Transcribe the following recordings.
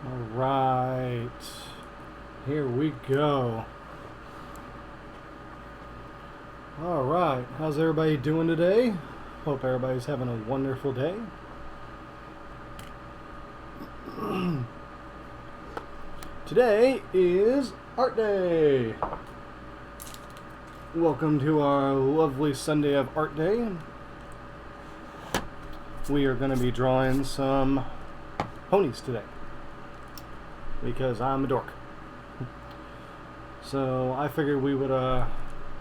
Alright, here we go. Alright, how's everybody doing today? Hope everybody's having a wonderful day. Today is Art Day. Welcome to our lovely Sunday of Art Day. We are going to be drawing some ponies today, because I'm a dork. So I figured we would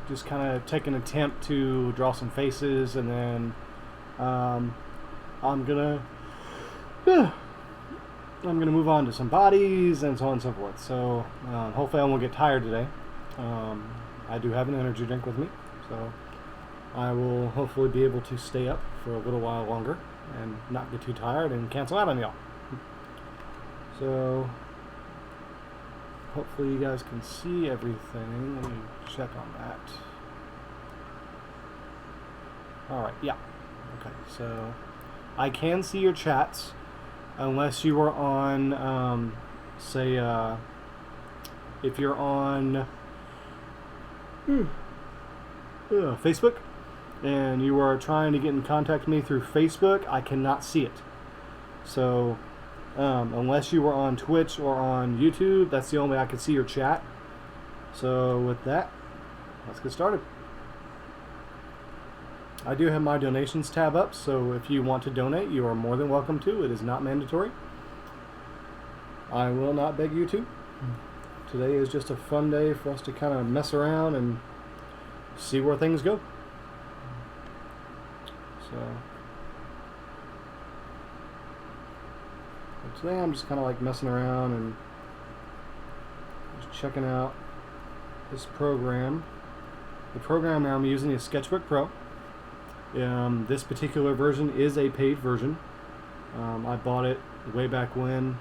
just kind of take an attempt to draw some faces, and then I'm gonna move on to some bodies and so on and so forth. So hopefully I won't get tired today. I do have an energy drink with me, so I will hopefully be able to stay up for a little while longer and not get too tired and cancel out on y'all. So hopefully you guys can see everything. Let me check on that. Alright, yeah. Okay, so I can see your chats unless you are on, say, if you're on Facebook and you are trying to get in contact with me through Facebook, I cannot see it. So unless you were on Twitch or on YouTube, that's the only way I can see your chat. So with that, let's get started. I do have my donations tab up, so if you want to donate, you are more than welcome to. It is not mandatory. I will not beg you to. Today is just a fun day for us to kind of mess around and see where things go. So today I'm just kind of like messing around and just checking out this program. The program I'm using is Sketchbook Pro. This particular version is a paid version. I bought it way back when.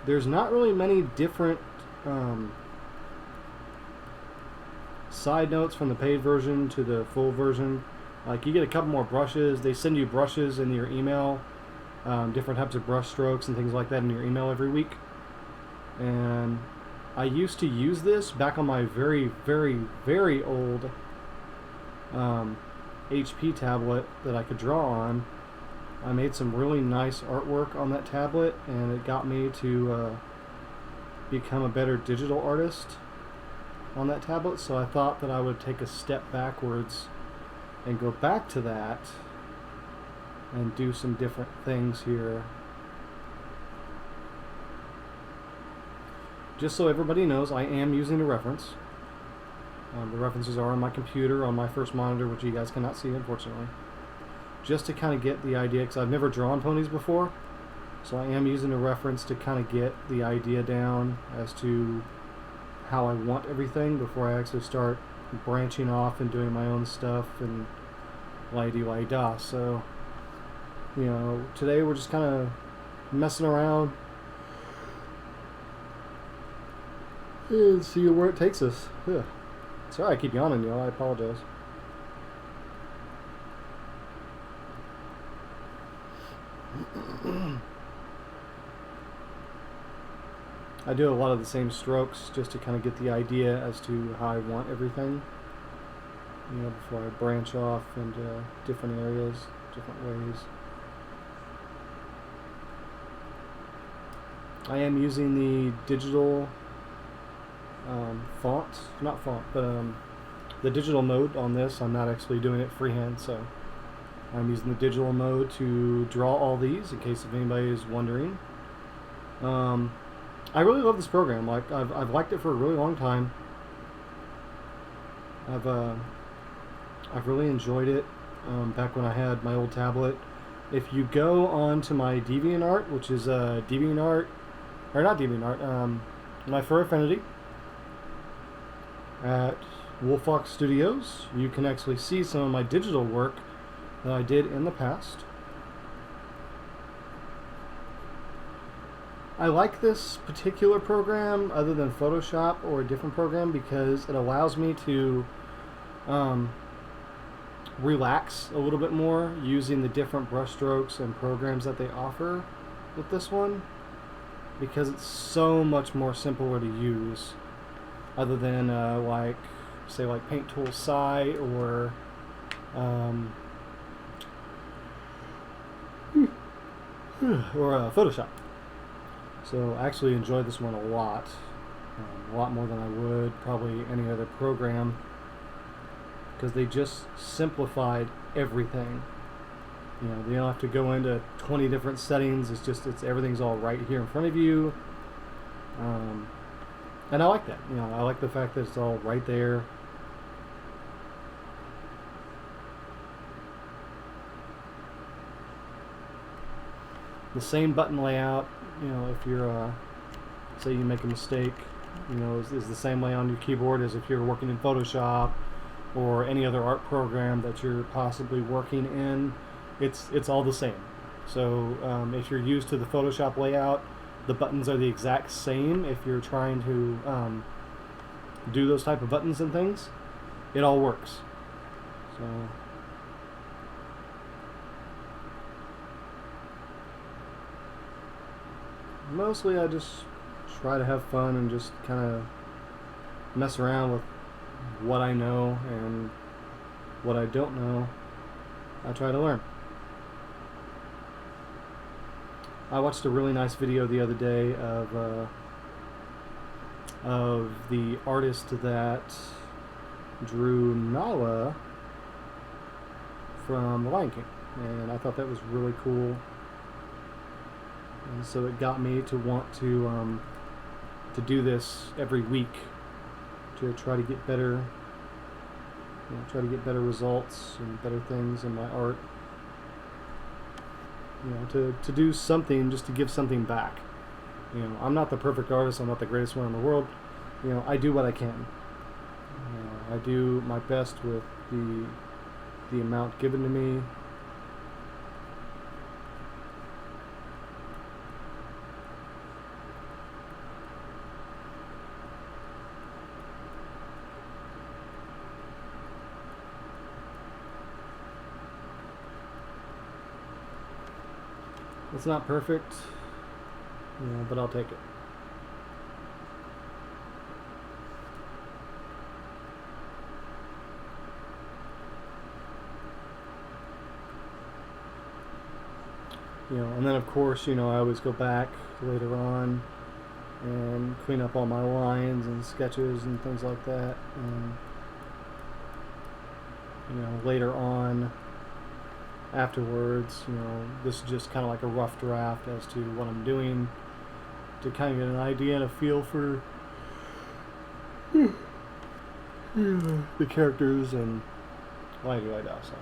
There's not really many different side notes from the paid version to the full version. Like, you get a couple more brushes. They send you brushes in your email, different types of brush strokes and things like that in your email every week. And I used to use this back on my very, very, very old HP tablet that I could draw on. I made some really nice artwork on that tablet, and it got me to become a better digital artist on that tablet. So I thought that I would take a step backwards and go back to that and do some different things here. Just so everybody knows, I am using a reference. The references are on my computer, on my first monitor, which you guys cannot see, unfortunately. Just to kind of get the idea, because I've never drawn ponies before, so I am using a reference to kind of get the idea down as to how I want everything before I actually start branching off and doing my own stuff and la-di-la-da. So, you know, today we're just kind of messing around and see where it takes us. Yeah. Sorry I keep yawning, y'all. I apologize. I do a lot of the same strokes just to kind of get the idea as to how I want everything, you know, before I branch off into different areas, different ways. I am using the digital the digital mode on this. I'm not actually doing it freehand, so I'm using the digital mode to draw all these, in case if anybody is wondering. I really love this program. Like, I've liked it for a really long time. I've really enjoyed it back when I had my old tablet. If you go on to my DeviantArt, which is my Fur Affinity at Wolfox Studios, you can actually see some of my digital work that I did in the past. I like this particular program other than Photoshop or a different program because it allows me to relax a little bit more using the different brush strokes and programs that they offer with this one. because it's so much more simpler to use, other than like say like Paint Tool Sci or Photoshop. So I actually enjoy this one a lot more than I would probably any other program, because they just simplified everything. You know, they don't have to go into 20 different settings. It's everything's all right here in front of you. And I like that. You know, I like the fact that it's all right there. The same button layout, you know, if you're, say you make a mistake, you know, is the same layout on your keyboard as if you're working in Photoshop or any other art program that you're possibly working in. It's all the same. So if you're used to the Photoshop layout, the buttons are the exact same. If you're trying to do those type of buttons and things, it all works. So mostly I just try to have fun and just kind of mess around with what I know, and what I don't know I try to learn. I watched a really nice video the other day of the artist that drew Nala from The Lion King, and I thought that was really cool. And so it got me to want to do this every week to try to get better, you know, try to get better results and better things in my art. You know, to do something, just to give something back. You know, I'm not the perfect artist. I'm not the greatest one in the world. You know, I do what I can. You know, I do my best with the amount given to me. It's not perfect, you know, but I'll take it. You know, and then of course, you know, I always go back later on and clean up all my lines and sketches and things like that. And, you know, later on, afterwards, you know, this is just kind of like a rough draft as to what I'm doing, to kind of get an idea and a feel for the characters and why do I do so.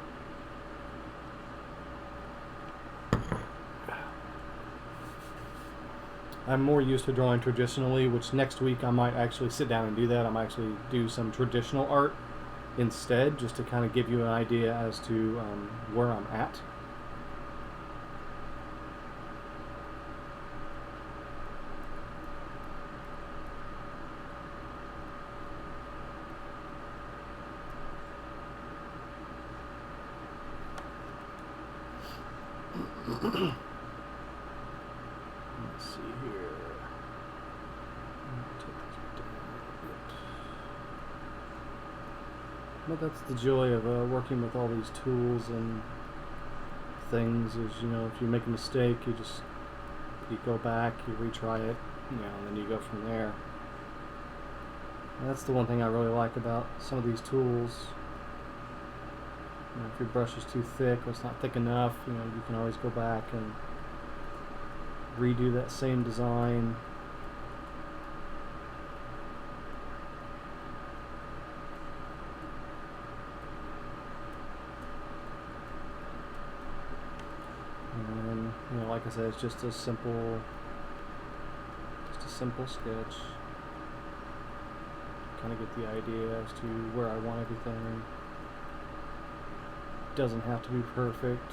I'm more used to drawing traditionally, which next week I might actually sit down and do that. I might actually do some traditional art instead, just to kind of give you an idea as to where I'm at. Let's see here. But that's the joy of working with all these tools and things, is, you know, if you make a mistake, you go back, you retry it, you know, and then you go from there. And that's the one thing I really like about some of these tools. You know, if your brush is too thick or it's not thick enough, you know, you can always go back and redo that same design. And, you know, like I said, it's just a simple sketch. Kind of get the idea as to where I want everything. Doesn't have to be perfect.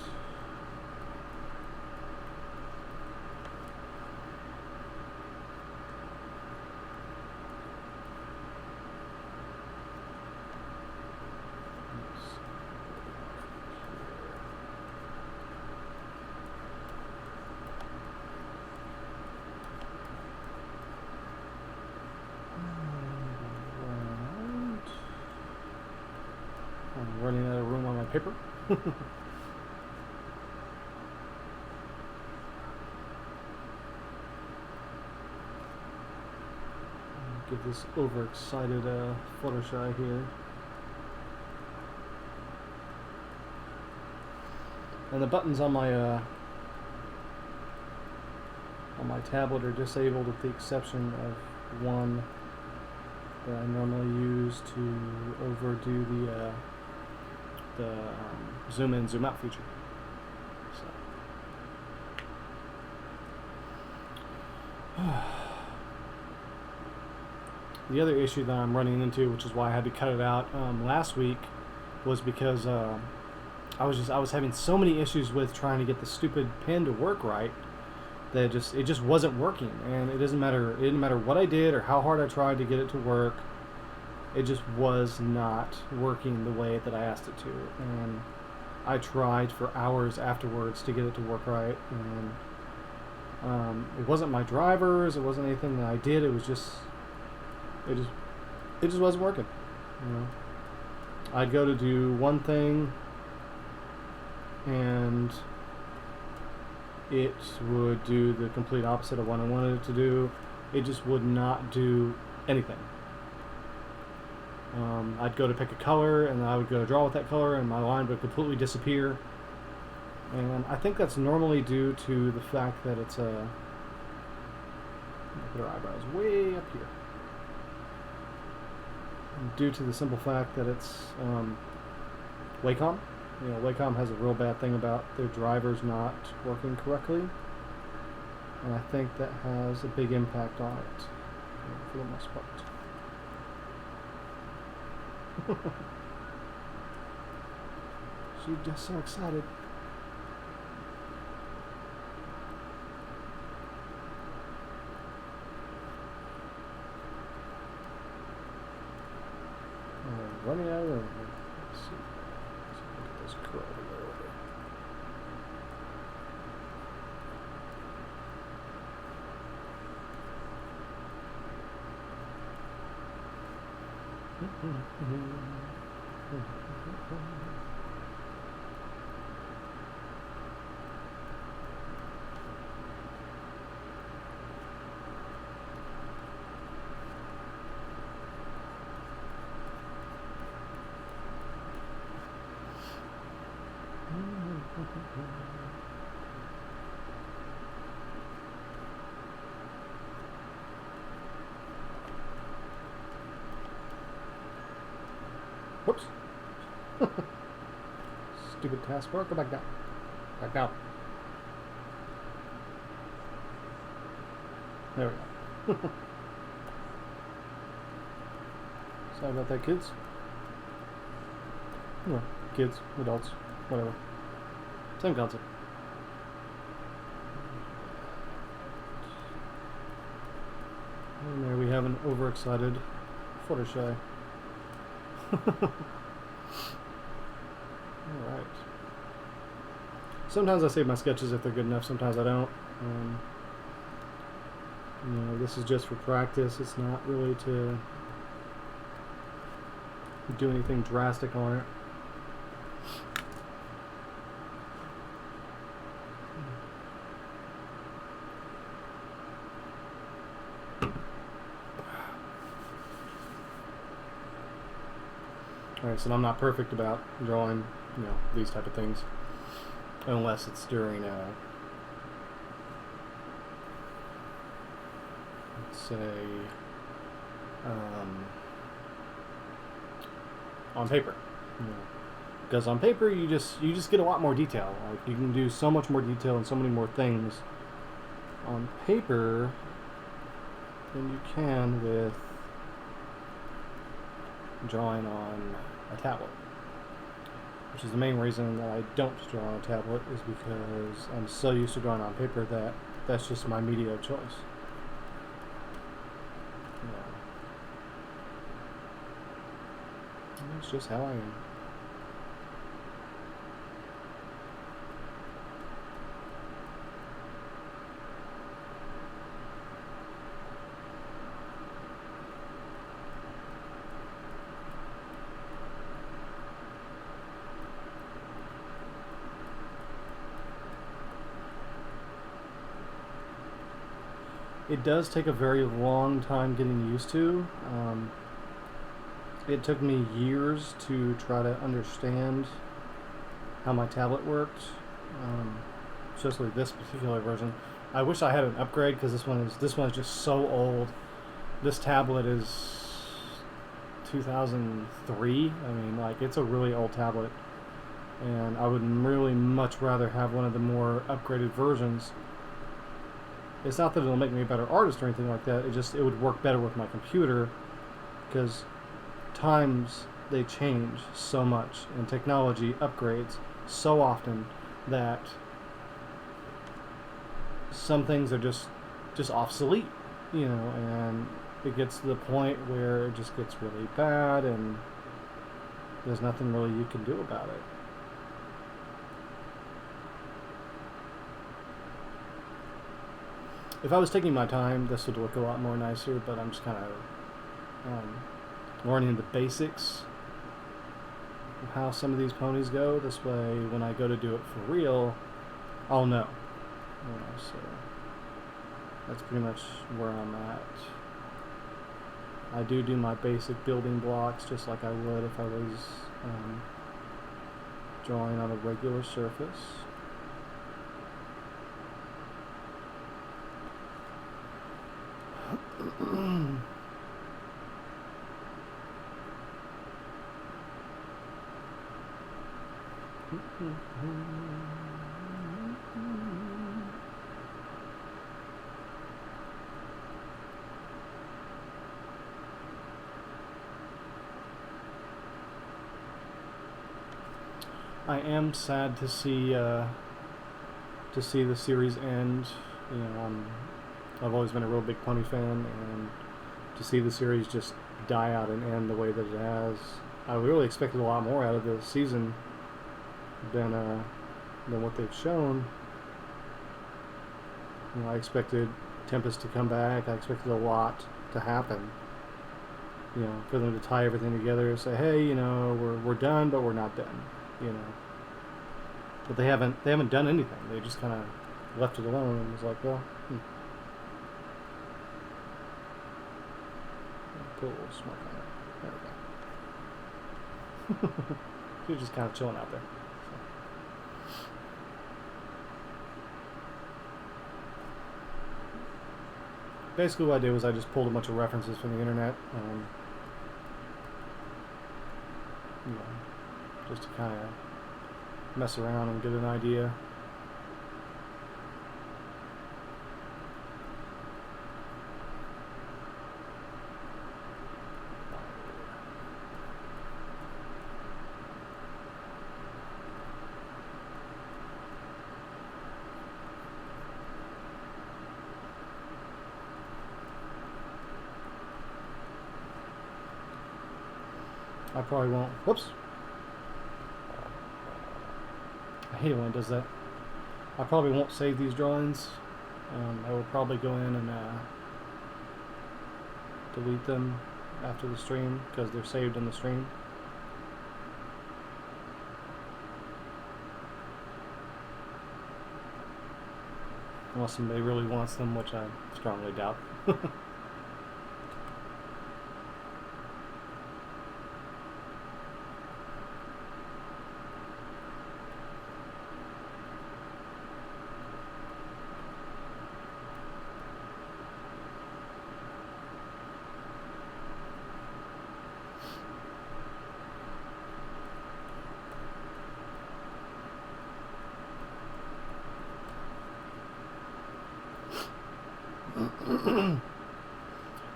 paper. Get this overexcited Fluttershy here. And the buttons on my tablet are disabled with the exception of one that I normally use to overdo the zoom in, zoom out feature. So. The other issue that I'm running into, which is why I had to cut it out last week, was because I was having so many issues with trying to get the stupid pen to work right that it just wasn't working. And it didn't matter what I did or how hard I tried to get it to work. It just was not working the way that I asked it to. And I tried for hours afterwards to get it to work right. And it wasn't my drivers. It wasn't anything that I did. It was just it just wasn't working. You know, I'd go to do one thing and it would do the complete opposite of what I wanted it to do. It just would not do anything. I'd go to pick a color and I would go to draw with that color and my line would completely disappear. And I think that's normally due to the fact that it's put our eyebrows way up here. And due to the simple fact that it's Wacom. You know, Wacom has a real bad thing about their drivers not working correctly. And I think that has a big impact on it, for the most part. She's just so excited. Running out of room. Let's see. Look at this curl over. Whoops. Stupid taskbar. Go back down. Back down. There we go. Sorry about that, kids. Well, kids, adults, whatever. Same concept. And there we have an overexcited Fluttershy. Alright. Sometimes I save my sketches if they're good enough, sometimes I don't. You know, this is just for practice. It's not really to do anything drastic on it. Alright, so I'm not perfect about drawing, you know, these type of things, unless it's during, let's say, on paper, you know, because on paper you just get a lot more detail. Like, you can do so much more detail and so many more things on paper than you can with drawing on a tablet, which is the main reason that I don't draw on a tablet, is because I'm so used to drawing on paper that that's just my media of choice. Yeah. That's just how I am. It does take a very long time getting used to. It took me years to try to understand how my tablet worked, especially this particular version. I wish I had an upgrade because this one is just so old. This tablet is 2003. I mean, like, it's a really old tablet, and I would really much rather have one of the more upgraded versions. It's not that it'll make me a better artist or anything like that. It would work better with my computer, because times they change so much and technology upgrades so often that some things are just obsolete, and it gets to the point where it just gets really bad and there's nothing really you can do about it. If I was taking my time, this would look a lot more nicer, but I'm just kind of learning the basics of how some of these ponies go. This way, when I go to do it for real, I'll know. So that's pretty much where I'm at. I do my basic building blocks just like I would if I was drawing on a regular surface. I am sad to see the series end. I've always been a real big pony fan, and to see the series just die out and end the way that it has, I really expected a lot more out of the season than what they've shown. I expected Tempest to come back. I expected a lot to happen. For them to tie everything together and say, hey, we're done, but we're not done. But they haven't done anything. They just kind of left it alone and was like, well, put a little smoke on it. There we go. You're just kind of chilling out there. Basically what I did was I just pulled a bunch of references from the internet, just to kind of mess around and get an idea. I probably won't. Whoops. I hate it when it does that. I probably won't save these drawings. I will probably go in and delete them after the stream because they're saved in the stream. Unless somebody really wants them, which I strongly doubt.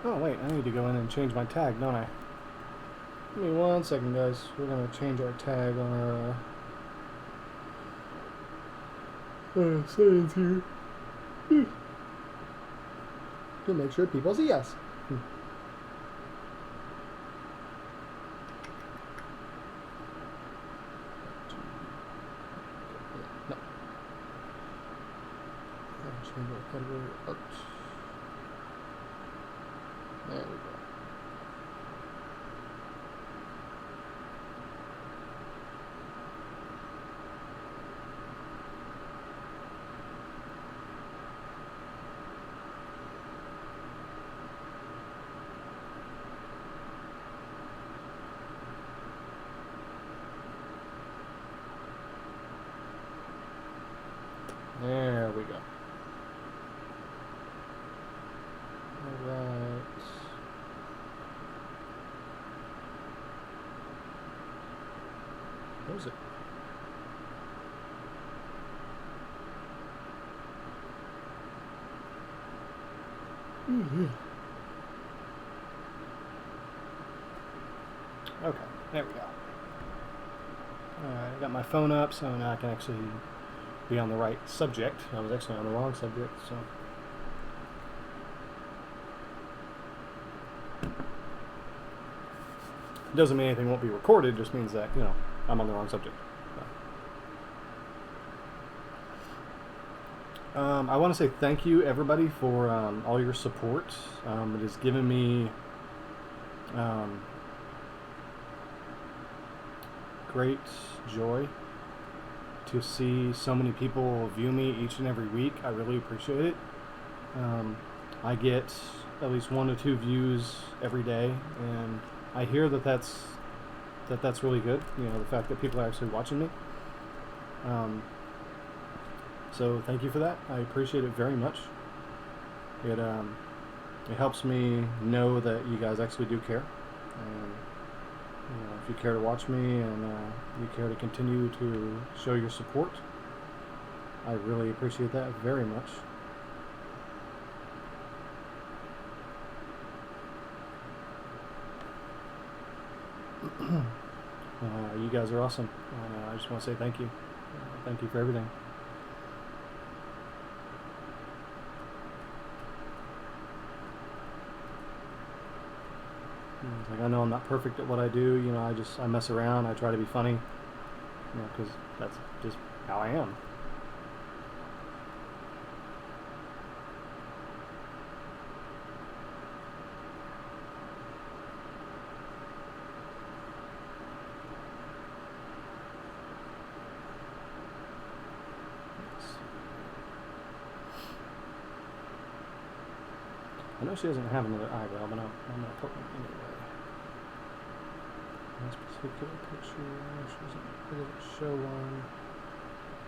Oh wait, I need to go in and change my tag, don't I? Give me 1 second, guys. We're gonna change our tag on our settings here to make sure people see us. No. Change our category art. There we go. There we go. Alright. What is it? Okay, there we go. Alright, I got my phone up so now I can actually be on the right subject. I was actually on the wrong subject, so. Doesn't mean anything won't be recorded, just means that, you know, I'm on the wrong subject. I want to say thank you, everybody, for all your support. It has given me great joy to see so many people view me each and every week. I really appreciate it. I get at least 1 to 2 views every day, and I hear that that's really good. You know, the fact that people are actually watching me. So thank you for that. I appreciate it very much. It helps me know that you guys actually do care. And you know, if you care to watch me and you care to continue to show your support, I really appreciate that very much. You guys are awesome. I just want to say thank you. Thank you for everything. Like, I know I'm not perfect at what I do. You know, I mess around. I try to be funny. You know, because that's just how I am. I know she doesn't have another eyebrow, but I'm going to put one anyway. This particular picture, she doesn't show one,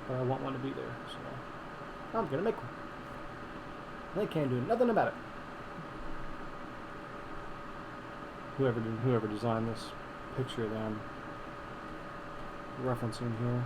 but I want one to be there, so I'm going to make one. They can't do nothing about it. Whoever designed this picture that I'm referencing here.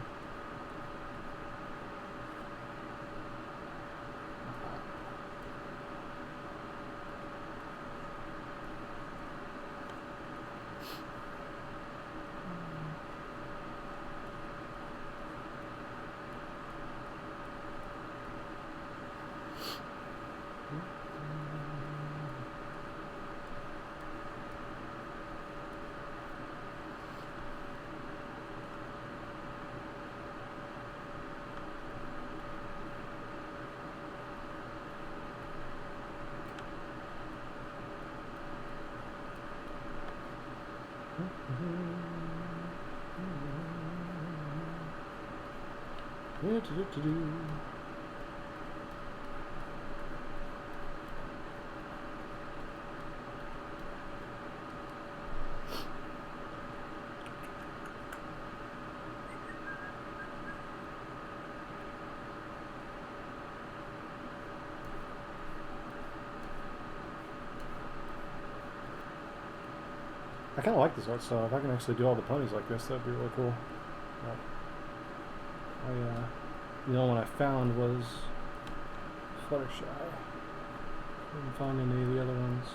I kind of like this art style. If I can actually do all the ponies like this, that'd be really cool. But the only one I found was Fluttershy. Didn't find any of the other ones.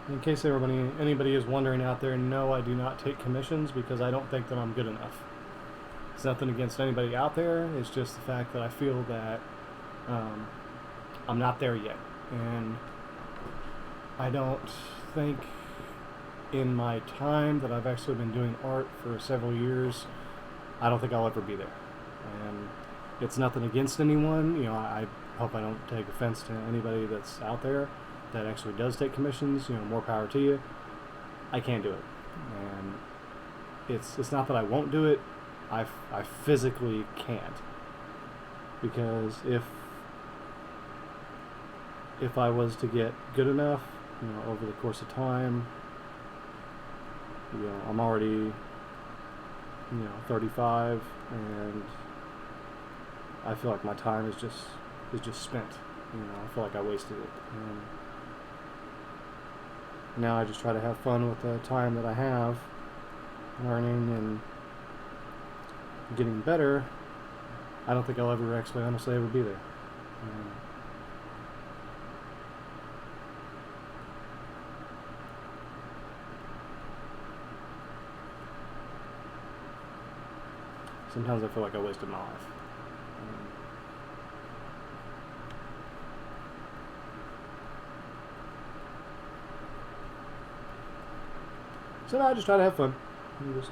In case anybody is wondering out there, no, I do not take commissions because I don't think that I'm good enough. It's nothing against anybody out there. It's just the fact that I feel that I'm not there yet. And I don't think in my time that I've actually been doing art for several years, I don't think I'll ever be there. And it's nothing against anyone. You know, I hope I don't take offense to anybody that's out there that actually does take commissions. You know, more power to you. I can't do it. And it's not that I won't do it, I physically can't. Because if I was to get good enough, over the course of time, I'm already, 35, and I feel like my time is just spent. I feel like I wasted it. And now I just try to have fun with the time that I have, learning and getting better. I don't think I'll ever actually honestly ever be there. Sometimes I feel like I wasted my life. So now I just try to have fun. And just,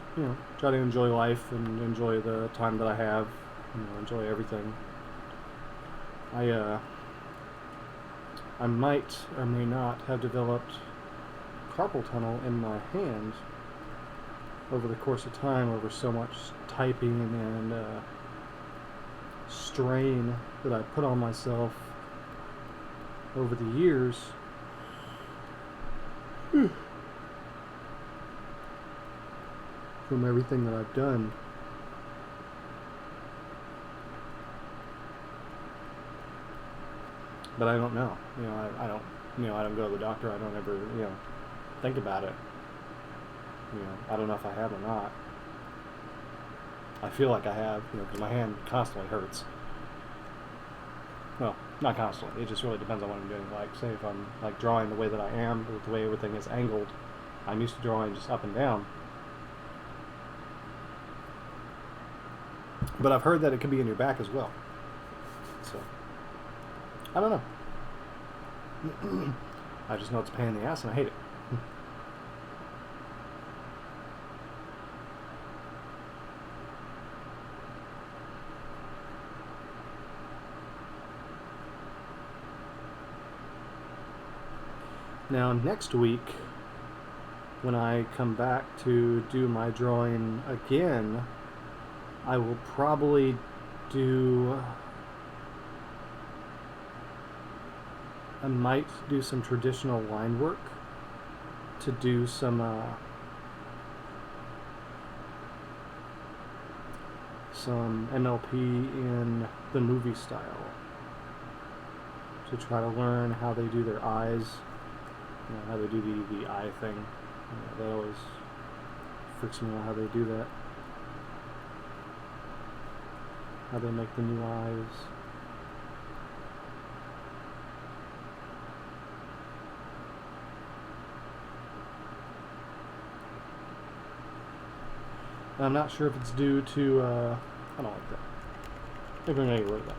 try to enjoy life and enjoy the time that I have. Enjoy everything. I might or may not have developed carpal tunnel in my hand over the course of time, over so much typing and strain that I put on myself over the years. From everything that I've done. But I don't know. I don't go to the doctor. I don't ever, think about it. I don't know if I have or not. I feel like I have, because my hand constantly hurts. Well, not constantly. It just really depends on what I'm doing. Like, say if I'm like drawing the way that I am, with the way everything is angled, I'm used to drawing just up and down. But I've heard that it can be in your back as well. So, I don't know. I just know it's a pain in the ass and I hate it. Now, next week, when I come back to do my drawing again, I will probably do... I might do some traditional line work to do some MLP in the movie style, to try to learn how they do their eyes, how they do the eye thing. That always freaks me out, how they do that. How they make the new eyes. I'm not sure if it's due to, I don't like that. Maybe I'm going to get rid of that.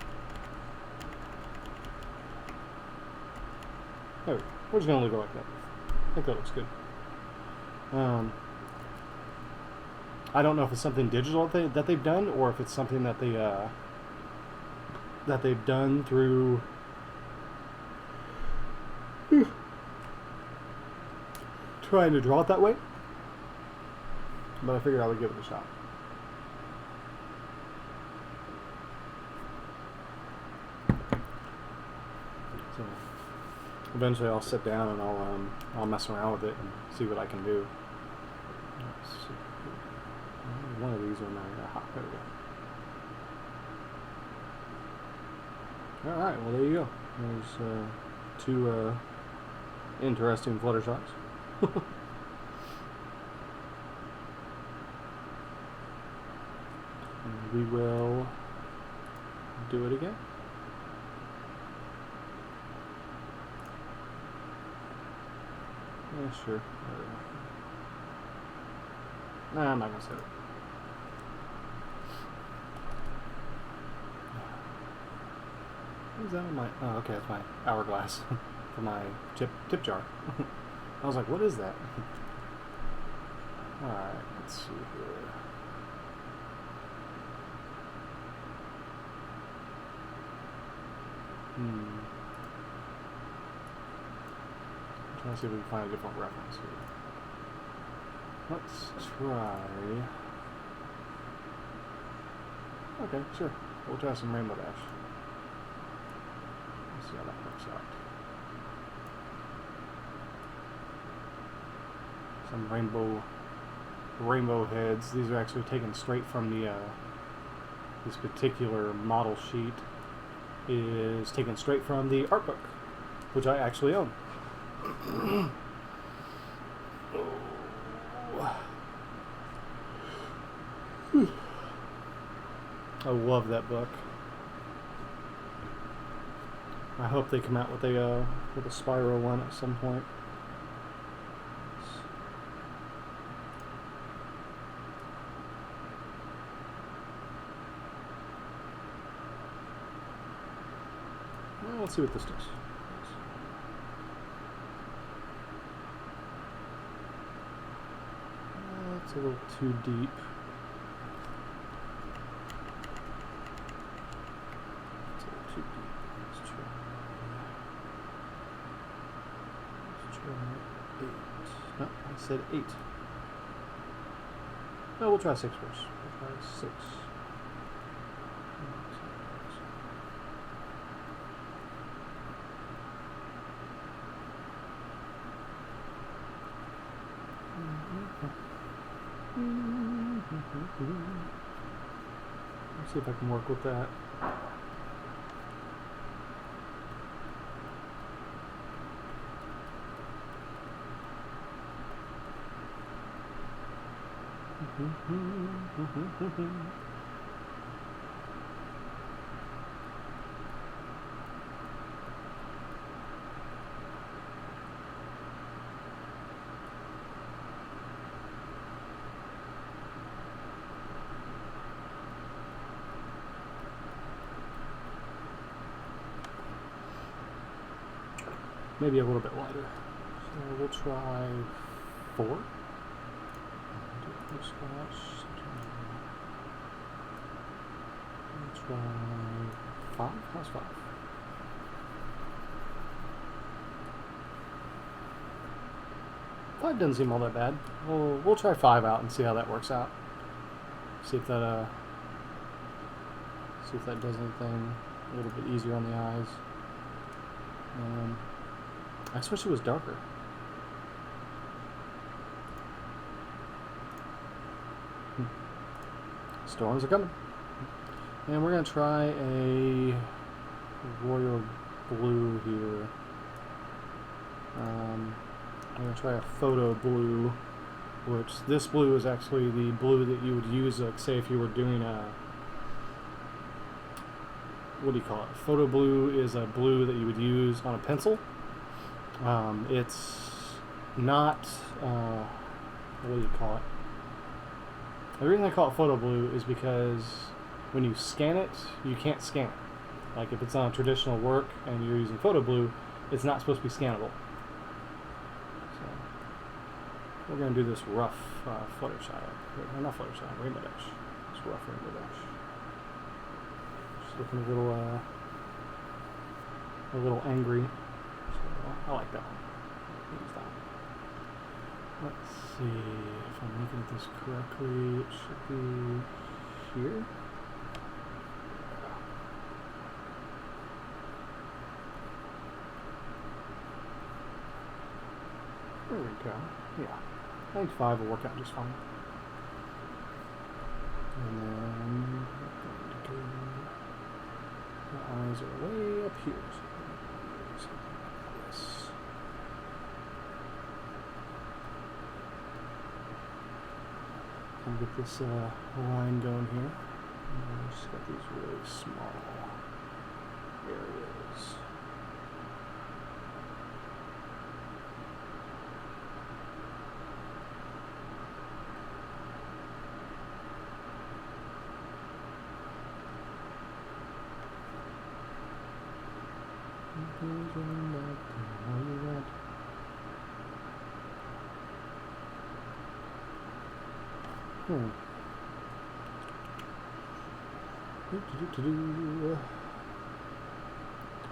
There we go. We're just going to leave it like that. I think that looks good. I don't know if it's something digital that they've done, or if it's something that they've done through trying to draw it that way. But I figured I would give it a shot. So eventually I'll sit down and I'll mess around with it and see what I can do. Let's see. One of these are my hot. There we go. Alright, well there you go. There's two interesting flutter shots. We will do it again. Yeah, sure. Nah, I'm not gonna set it. What is that on my... Oh, okay, it's my hourglass for my tip jar. I was like, what is that? Alright, let's see here. I'm trying to see if we can find a different reference here. Let's try... Okay, sure. We'll try some Rainbow Dash. Let's see how that works out. Some rainbow heads. These are actually taken straight from the this particular model sheet is taken straight from the art book, which I actually own. I love that book. I hope they come out with a Spyro one at some point. Well, let's see what this does. It's a little too deep. It's a little too deep. Let's try 8. No, I said 8. No, we'll try 6 first. We'll try 6. Let's see if I can work with that. Maybe a little bit lighter. So we'll try 4. We'll try 5. How's 5? Five doesn't seem all that bad. We'll try 5 out and see how that works out. See if that does anything a little bit easier on the eyes. I just wish it was darker. Storms are coming. And we're going to try a royal blue here. I'm going to try a photo blue, which this blue is actually the blue that you would use, like, say if you were doing a... What do you call it? Photo blue is a blue that you would use on a pencil. It's not, what do you call it? The reason I call it photo blue is because when you scan it, you can't scan it. Like if it's on a traditional work and you're using photo blue, it's not supposed to be scannable. So we're going to do this rough Fluttershy, or not Fluttershy, Rainbow Dash. This rough Rainbow Dash. Just looking a little angry. I like that one. Use that one. Let's see if I'm looking at this correctly. It should be here. There we go. Yeah. I think 5 will work out just fine. And then the eyes are way up here. And get this line going here. And just got these really small areas.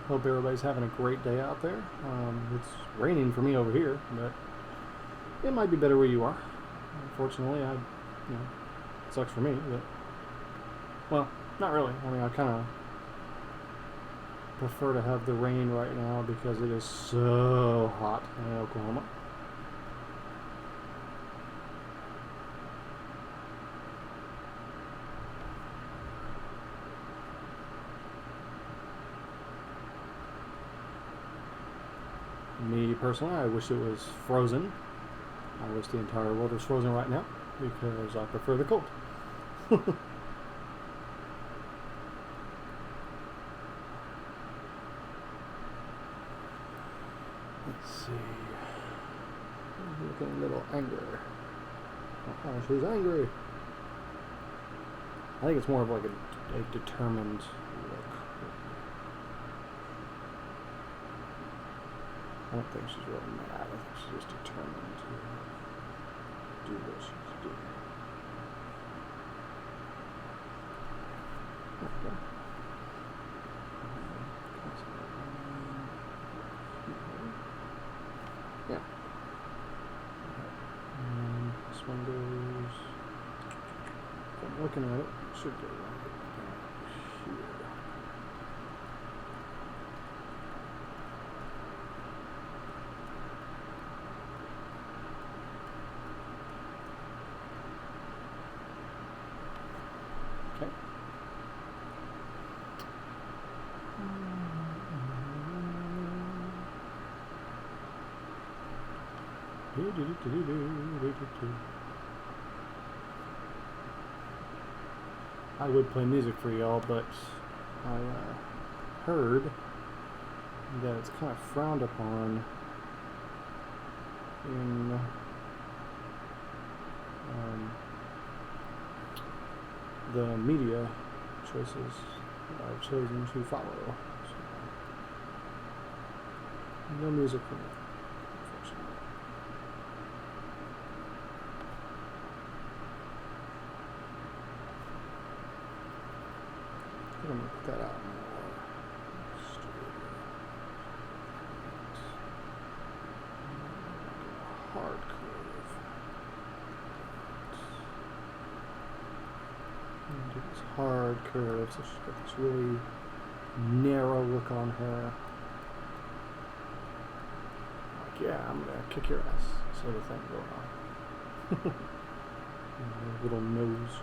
Hope everybody's having a great day out there. It's raining for me over here, but it might be better where you are. Unfortunately, it sucks for me, but, well, not really. I mean, I kind of prefer to have the rain right now because it is so hot in Oklahoma. Me personally, I wish it was frozen. I wish the entire world was frozen right now because I prefer the cold. Let's see. I'm looking a little angry. Oh, she's angry. I think it's more of like a determined look. I don't think she's really mad. I think she's just determined to do what she's doing. Okay. Yeah. And this one goes. If I'm looking at it, it should go right here. Okay. I would play music for y'all, but I heard that it's kind of frowned upon in the media choices that I've chosen to follow. So, no music for me, unfortunately. I'm going to put that out more. Hard curve. And do this hard curve, so she's got this really narrow look on her. Like, yeah, I'm gonna kick your ass, sort of thing going on. And her little nose.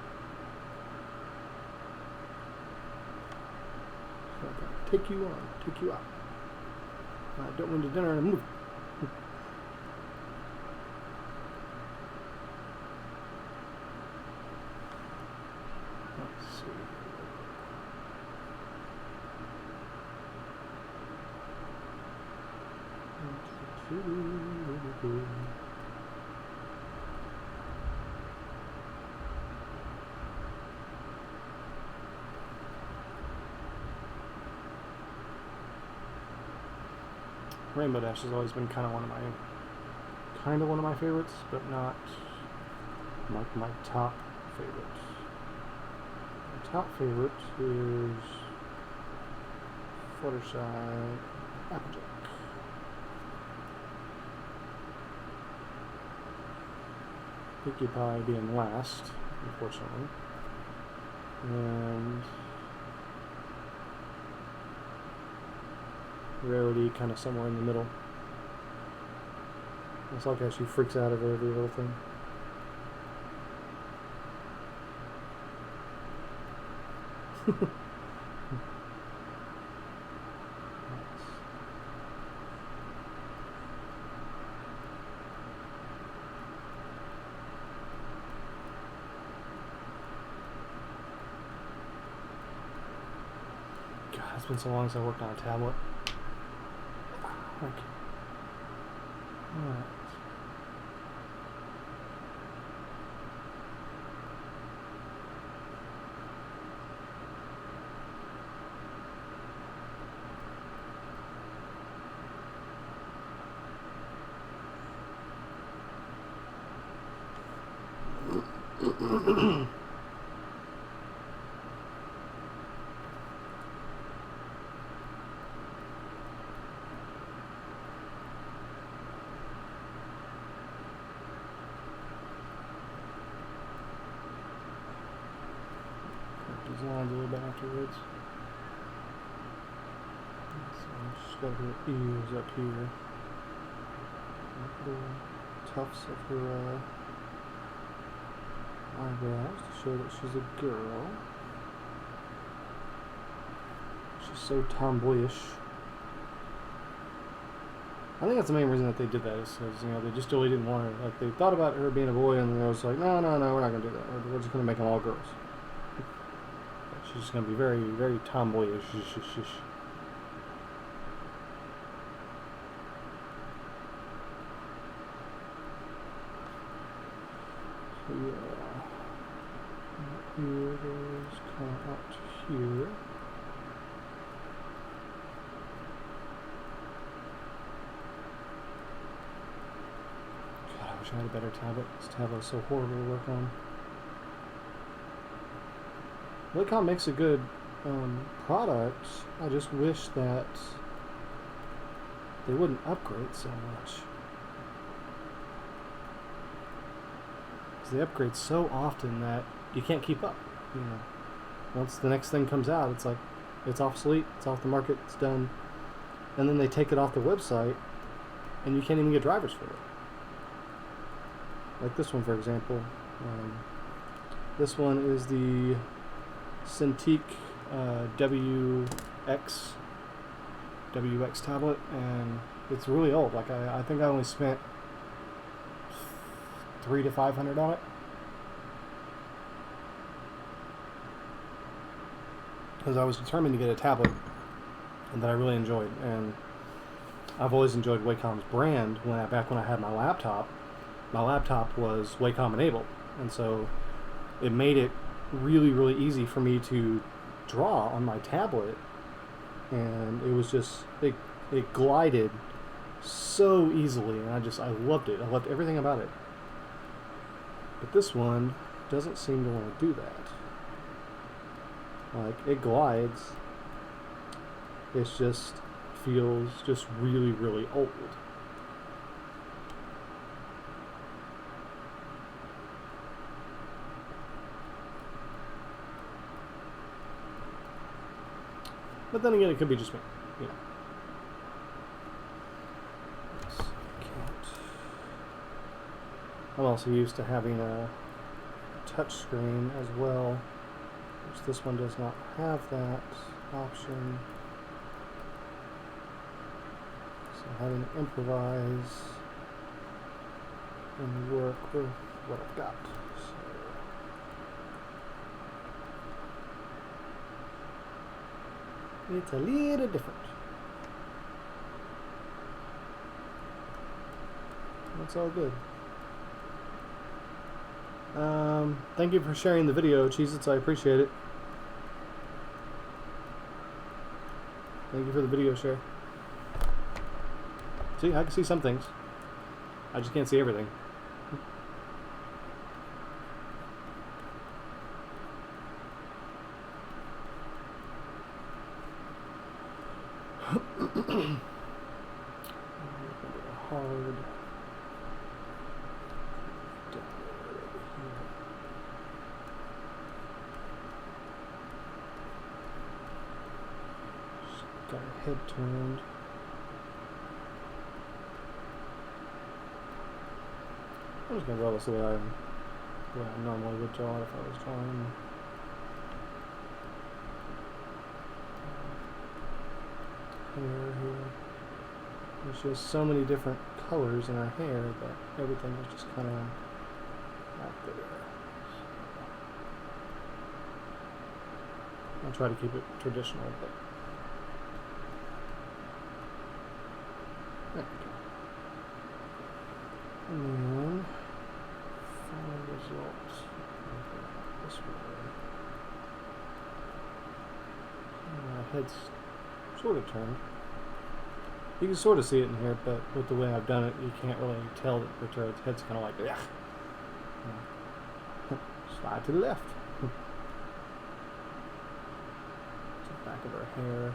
So I gotta take you on, take you out. I don't win to dinner in a movie. Let's see. Rainbow Dash has always been kind of one of my favorites, but not like my top favorite. My top favorite is Fluttershy Applejack. Pinkie Pie being last, unfortunately. And Rarity kind of somewhere in the middle. It's like how she freaks out over every little thing. God, it's been so long since I worked on a tablet. Like, alright. those lines a little bit afterwards. So she's got her ears up here. Little tufts of her eyebrows to show that she's a girl. She's so tomboyish. I think that's the main reason that they did that, is because, you know, they just really didn't want her. Like, they thought about her being a boy, and they was like, no, we're not going to do that. We're just going to make them all girls. She's just going to be very, very tomboyish. So, yeah. Here goes kind of out to here. I wish I had a better tablet. This tablet is so horrible to work on. Wacom makes a good product. I just wish that they wouldn't upgrade so much. Because they upgrade so often that you can't keep up. You know, once the next thing comes out, it's like it's obsolete, it's off the market, it's done, and then they take it off the website, and you can't even get drivers for it. Like this one, for example. This one is the Cintiq WX tablet, and it's really old. Like I think I only spent $300 to $500 on it, because I was determined to get a tablet and that I really enjoyed. And I've always enjoyed Wacom's brand. Back when I had my laptop was Wacom enabled, and so it made it really, really easy for me to draw on my tablet, and it was just it glided so easily, and I loved it. I loved everything about it. But this one doesn't seem to want to do that. Like, it glides, it just feels just really, really old. But then again, it could be just me, you know. I'm also used to having a touch screen as well, which this one does not have that option. So having to improvise and work with what I've got. It's a little different. That's all good. Thank you for sharing the video, Cheez-Its. I appreciate it. Thank you for the video share. See, I can see some things. I just can't see everything. Hard. Got her head turned. I'm just gonna draw this the way I normally would draw it if I was drawing. Hair here. There's just so many different colors in her hair that everything is just kind of out there. I'll try to keep it traditional, but there we go. And then final result. This way. My head's sort of turned. You can sort of see it in here, but with the way I've done it, you can't really tell that her head's kind of like, yeah. Slide to the left. To the back of her hair.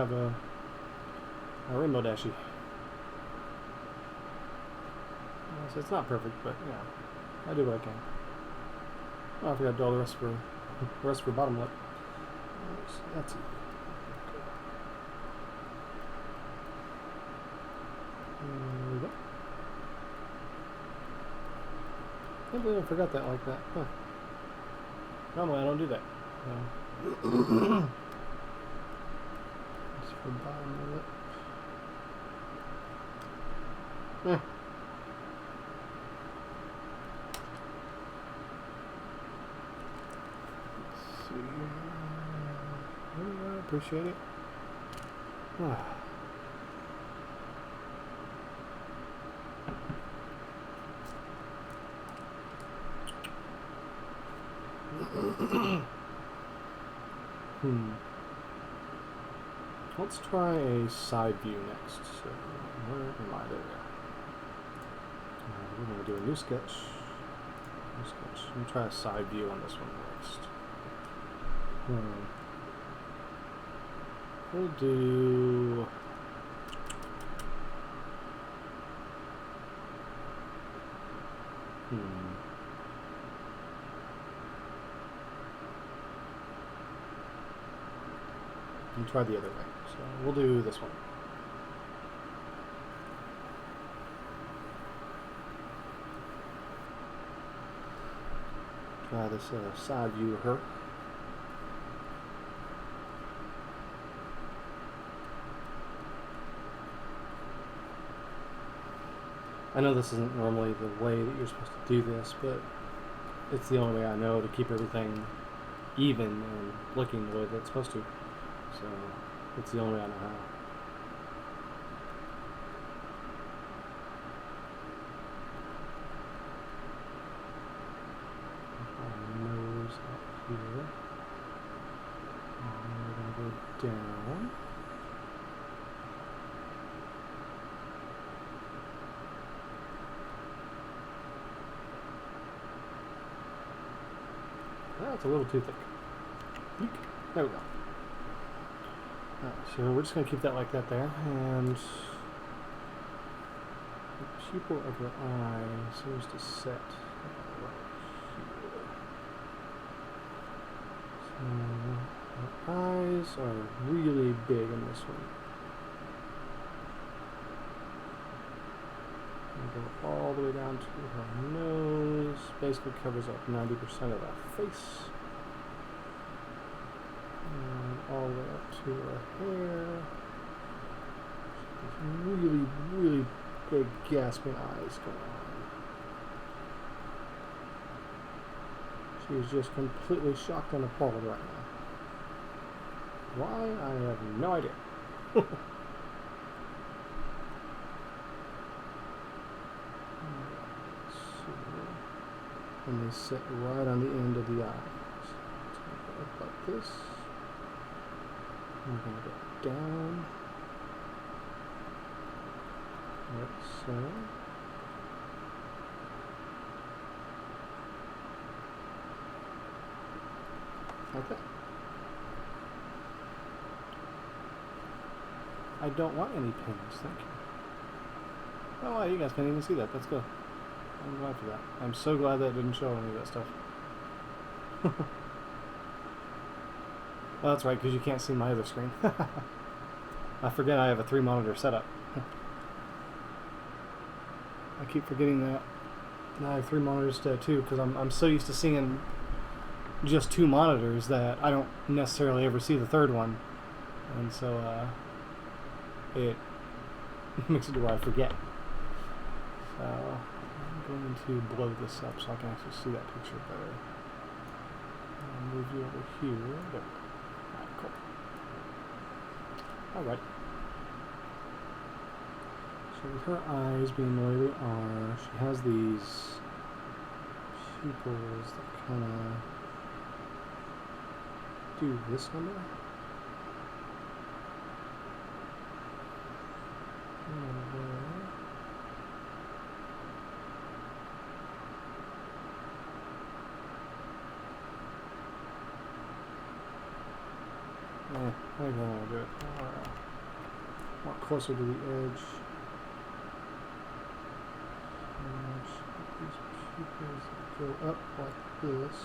have a rainbow dashie. So it's not perfect, but yeah, I do what I can. Oh, I forgot to do all the rest for bottom lip. So that's it. There we go. I can't believe I forgot that like that. Huh. Normally I don't do that. Just for bottom lip. Eh. Let's see. I appreciate it. Let's try a side view next. So, where am I there? We're going to do a new sketch. Let me try a side view on this one next. We'll do... And try the other way. So we'll do this one. Try this side view of her. I know this isn't normally the way that you're supposed to do this, but it's the only way I know to keep everything even and looking the way that it's supposed to. So it's the only way I know how. Nose up here. And we're going to go down. That's a little too thick. There we go. So we're just going to keep that like that there, and the pupil of her eye seems to set right here. So her eyes are really big in this one. And go all the way down to her nose, basically covers up 90% of that face. All the way up to her hair. These really, really big gasping eyes going on. She is just completely shocked and appalled right now. Why? I have no idea. And they sit right on the end of the eyes. So go up like this. We're going to go down, like so. Like that. I don't want any pins, thank you. Oh wow, you guys can't even see that, that's good. I'm glad for that. I'm so glad that didn't show any of that stuff. Oh, that's right, because you can't see my other screen. I forget I have a 3-monitor setup. I keep forgetting that. I have 3 monitors too, because I'm so used to seeing just 2 monitors that I don't necessarily ever see the third one. And so it makes it to where I forget. So I'm going to blow this up so I can actually see that picture better. I'll move you over here. There. Cool. Alright. So with her eyes being the way they are, she has these pupils that kind of do this number. I think I want to do it more closer to the edge. And these pupils go up like this.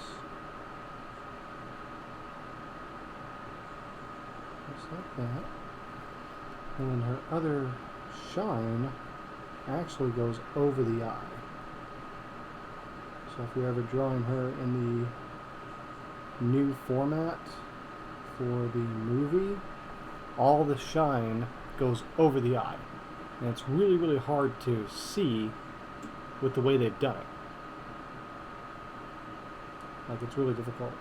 Just like that. And then her other shine actually goes over the eye. So if you're ever drawing her in the new format for the movie, all the shine goes over the eye. And it's really, really hard to see with the way they've done it. Like, it's really difficult.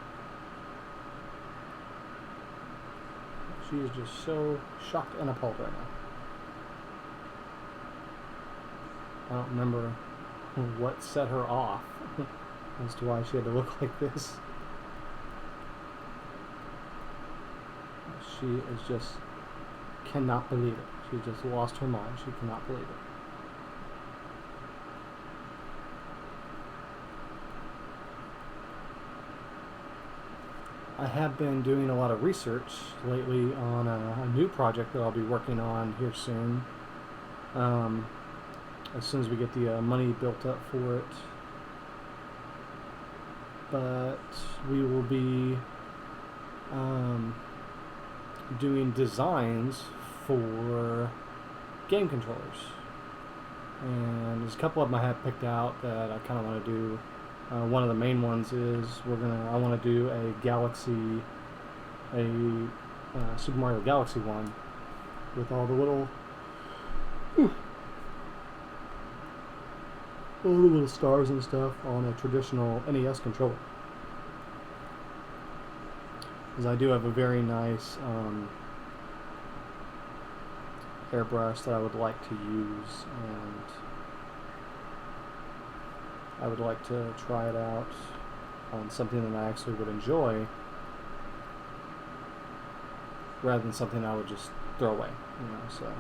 She is just so shocked and appalled right now. I don't remember what set her off as to why she had to look like this. She is just cannot believe it. She just lost her mind. She cannot believe it. I have been doing a lot of research lately on a new project that I'll be working on here soon. As soon as we get the money built up for it. But we will be doing designs for game controllers. And there's a couple of them I have picked out that I kind of want to do. One of the main ones is I want to do a Super Mario Galaxy one with all the little stars and stuff on a traditional NES controller. Because I do have a very nice airbrush that I would like to use, and I would like to try it out on something that I actually would enjoy rather than something I would just throw away, so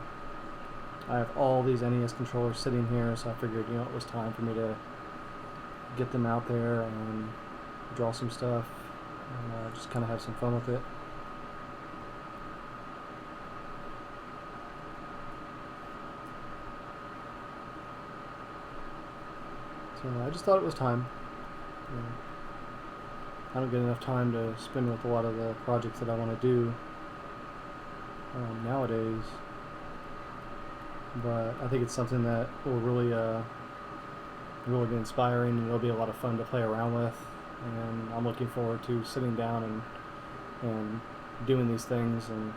I have all these NES controllers sitting here, so I figured, it was time for me to get them out there and draw some stuff and just kind of have some fun with it. So I just thought it was time. I don't get enough time to spend with a lot of the projects that I want to do nowadays. But I think it's something that will really be inspiring, and it'll be a lot of fun to play around with. And I'm looking forward to sitting down and doing these things. And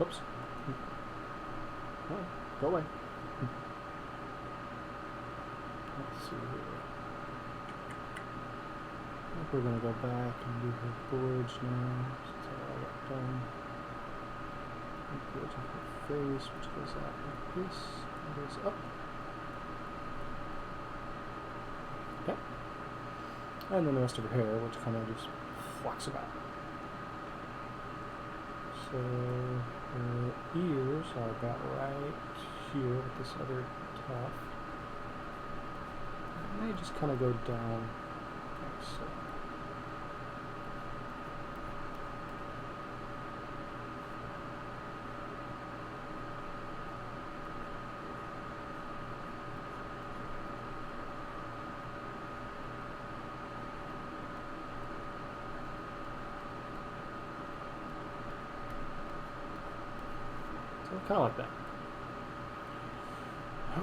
oops, oh, go away. Let's see here. I think we're going to go back and do her bridge now, since I all that done. Bridge of her face, which goes out like this, and goes up. Okay. And then the rest of her hair, which kind of just flocks about. So her ears are about right here with this other tuft. And they just kind of go down like so. Kind of like that. So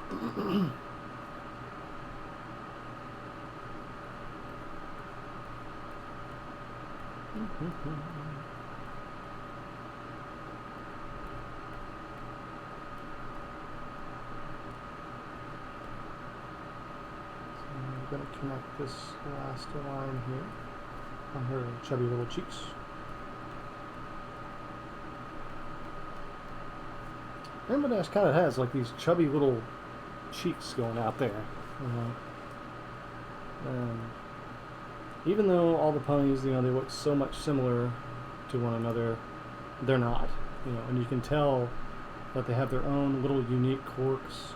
I'm going to connect this last line here on her chubby little cheeks. Rainbow kind of has like these chubby little cheeks going out there, even though all the ponies, they look so much similar to one another, they're not, and you can tell that they have their own little unique quirks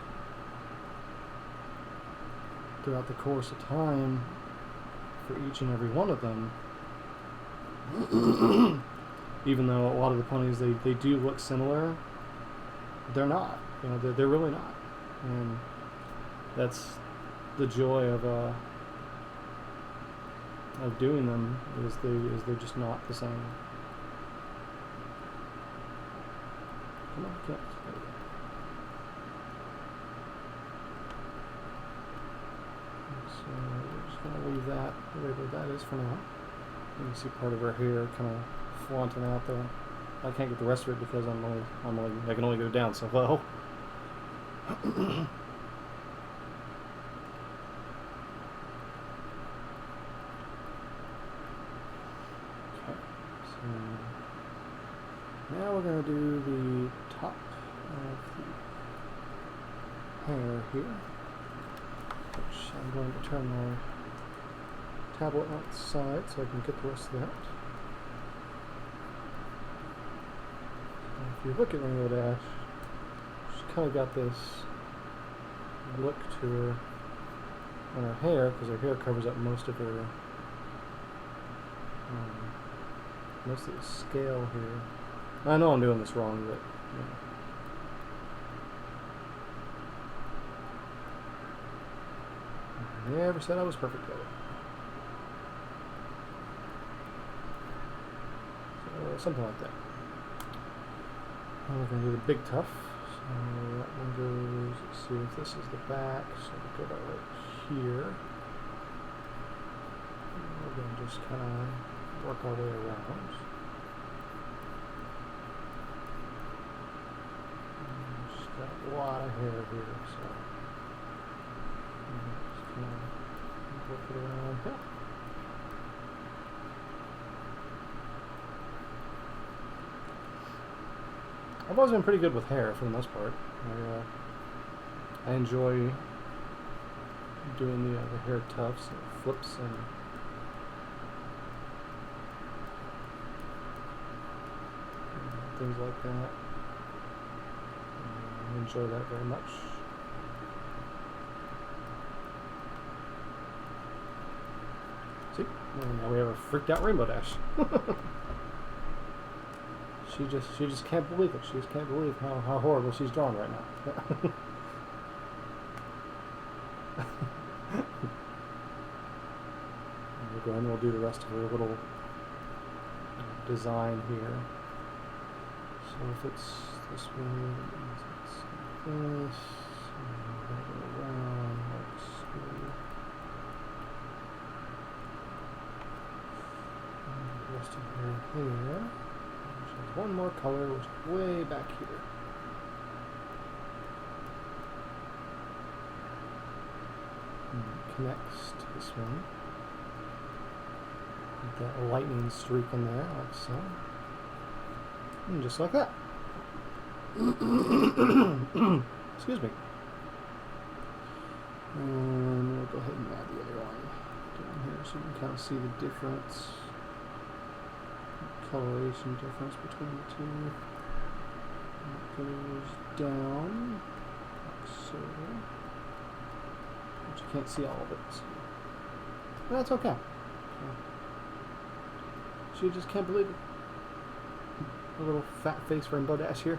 throughout the course of time for each and every one of them. Even though a lot of the ponies, they do look similar, they're not. You know, they're really not. And that's the joy of doing them, is they're just not the same. Come on, there we go. So we're just gonna leave that the way that is for now. You can see part of her hair kind of flaunting out there. I can't get the rest of it because I can only go down so low. Okay, so now we're going to do the top of the hair here, which I'm going to turn my tablet outside so I can get the rest of that. So if you look at Rainbow Dash, she's kind of got this look to her on her hair, because her hair covers up most of her most of the scale here. I know I'm doing this wrong, but I never said I was perfect at it. So something like that. Now we're going to do the big tuff. So that one goes, let's see if this is the back, so we'll go about right here. And we're going to just kind of work our way around. And just got a lot of hair here, so just kind of work it around here. I've always been pretty good with hair for the most part. I enjoy doing the hair tufts and flips and things like that. I enjoy that very much. See? And now we have a freaked out Rainbow Dash. She just can't believe it. She just can't believe how horrible she's drawn right now. We'll go ahead and we'll do the rest of her little design here. So if it's this way, it's like this, and go around like so. And the rest of her hair. One more color, which is way back here. And it connects to this one. Get that lightning streak in there, like so. And just like that. Excuse me. And we'll go ahead and add the other one down here so you can kind of see the difference. Coloration difference between the two. It goes down like so, but you can't see all of it, so that's okay. She just can't believe it. A little fat face Rainbow Dash here.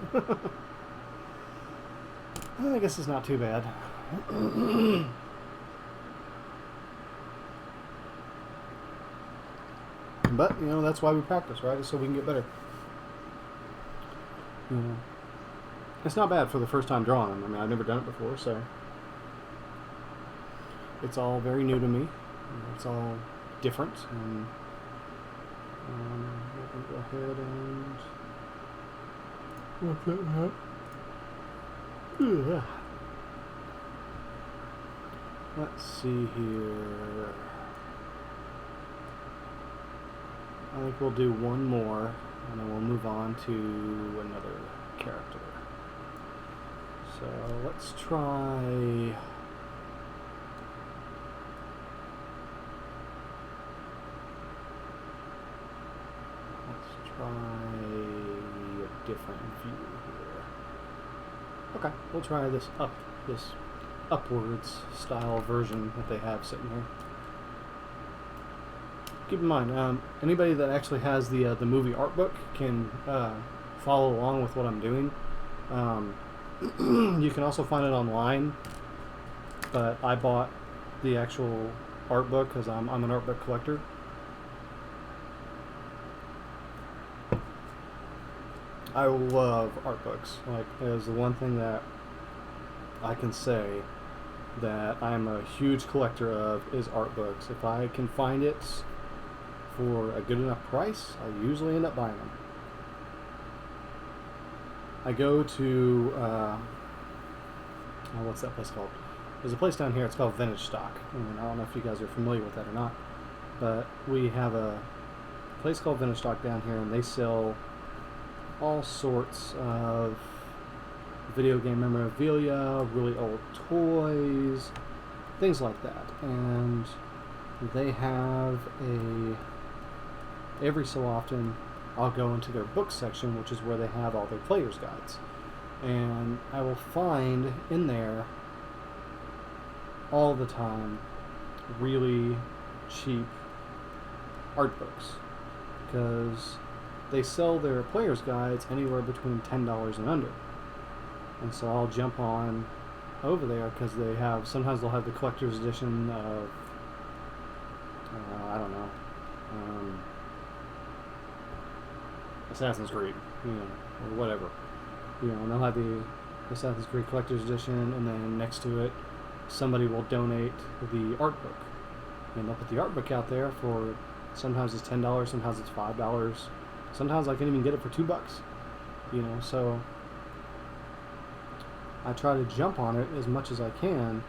I guess it's not too bad. But, you know, that's why we practice, right? So we can get better. You know, it's not bad for the first time drawing them. I mean, I've never done it before, so it's all very new to me. You know, it's all different, and we're going to go ahead and work that out. Yeah. Let's see here. I think we'll do one more, and then we'll move on to another character. So let's try... Let's try a different view here. Okay, we'll try this up, this upwards style version that they have sitting here. Keep in mind, anybody that actually has the movie art book can follow along with what I'm doing. You can also find it online, but I bought the actual art book because I'm an art book collector. I love art books. Like, it is the one thing that I can say that I'm a huge collector of is art books. If I can find it for a good enough price, I usually end up buying them. I go to what's that place called? There's a place down here. It's called Vintage Stock. I don't know if you guys are familiar with that or not, but we have a place called Vintage Stock down here, and they sell all sorts of video game memorabilia, really old toys, things like that. And they have every so often I'll go into their book section, which is where they have all their players' guides, and I will find in there all the time really cheap art books, because they sell their players' guides anywhere between $10 and under. And so I'll jump on over there because sometimes they'll have the collector's edition of, I don't know, Assassin's Creed, or whatever. And they'll have the Assassin's Creed collector's edition, and then next to it, somebody will donate the art book. And they'll put the art book out there for, sometimes it's $10, sometimes it's $5. Sometimes I can even get it for $2. So I try to jump on it as much as I can,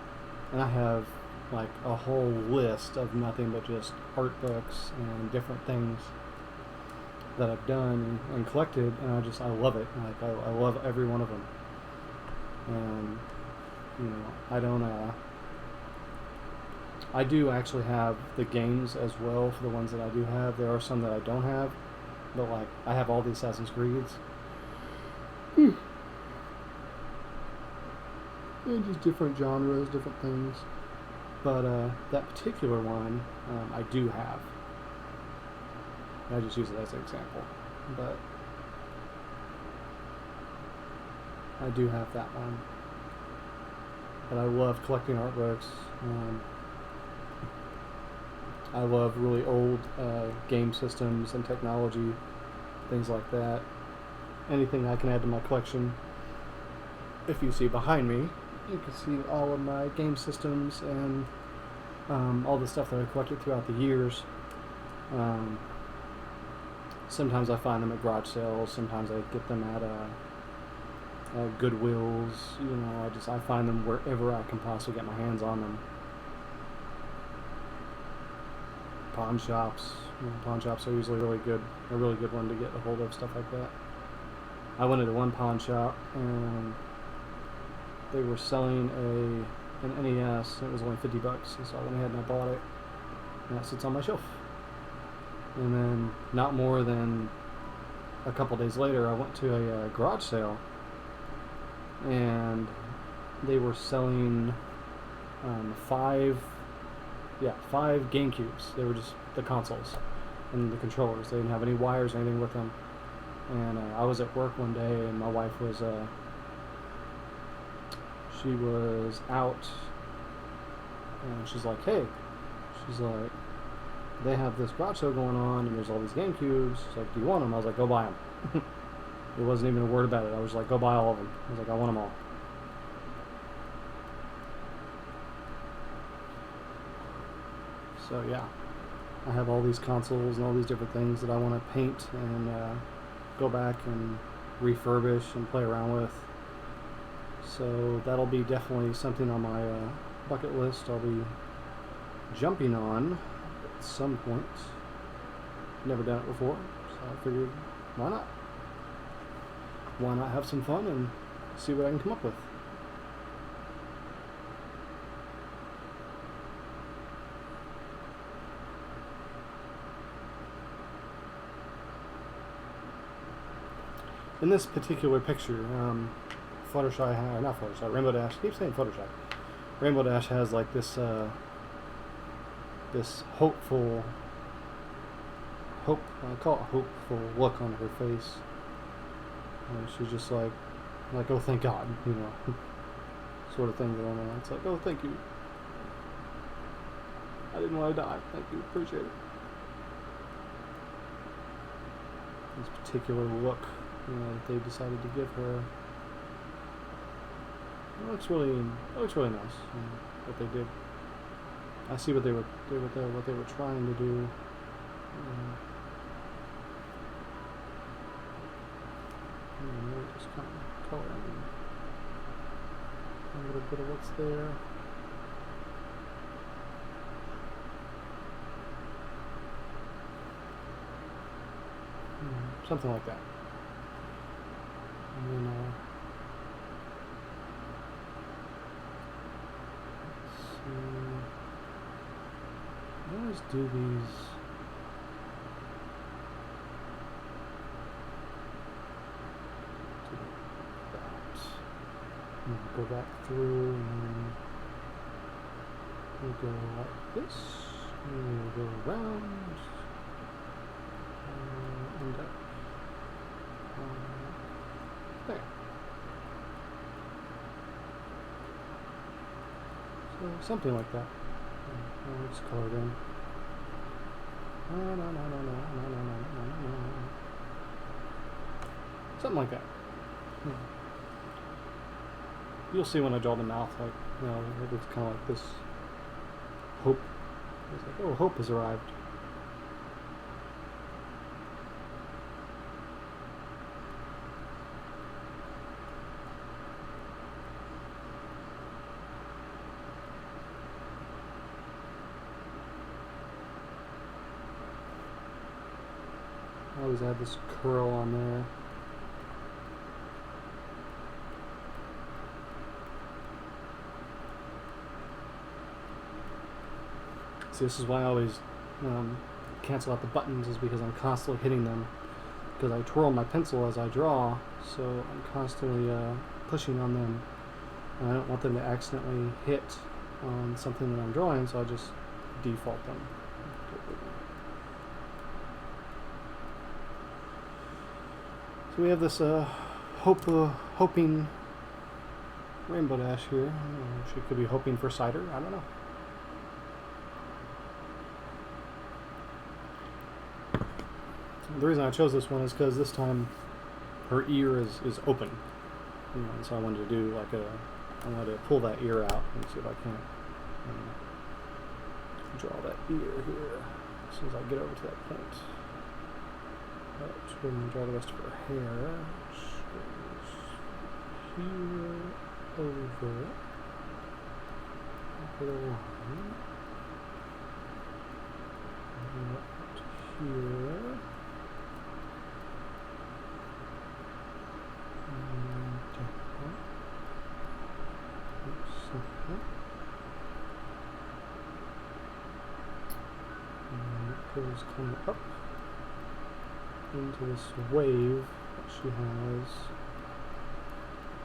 and I have like a whole list of nothing but just art books and different things that I've done and collected, and I love it. Like, I love every one of them. And I do actually have the games as well for the ones that I do have. There are some that I don't have, but like I have all the Assassin's Creeds. And just different genres, different things. But that particular one, I do have. I just use it as an example. But I do have that one. But I love collecting art books. I love really old game systems and technology, things like that. Anything I can add to my collection. If you see behind me, you can see all of my game systems and all the stuff that I collected throughout the years. Sometimes I find them at garage sales. Sometimes I get them at Goodwills. I find them wherever I can possibly get my hands on them. Pawn shops. Pawn shops are usually a really good one to get a hold of, stuff like that. I went into one pawn shop and they were selling an NES, and it was only $50, and so I went ahead and I bought it, and that sits on my shelf. And then, not more than a couple days later, I went to a garage sale, and they were selling 5 GameCubes. They were just the consoles and the controllers. They didn't have any wires or anything with them. And I was at work one day, and my wife was she was out, and she's like, hey, they have this garage sale going on, and there's all these GameCubes. She's like, do you want them? I was like, go buy them. There wasn't even a word about it. I was like, go buy all of them. I was like, I want them all. So yeah, I have all these consoles and all these different things that I want to paint and go back and refurbish and play around with. So that'll be definitely something on my bucket list I'll be jumping on at some point. Never done it before, so I figured, why not? Why not have some fun and see what I can come up with? In this particular picture, Rainbow Dash, I keep saying Fluttershy. Rainbow Dash has like this this hopeful, I call it hopeful look on her face. She's just like, oh, thank God, you know, sort of thing going on. It's like, oh, thank you. I didn't want to die. Thank you. Appreciate it. This particular look, you know, that they decided to give her. It looks really nice. You know, what they did. I see what they were trying to do. Just kind of coloring a little bit of what's there. Something like that. And then let's see. I always do these. Do that. And then go back through, and then we'll go like this, and we'll go around, and up. There. So something like that. Let's color it in. Something like that. You'll see when I draw the mouth, like, you know, it's kind of like this hope. It's like, oh, hope has arrived. I always add this curl on there. See, this is why I always cancel out the buttons, is because I'm constantly hitting them. Because I twirl my pencil as I draw, so I'm constantly pushing on them. And I don't want them to accidentally hit on something that I'm drawing, so I just default them. So we have this hoping Rainbow Dash here. She could be hoping for cider, I don't know. The reason I chose this one is because this time her ear is open. You know, and so I wanted to do like I wanted to pull that ear out and see if I can't draw that ear here as soon as I get over to that point. We're going to draw the rest of her hair, which goes here, over the line, and up here, and down, and it goes kind of up into this wave that she has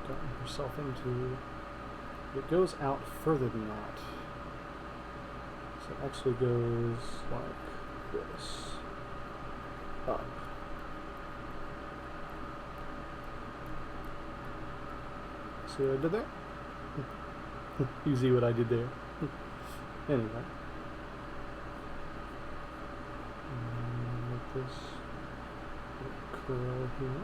gotten herself into. It goes out further than that. So it actually goes like this. Up. See what I did there? You see what I did there. Anyway. Like this. Curl here.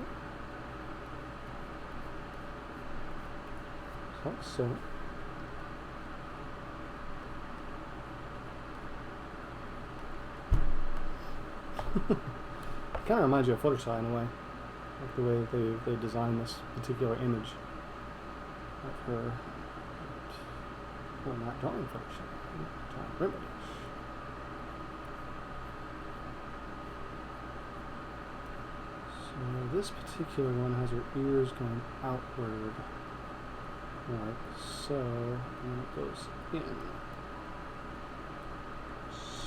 Like so. Kind of reminds you of Fluttershy in a way, like the way they designed this particular image of her. Well, not drawing Fluttershy, drawing Rainbow Dash. So this particular one has her ears going outward, like so, and it goes in,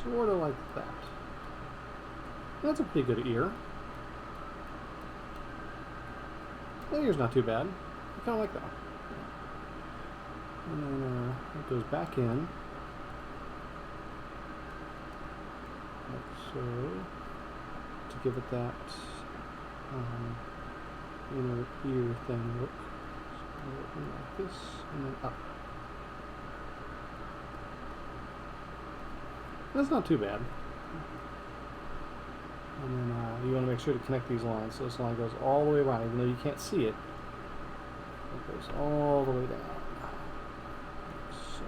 sort of like that. That's a pretty good ear. The ear's not too bad. I kind of like that. And then it goes back in. Like so. To give it that inner ear thing look. So like this, and then up. That's not too bad. And then you want to make sure to connect these lines. So this line goes all the way around, even though you can't see it. It goes all the way down. So,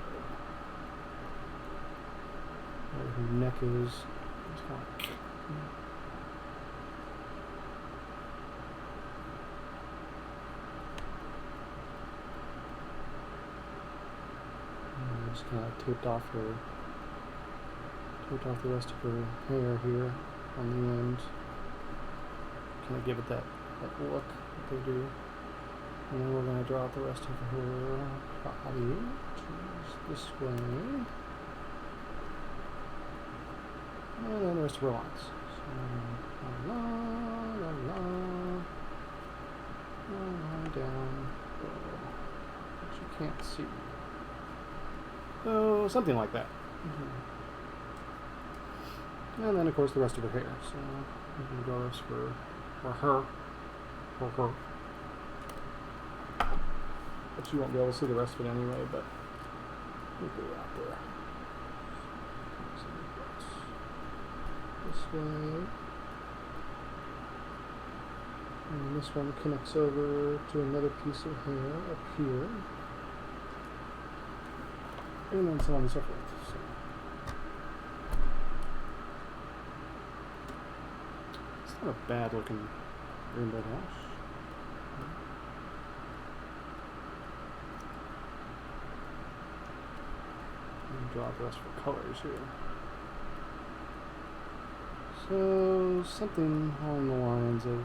where her neck is. Just kind of taped off the rest of her hair here on the end. Kind of give it that look that they do. And then we're going to draw out the rest of her body, which is this way. And then the rest of her lines. So, la la la la down, which you can't see. So something like that. And then of course the rest of her hair. So we can draw this for her. But you won't be able to see the rest of it anyway, but we'll go out there. This way. And this one connects over to another piece of hair up here. And then so on and so forth. So. It's not a bad looking rainbow dash. And draw the rest for colors here. So something along the lines of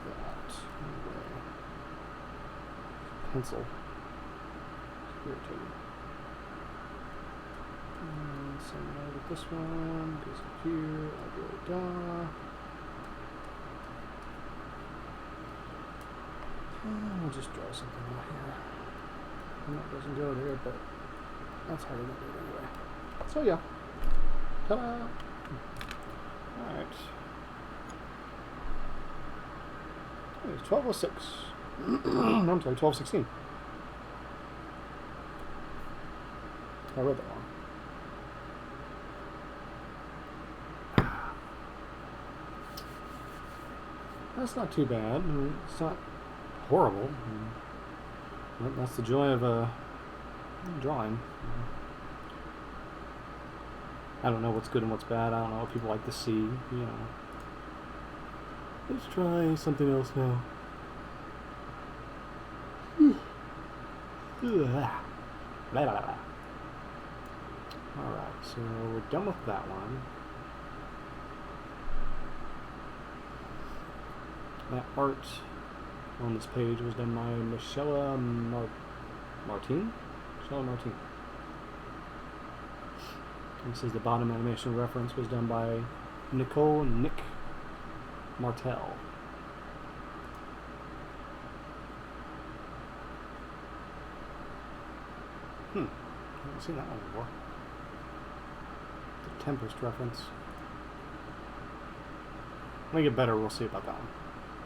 that. Anyway. Pencil. It's irritating. Same way with this one, goes up here, da. We'll just draw something out here. And that doesn't go there, but that's how we get it anyway. So yeah. Ta-da! Alright. It's 12:06. No, I'm sorry, 12:16. I read that wrong. That's not too bad. I mean, it's not horrible. That's the joy of drawing. I don't know what's good and what's bad. I don't know what people like to see. You know. Let's try something else now. Alright, so we're done with that one. That art on this page was done by Michelle Martin. And this is the bottom animation reference was done by Nick Martel. I haven't seen that one before. The Tempest reference. When we get better, we'll see about that one.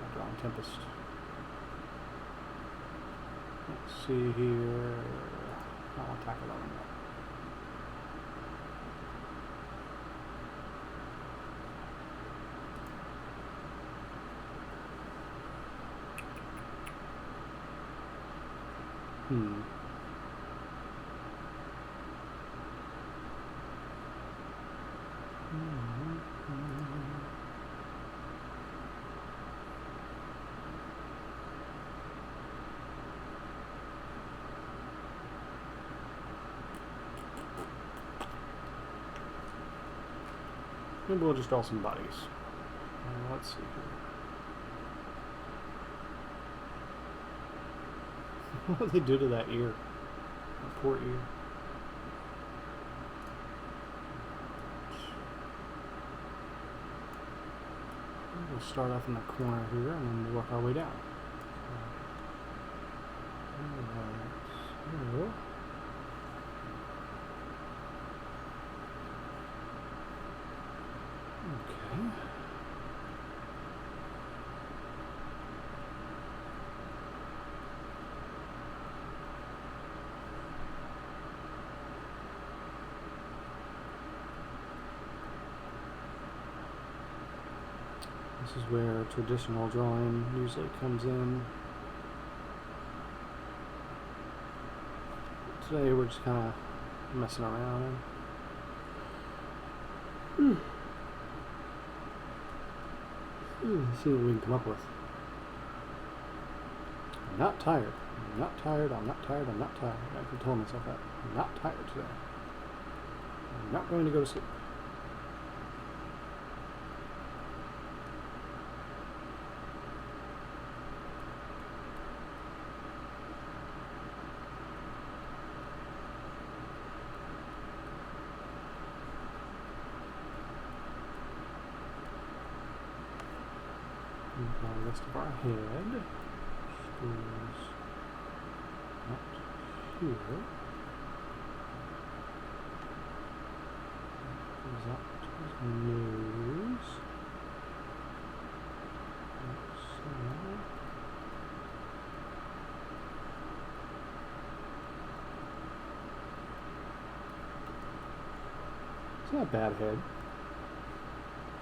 I'll draw Tempest. Let's see here. I'll tackle that one. Maybe we'll just draw some bodies. Let's see here. What do they do to that ear? That poor ear. We'll start off in the corner here and then work our way down. So, This is where traditional drawing usually comes in. Today we're just kind of messing around. Let's see what we can come up with. I'm not tired. I'm not tired. I'm not tired. I'm not tired. I can tell myself that. I'm not tired today. I'm not going to go to sleep. The rest of our head goes up here, goes up to his nose, like so. It's not a bad head.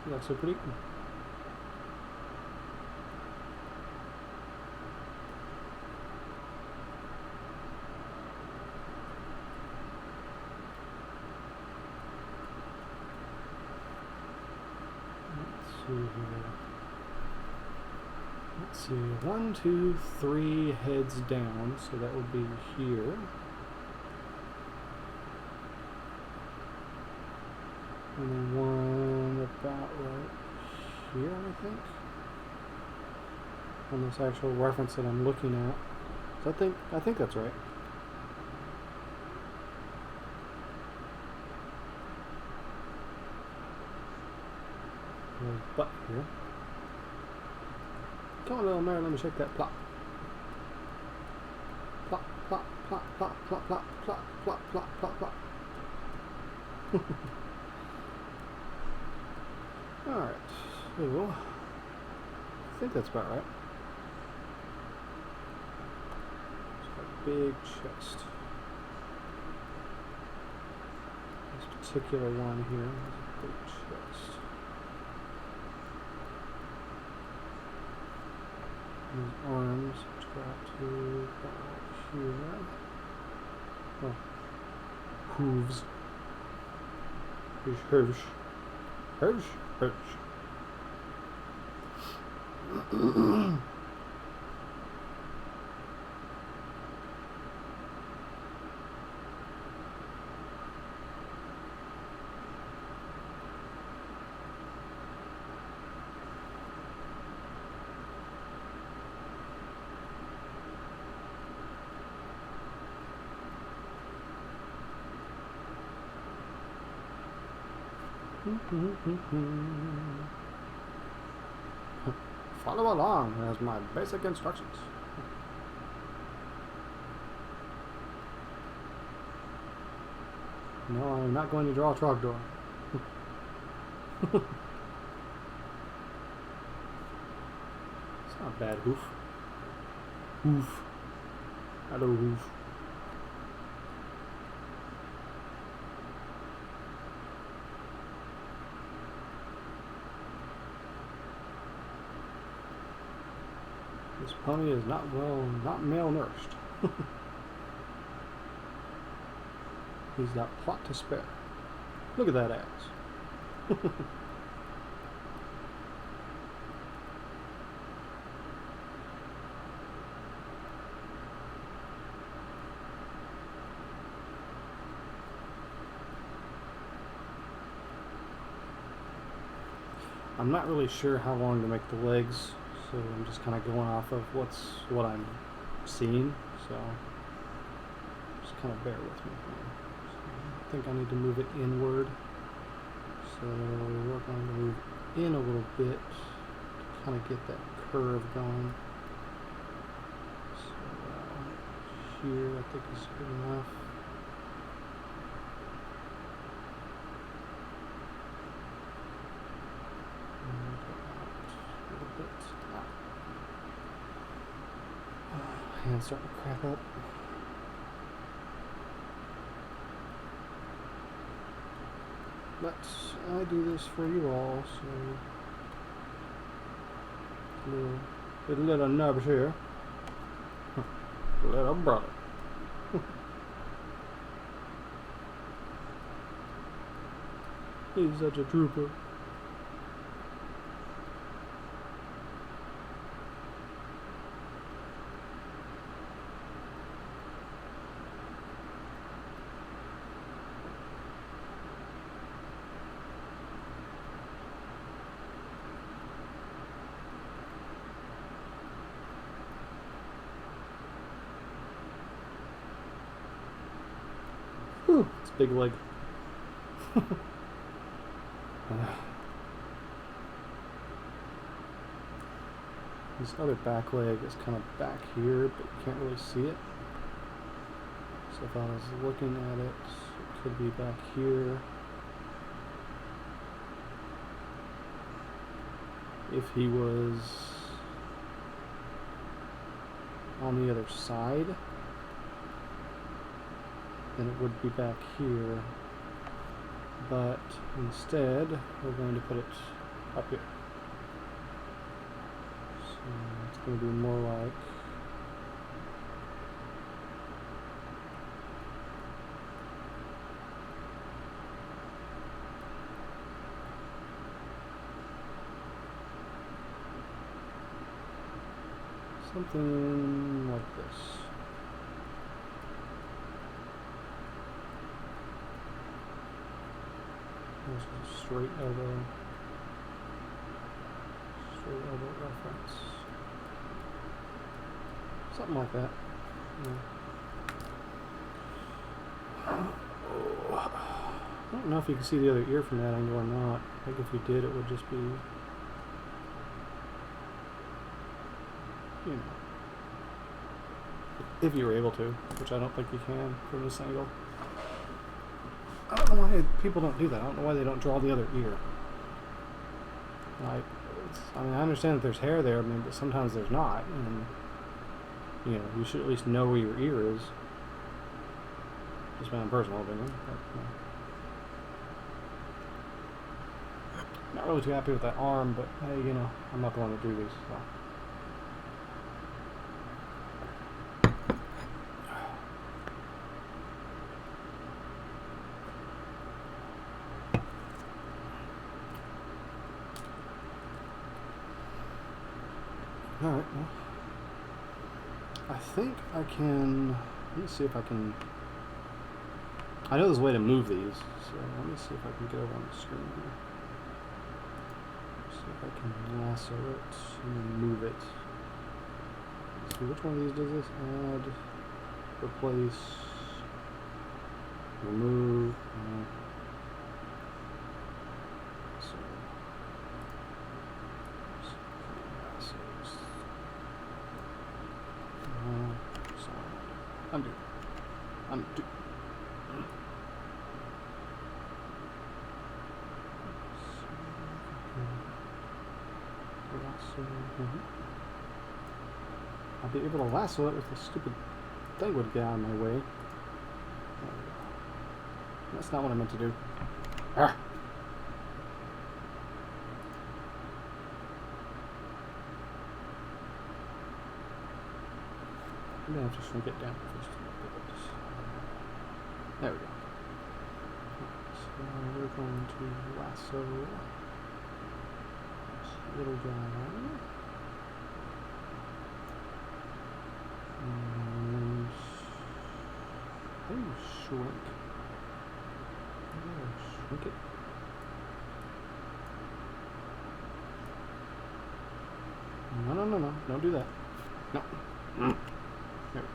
It's actually pretty cool. Let's see, 1, 2, 3 heads down, so that would be here. And then one about right here, I think. On this actual reference that I'm looking at. So I think that's right. There's butt here. Come on, little Mary, let me shake that plop. Plop, plop, plop, plop, plop, plop, plop, plop, plop, plop, plop. Alright, so I think that's about right. It's got a big chest. This particular one here has a big chest. His arms, which go out to about here. Oh, hooves. His hooves. Hooves. Hooves. Follow along as my basic instructions. No, I'm not going to draw a trogdor. It's not a bad hoof. Hoof. Hello, hoof. This pony is not malnourished. He's got plot to spare. Look at that ass. I'm not really sure how long to make the legs. So I'm just kind of going off of what I'm seeing, so just kind of bear with me here. So I think I need to move it inward, so we're going to move in a little bit to kind of get that curve going. So here I think is good enough. hand's starting to crack up. But I do this for you all, so little nubs here. Little brother. He's such a trooper. Whew, it's a big leg. This other back leg is kind of back here, but you can't really see it. So if I was looking at it, it could be back here. If he was on the other side, then it would be back here. But instead, we're going to put it up here. So it's going to be more like something like this. There's a straight elbow reference. Something like that. Yeah. I don't know if you can see the other ear from that angle or not. I think if you did, it would just be, you know, if you were able to, which I don't think you can from this angle. I don't know why people don't do that. I don't know why they don't draw the other ear. Like, I mean, I understand that there's hair there, but sometimes there's not, and you know, you should at least know where your ear is. Just my own personal opinion. But, not really too happy with that arm, but hey, you know, I'm not the one to do these. So. Alright, well, I think I can, let me see if I can, I know there's a way to move these, so let me see if I can get over on the screen here. See if I can lasso it and then move it. Let's see, which one of these does this? Add, replace, remove, undo. I'll be able to lasso it if the stupid thing would get out of my way. That's not what I meant to do. Ah. I'm going to have to shrink it down first. There we go. So we're going to lasso this little guy. And how do you shrink? Shrink it. No. Don't do that. No. There we go.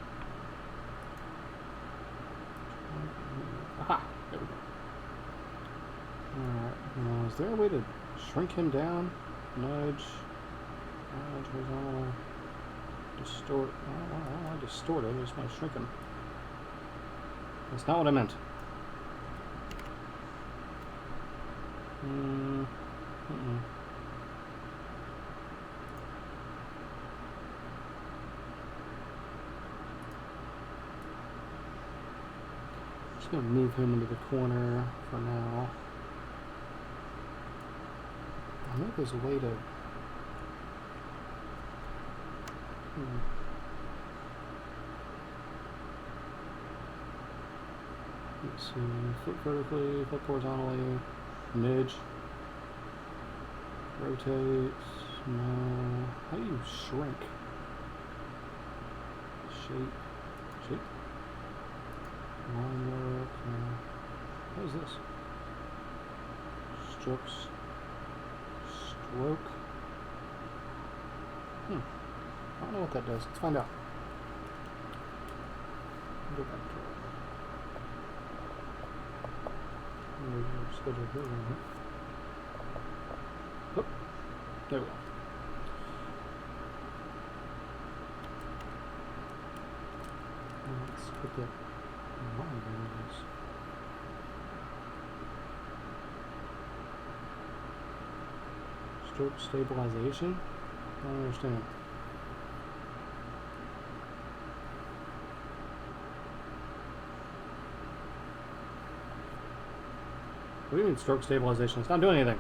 Aha! There we go. Alright, now is there a way to shrink him down? Nudge, horizontal, distort. I don't want to distort it, I just want to shrink him. That's not what I meant. just going to move him into the corner for now. I think there's a way to... Let's see, flip vertically, flip horizontally, midge, rotate, no, how do you shrink? Shape, line work, what is this? Stroke, I don't know what that does, let's find out. Go back to it. Schedule here, oh, there we go. Let's put that line there. Stroke stabilization? I don't understand. What do you mean stroke stabilization? It's not doing anything.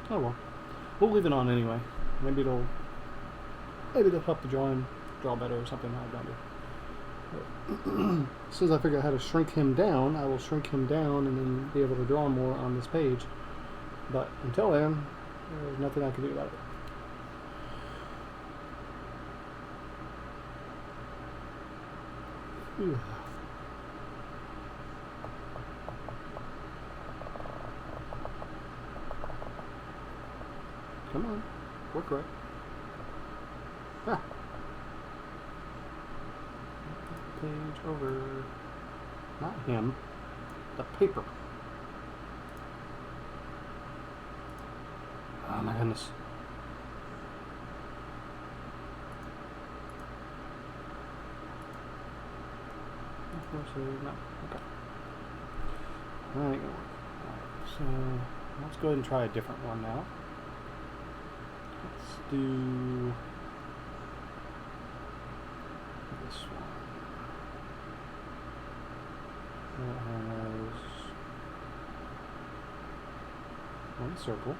Oh well. We'll leave it on anyway. Maybe it'll help the drawing draw better or something. I don't know. As soon as I figure out how to shrink him down, I will shrink him down and then be able to draw more on this page. But until then, there's nothing I can do about it. Come on, work right. Ah. Page over. Not him. The paper. Oh my goodness. No. Okay. That ain't gonna work. Alright, so let's go ahead and try a different one now. Let's do this one. That has one circle.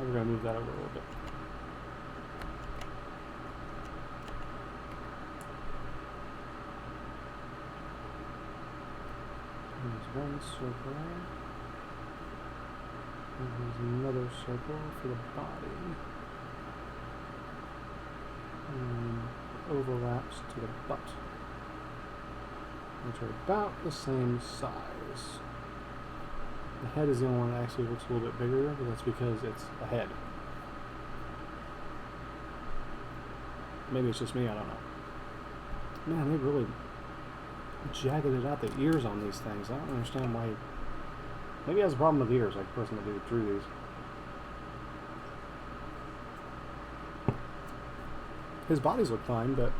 We're going to move that over a little bit. There's one circle. And there's another circle for the body. And it overlaps to the butt, which are about the same size. The head is the only one that actually looks a little bit bigger, but that's because it's a head. Maybe it's just me, I don't know. Man, they really jagged it out the ears on these things. I don't understand why. Maybe he has a problem with ears, like the person that drew these. His bodies look fine, but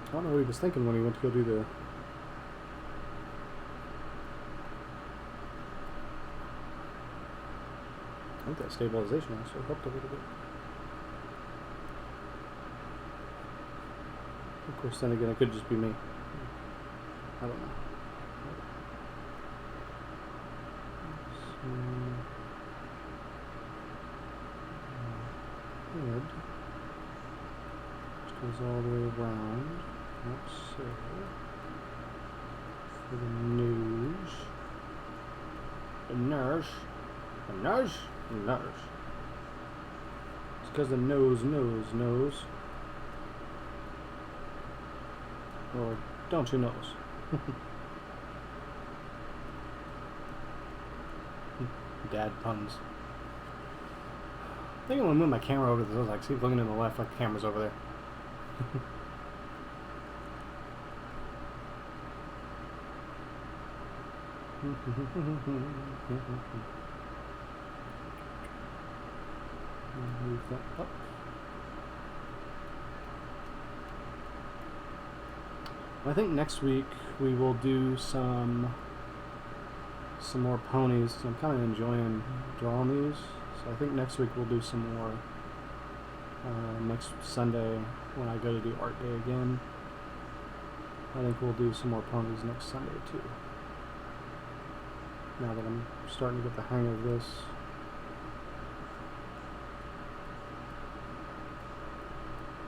I don't know what he was thinking when he went to go do the... I think that stabilization also helped a little bit. Of course, then again, it could just be me. I don't know. Head. Which goes all the way around. Like so. For the nose. The nurse. The nurse. Nose. It's because the nose. Or don't you nose? Dad puns. I think I'm gonna move my camera over to this. Like, see, looking to the left, like the camera's over there. Move that up. I think next week we will do some more ponies. I'm kind of enjoying drawing these, so I think next week we'll do some more. Next Sunday when I go to do art day again, I think we'll do some more ponies next Sunday too. Now that I'm starting to get the hang of this.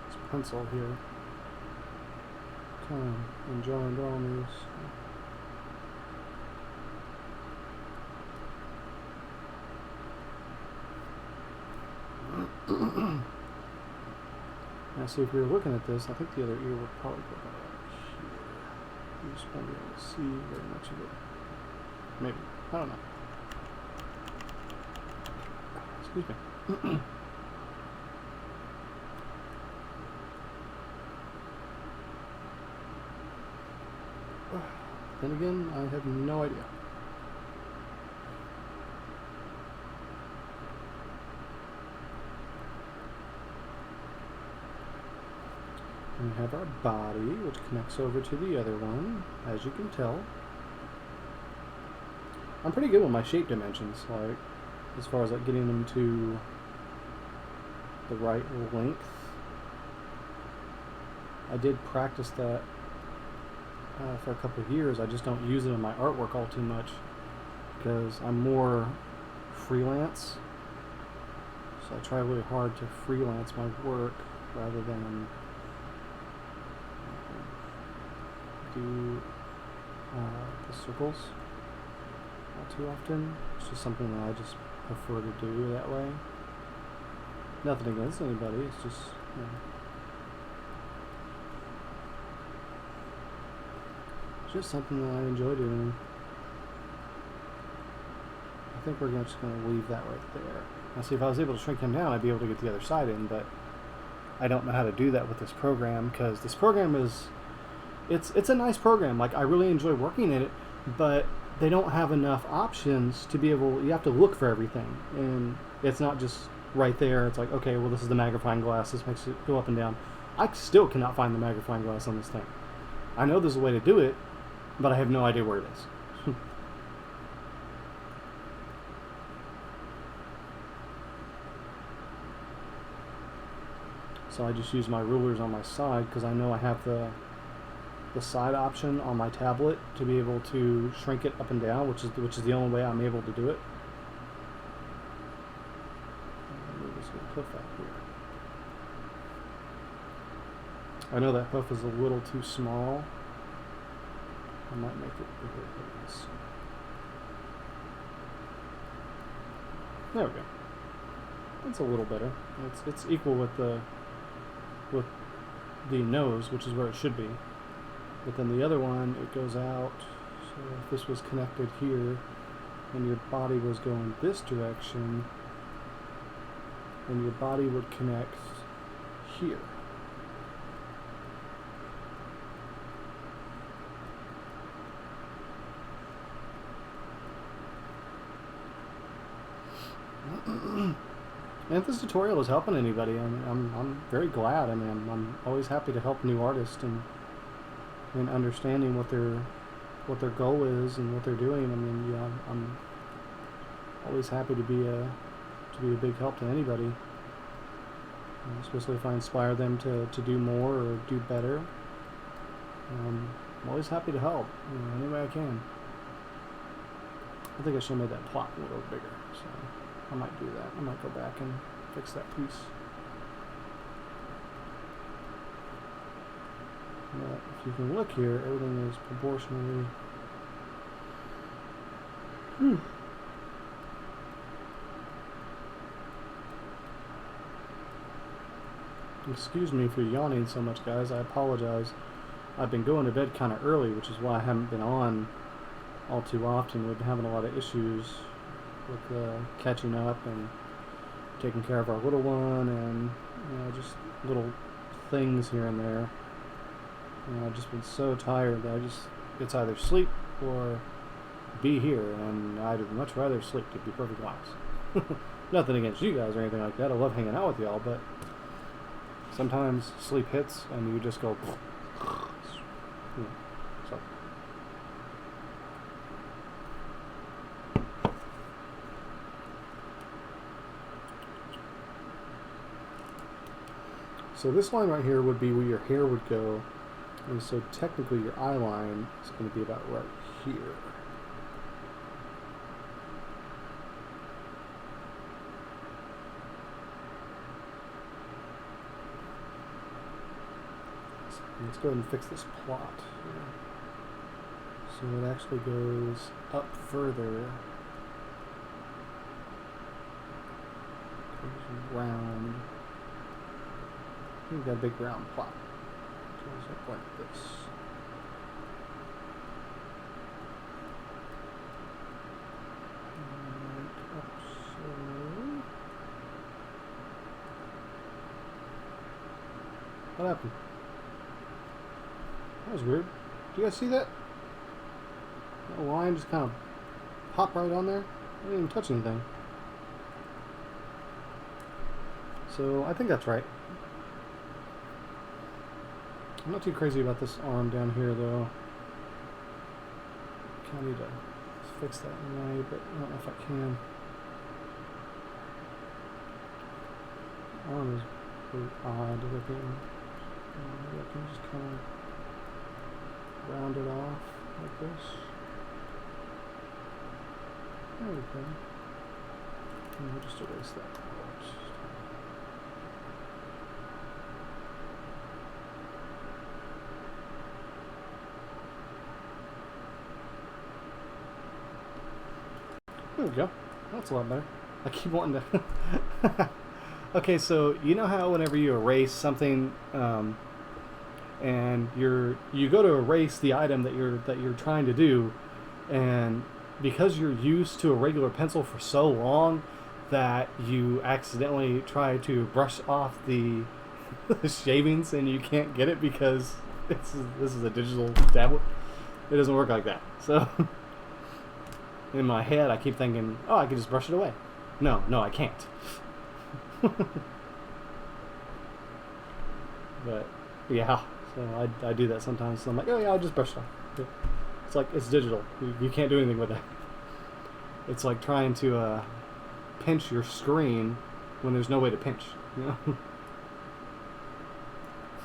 This pencil here. Kind of enjoying drawing these. Now, see, if we were looking at this, I think the other ear would probably go about here. You just won't be able to see very much of it. Maybe. I don't know. Excuse me. Then again, I have no idea. We have our body, which connects over to the other one, as you can tell. I'm pretty good with my shape dimensions, like, as far as like getting them to the right length. I did practice that for a couple of years. I just don't use it in my artwork all too much because I'm more freelance. So I try really hard to freelance my work rather than do the circles all too often. It's just something that I just prefer to do that way. Nothing against anybody, it's just, you know, it's just something that I enjoy doing. I think we're just going to leave that right there. Now see, if I was able to shrink him down, I'd be able to get the other side in, but I don't know how to do that with this program, because this program is, it's a nice program. Like, I really enjoy working in it, but they don't have enough options to be able, you have to look for everything, and it's not just right there. It's like, okay, well, this is the magnifying glass, this makes it go up and down. I still cannot find the magnifying glass on this thing. I know there's a way to do it, but I have no idea where it is. So I just use my rulers on my side because I know I have the side option on my tablet to be able to shrink it up and down, which is the only way I'm able to do it. Move this little hoof out here. I know that hoof is a little too small. I might make it bigger. There we go. It's a little better. It's equal with the nose, which is where it should be. But then the other one, it goes out. So if this was connected here, and your body was going this direction, then your body would connect here. And if this tutorial is helping anybody, I'm very glad. I mean, I'm always happy to help new artists and understanding what their goal is and what they're doing. I mean, yeah, I'm always happy to be a big help to anybody, especially if I inspire them to do more or do better. I'm always happy to help, any way I can. I think I should have made that plot a little bigger, so I might do that. I might go back and fix that piece. But if you can look here, everything is proportionally. Excuse me for yawning so much, guys. I apologize. I've been going to bed kind of early, which is why I haven't been on all too often. We've been having a lot of issues with catching up and taking care of our little one, and just little things here and there. I've just been so tired that it's either sleep or be here, and I'd much rather sleep, to be perfectly honest. Nothing against you guys or anything like that. I love hanging out with y'all, but sometimes sleep hits and you just go Yeah, so. So this line right here would be where your hair would go, and so technically your eye line is going to be about right here. So let's go ahead and fix this plot here. So it actually goes up further, goes round. We've got a big round plot. Goes up like this. And up so. What happened? That was weird. Do you guys see that? That line just kind of popped right on there. I didn't even touch anything. So I think that's right. I'm not too crazy about this arm down here, though. Kind of need to fix that anyway, but I don't know if I can. Arm is really odd looking. Maybe I can just kind of round it off like this. There we go. And we'll just erase that part. There we go. That's a lot better. I keep wanting to. Okay, so you know how whenever you erase something, and you go to erase the item that you're trying to do, and because you're used to a regular pencil for so long that you accidentally try to brush off the shavings and you can't get it because this is a digital tablet. It doesn't work like that. So. In my head, I keep thinking, oh, I can just brush it away. No, I can't. But, yeah, so I do that sometimes. So I'm like, oh, yeah, I'll just brush it off. It's like, it's digital. You can't do anything with that. It's like trying to pinch your screen when there's no way to pinch. You know?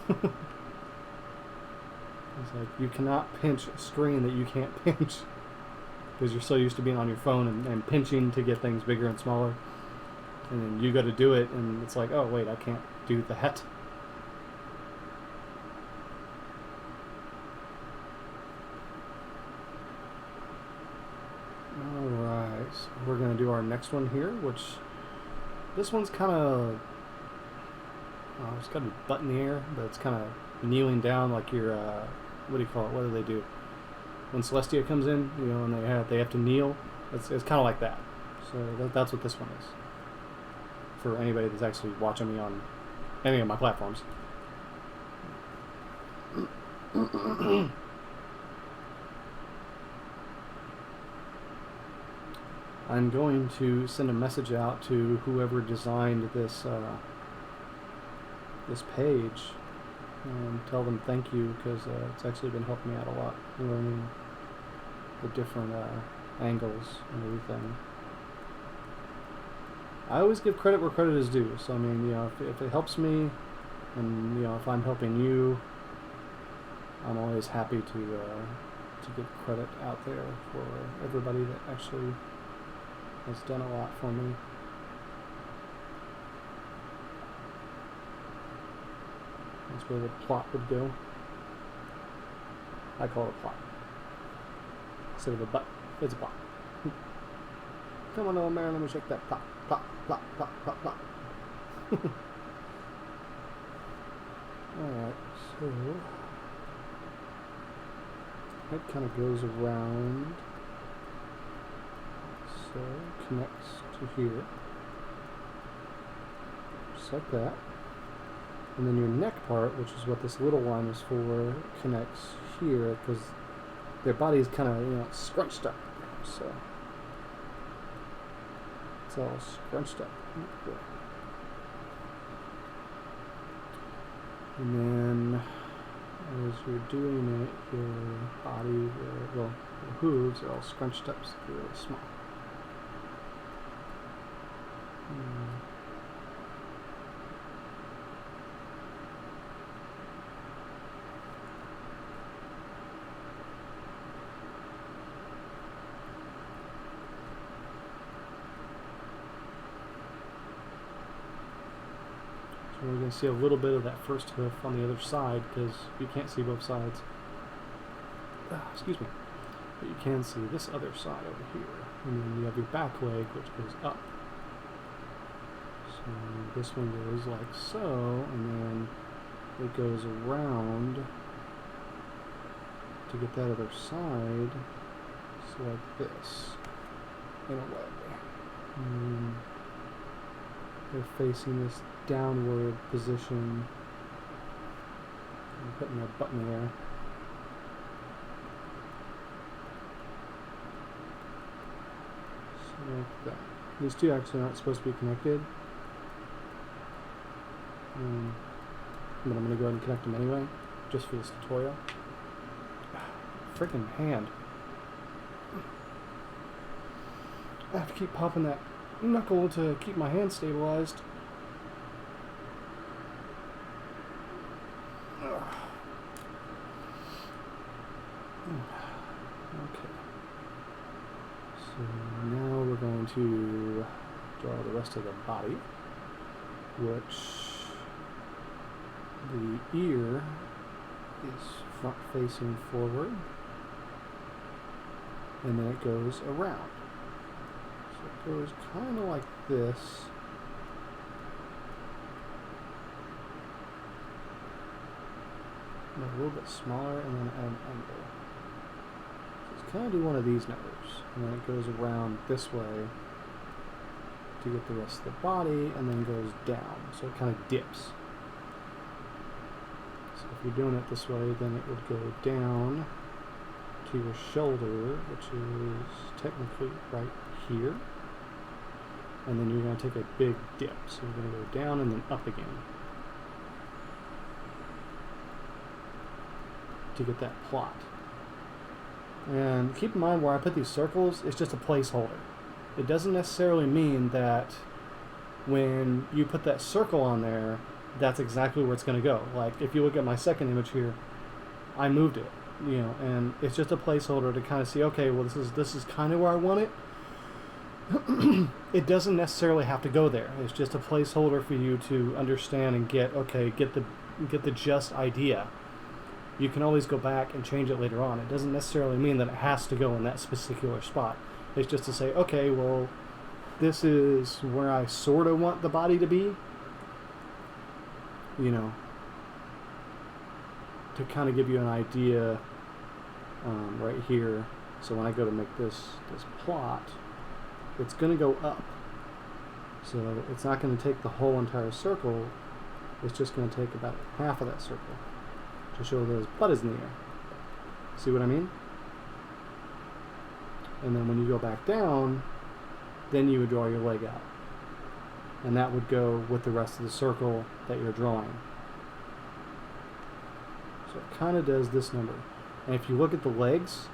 It's like, you cannot pinch a screen that you can't pinch. Because you're so used to being on your phone and pinching to get things bigger and smaller. And then you got to do it, and it's like, oh, wait, I can't do that. Alright, so we're going to do our next one here, which this one's kind of, it's got to be butt in the air, but it's kind of kneeling down like your, what do you call it? What do they do? When Celestia comes in, you know, and they have to kneel, it's kind of like that. So that's what this one is. For anybody that's actually watching me on any of my platforms. I'm going to send a message out to whoever designed this this page and tell them thank you, because it's actually been helping me out a lot, learning the different angles and everything. I always give credit where credit is due. So I mean, you know, if it helps me, and you know, if I'm helping you, I'm always happy to give credit out there for everybody that actually has done a lot for me. That's where the plot would go. I call it a plot. Instead of a butt, it's a plot. Come on, old man, let me shake that plot, plot, plot, plot, plot, plot. Alright, so it kind of goes around, so connects to here, just like that. And then your neck part, which is what this little line is for, connects here, because their body is kind of, you know, scrunched up, so it's all scrunched up. And then as you're doing it, your body, your hooves are all scrunched up, so they're really small. So we're going to see a little bit of that first hoof on the other side because you can't see both sides. Excuse me. But you can see this other side over here. And then you have your back leg, which goes up. So this one goes like so, and then it goes around to get that other side. So like this, in a way. And they're facing this downward position. I'm putting a button there. So like that. These two actually aren't supposed to be connected. But I'm going to go ahead and connect them anyway, just for this tutorial. Freaking hand. I have to keep popping that knuckle to keep my hand stabilized. Okay. So now we're going to draw the rest of the body, which the ear is front facing forward, and then it goes around. So it goes kind of like this. And a little bit smaller, and then at an angle. So it's kind of do one of these numbers, and then it goes around this way to get the rest of the body, and then goes down. So it kind of dips. So if you're doing it this way, then it would go down to your shoulder, which is technically right here. And then you're going to take a big dip. So you're going to go down and then up again to get that plot. And keep in mind where I put these circles, it's just a placeholder. It doesn't necessarily mean that when you put that circle on there, that's exactly where it's going to go. Like if you look at my second image here, I moved it, you know, and it's just a placeholder to kind of see, okay, well this is kind of where I want it. It doesn't necessarily have to go there. It's just a placeholder for you to understand and get the just idea. You can always go back and change it later on. It doesn't necessarily mean that it has to go in that particular spot. It's just to say, okay, well, this is where I sort of want the body to be. You know, to kind of give you an idea right here. So when I go to make this plot, it's going to go up. So it's not going to take the whole entire circle. It's just going to take about half of that circle to show that his butt is in the air. See what I mean? And then when you go back down, then you would draw your leg out. And that would go with the rest of the circle that you're drawing. So it kind of does this number. And if you look at the legs,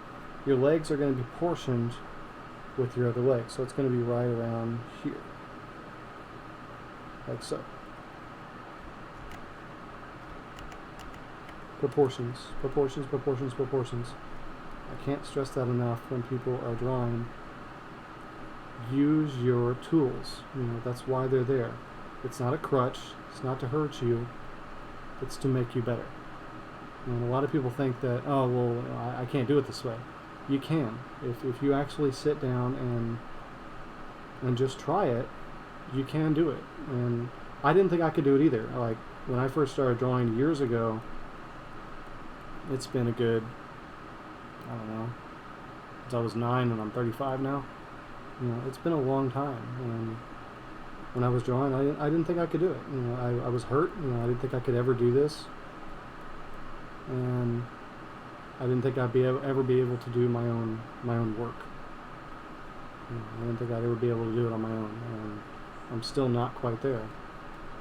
your legs are going to be proportioned with your other leg. So it's going to be right around here. Like so. Proportions, proportions, proportions, proportions. I can't stress that enough when people are drawing. Use your tools. You know, that's why they're there. It's not a crutch. It's not to hurt you. It's to make you better. And a lot of people think that, oh, well, I can't do it this way. You can. If you actually sit down and just try it, you can do it. And I didn't think I could do it either. Like, when I first started drawing years ago, it's been a good, I don't know, since I was 9 and I'm 35 now. You know, it's been a long time. And when I was drawing, I didn't think I could do it. You know, I was hurt. You know, I didn't think I could ever do this. And I didn't think I'd ever be able to do my own work. You know, I didn't think I'd ever be able to do it on my own. And I'm still not quite there.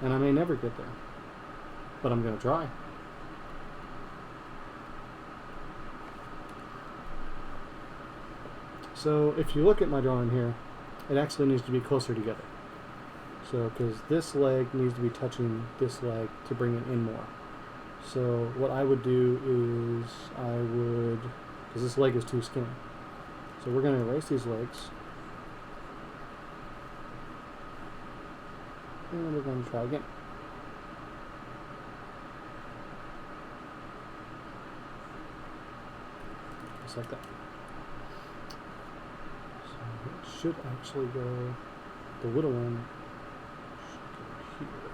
And I may never get there. But I'm going to try. So if you look at my drawing here, it actually needs to be closer together. So, because this leg needs to be touching this leg to bring it in more. So what I would do is because this leg is too skinny. So we're going to erase these legs. And we're going to try again. Just like that. So it should actually go, the little one should go here.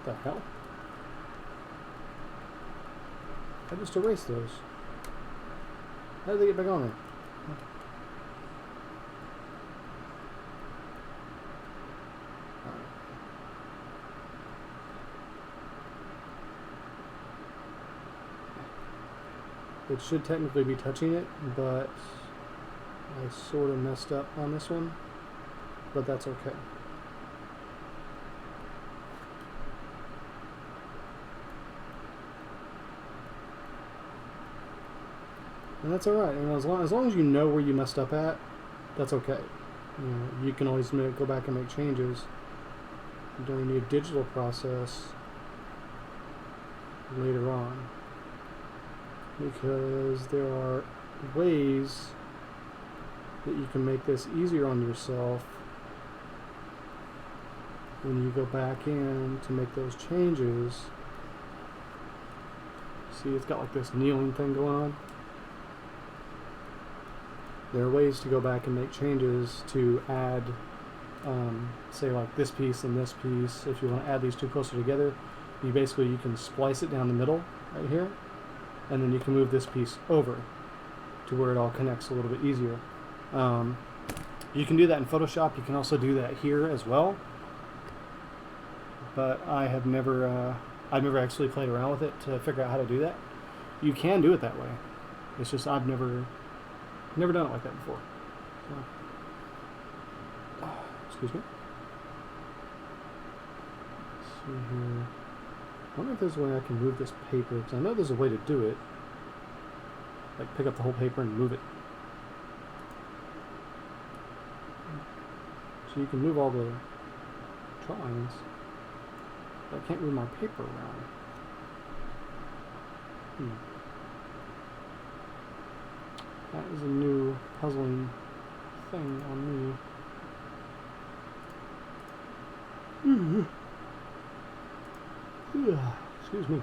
What the hell? I just erased those. How did they get back on there? It should technically be touching it, but I sort of messed up on this one, but that's okay. And that's alright. You know, as long as you know where you messed up at, that's okay. You know, you can always go back and make changes during your digital process later on, because there are ways that you can make this easier on yourself when you go back in to make those changes. See, it's got like this kneeling thing going on. There are ways to go back and make changes to add, say like this piece and this piece. If you want to add these two closer together, you can splice it down the middle right here, and then you can move this piece over to where it all connects a little bit easier. You can do that in Photoshop. You can also do that here as well. But I've never actually played around with it to figure out how to do that. You can do it that way. It's just I've never done it like that before. So, excuse me. Let's see here. I wonder if there's a way I can move this paper, because I know there's a way to do it. Like pick up the whole paper and move it. So you can move all the drawings, but I can't move my paper around. That is a new puzzling thing on me. Excuse me.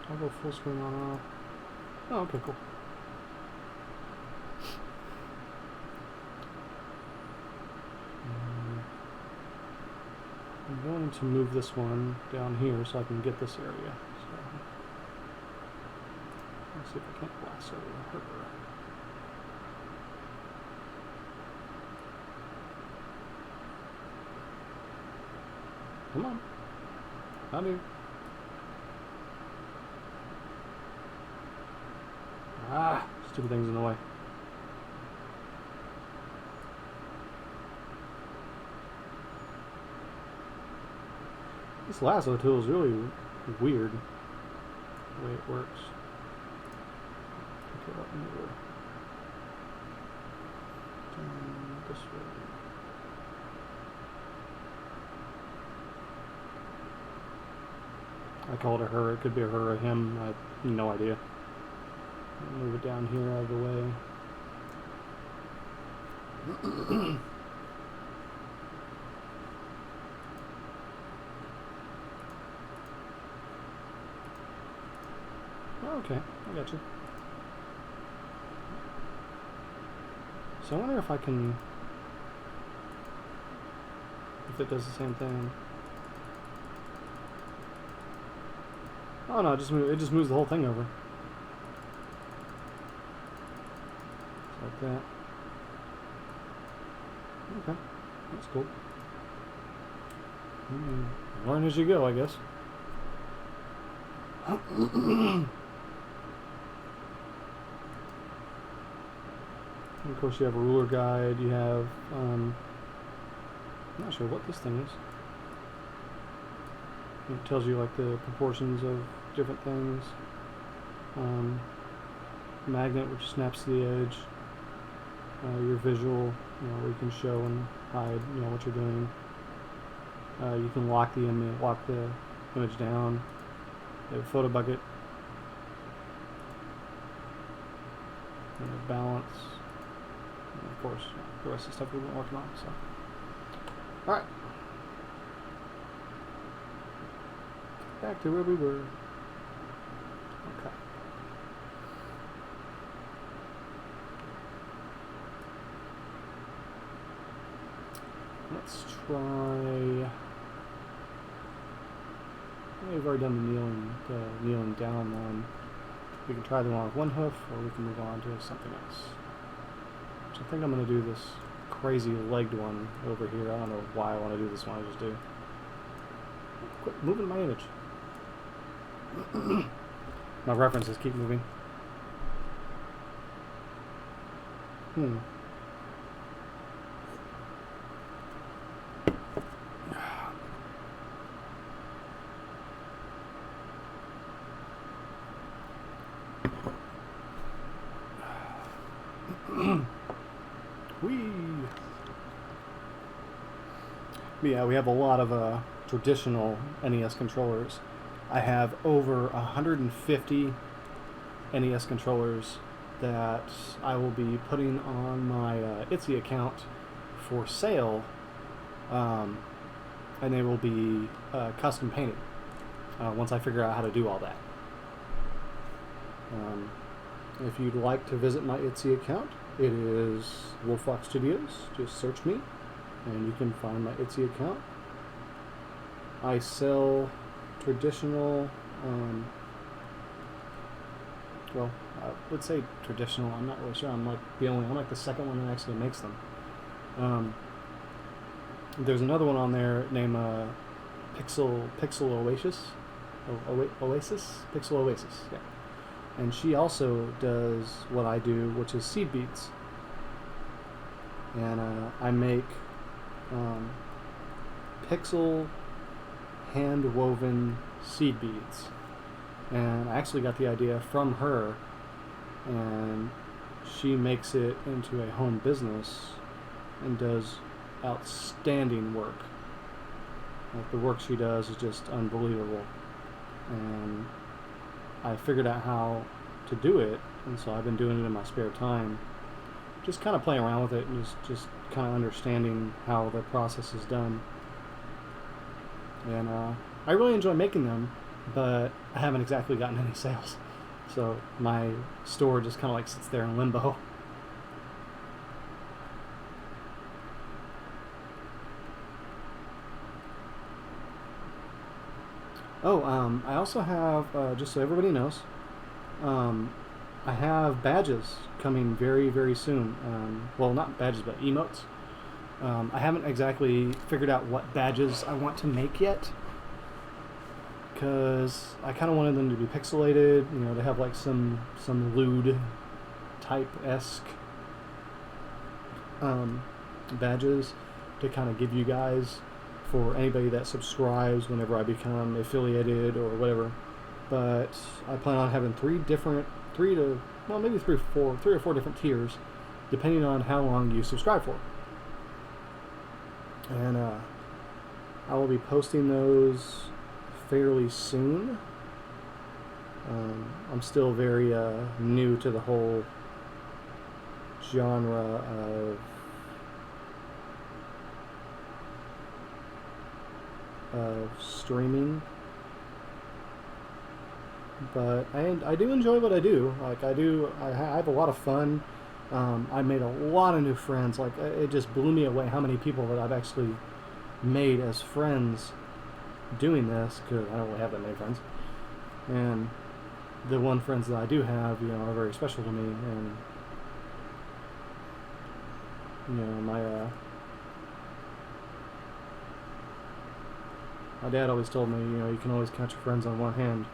I'll go full screen on and off. Oh, okay, cool. I'm going to move this one down here so I can get this area. So, let's see if I can't lasso her. Come on. I do. Ah, stupid things in the way. This lasso tool is really weird the way it works. Pick it up more. Down this way. I called it her. It could be a her or him. I have no idea. Move it down here out of the way. Okay, I got you. So I wonder if I can, if it does the same thing. Oh no, it just moves the whole thing over. Like that. Okay, that's cool. Learn as you go, I guess. Of course, you have a ruler guide. You have I'm not sure what this thing is. It tells you like the proportions of different things. Magnet, which snaps to the edge. Your visual, where you can show and hide, what you're doing. You can lock the image down. You have a photo bucket. And a balance. And of course, the rest of the stuff we've been working on. So, all right. Back to where we were. Okay. Let's try. We've already done the kneeling down one. We can try the one with one hoof, or we can move on to something else. So I think I'm going to do this crazy legged one over here. I don't know why I want to do this one. I just do. Quit moving my image. My references keep moving. Yeah, we have a lot of traditional NES controllers. I have over 150 NES controllers that I will be putting on my Etsy account for sale, and they will be custom painted once I figure out how to do all that. If you'd like to visit my Etsy account, it is Wolfox Studios. Just search me, and you can find my Etsy account. I sell traditional, well, I would say traditional. I'm not really sure. I'm like the second one that actually makes them. There's another one on there named Pixel Oasis, Pixel Oasis, yeah. And she also does what I do, which is seed beads. And I make pixel hand-woven seed beads. And I actually got the idea from her, and she makes it into a home business and does outstanding work. Like, the work she does is just unbelievable. And I figured out how to do it, and so I've been doing it in my spare time, just kind of playing around with it and just kind of understanding how the process is done. And I really enjoy making them, but I haven't exactly gotten any sales, so my store just kind of like sits there in limbo. Oh, I also have, just so everybody knows, I have badges coming very, very soon. Well, not badges, but emotes. I haven't exactly figured out what badges I want to make yet, because I kind of wanted them to be pixelated, to have like some lewd type-esque badges to kind of give you guys, for anybody that subscribes whenever I become affiliated or whatever. But I plan on having three or four different tiers, depending on how long you subscribe for. And I will be posting those fairly soon. I'm still very new to the whole genre of streaming, but I do enjoy what I do. Like, I have a lot of fun. I made a lot of new friends. Like, it just blew me away how many people that I've actually made as friends doing this, because I don't really have that many friends, and the one friends that I do have, are very special to me. And my dad always told me, you can always count your friends on one hand.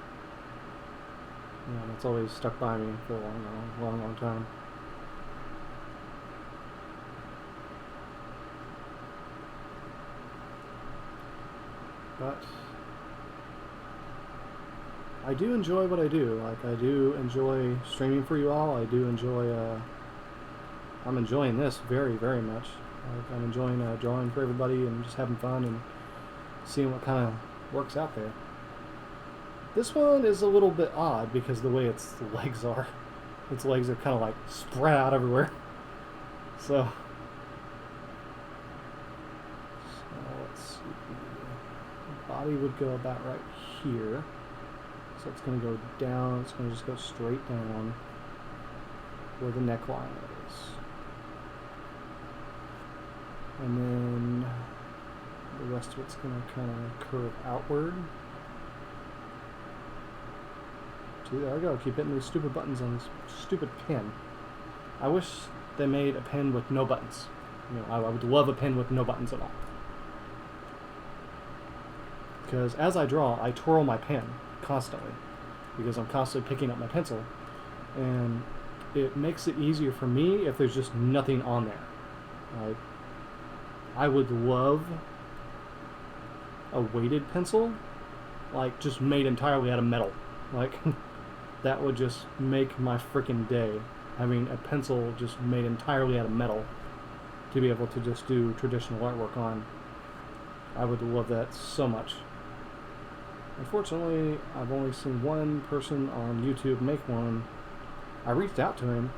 That's always stuck by me for a long time. But I do enjoy what I do. Like, I do enjoy streaming for you all. I do enjoy, I'm enjoying this very, very much. Like, I'm enjoying drawing for everybody and just having fun and seeing what kind of works out there. This one is a little bit odd because the way its legs are. Its legs are kind of like spread out everywhere. So let's see. The body would go about right here. So it's going to go down. It's going to just go straight down where the neckline is. And then the rest of it's going to kind of curve outward. See, there I go. Keep hitting these stupid buttons on this stupid pen. I wish they made a pen with no buttons. You know, I would love a pen with no buttons at all. Because as I draw, I twirl my pen constantly because I'm constantly picking up my pencil, and it makes it easier for me if there's just nothing on there. I would love a weighted pencil, like just made entirely out of metal. Like, that would just make my freaking day, having a pencil just made entirely out of metal to be able to just do traditional artwork on. I would love that so much. Unfortunately, I've only seen one person on YouTube make one. I reached out to him,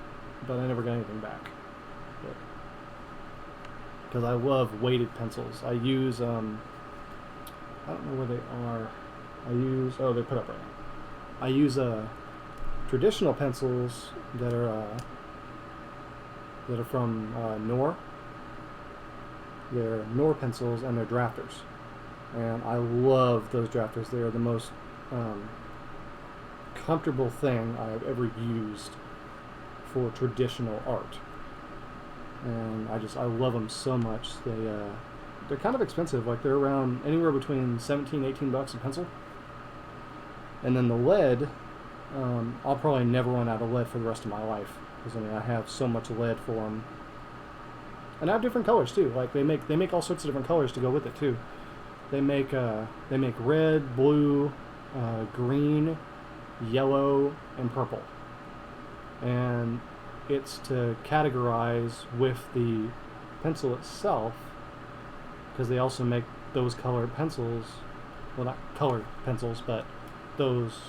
but I never got anything back. Because I love weighted pencils. I use, I don't know where they are. Oh, they put up right now. I use traditional pencils that are from Knorr. They're Knorr pencils, and they're drafters. And I love those drafters. They are the most comfortable thing I've ever used for traditional art. And I love them so much. They're kind of expensive. Like, they're around anywhere between $17-18 a pencil. And then the lead, I'll probably never run out of lead for the rest of my life, because I mean, I have so much lead for them. And I have different colors too. Like, they make all sorts of different colors to go with it too. They make red, blue, green, yellow, and purple. And it's to categorize with the pencil itself, because they also make those colored pencils. Well, not colored pencils, but those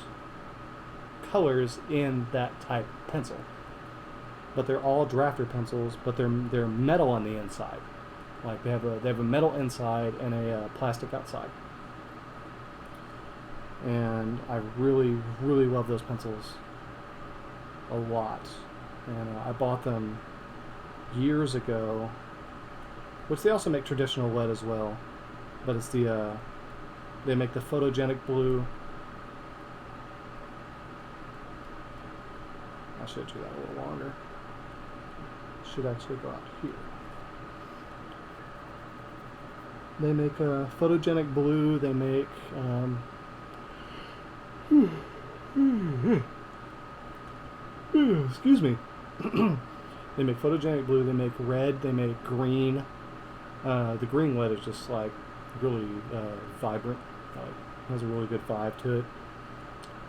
colors in that type of pencil. But they're all drafter pencils, but they're metal on the inside. Like, they have a metal inside and a plastic outside. And I really, really love those pencils a lot. And I bought them years ago, which they also make traditional lead as well. But it's they make the photogenic blue. I should do that a little longer. Should actually go out here. They make a photogenic blue. They make excuse me. They make photogenic blue. They make red. They make green. The green lead is just like really vibrant. Has a really good vibe to it.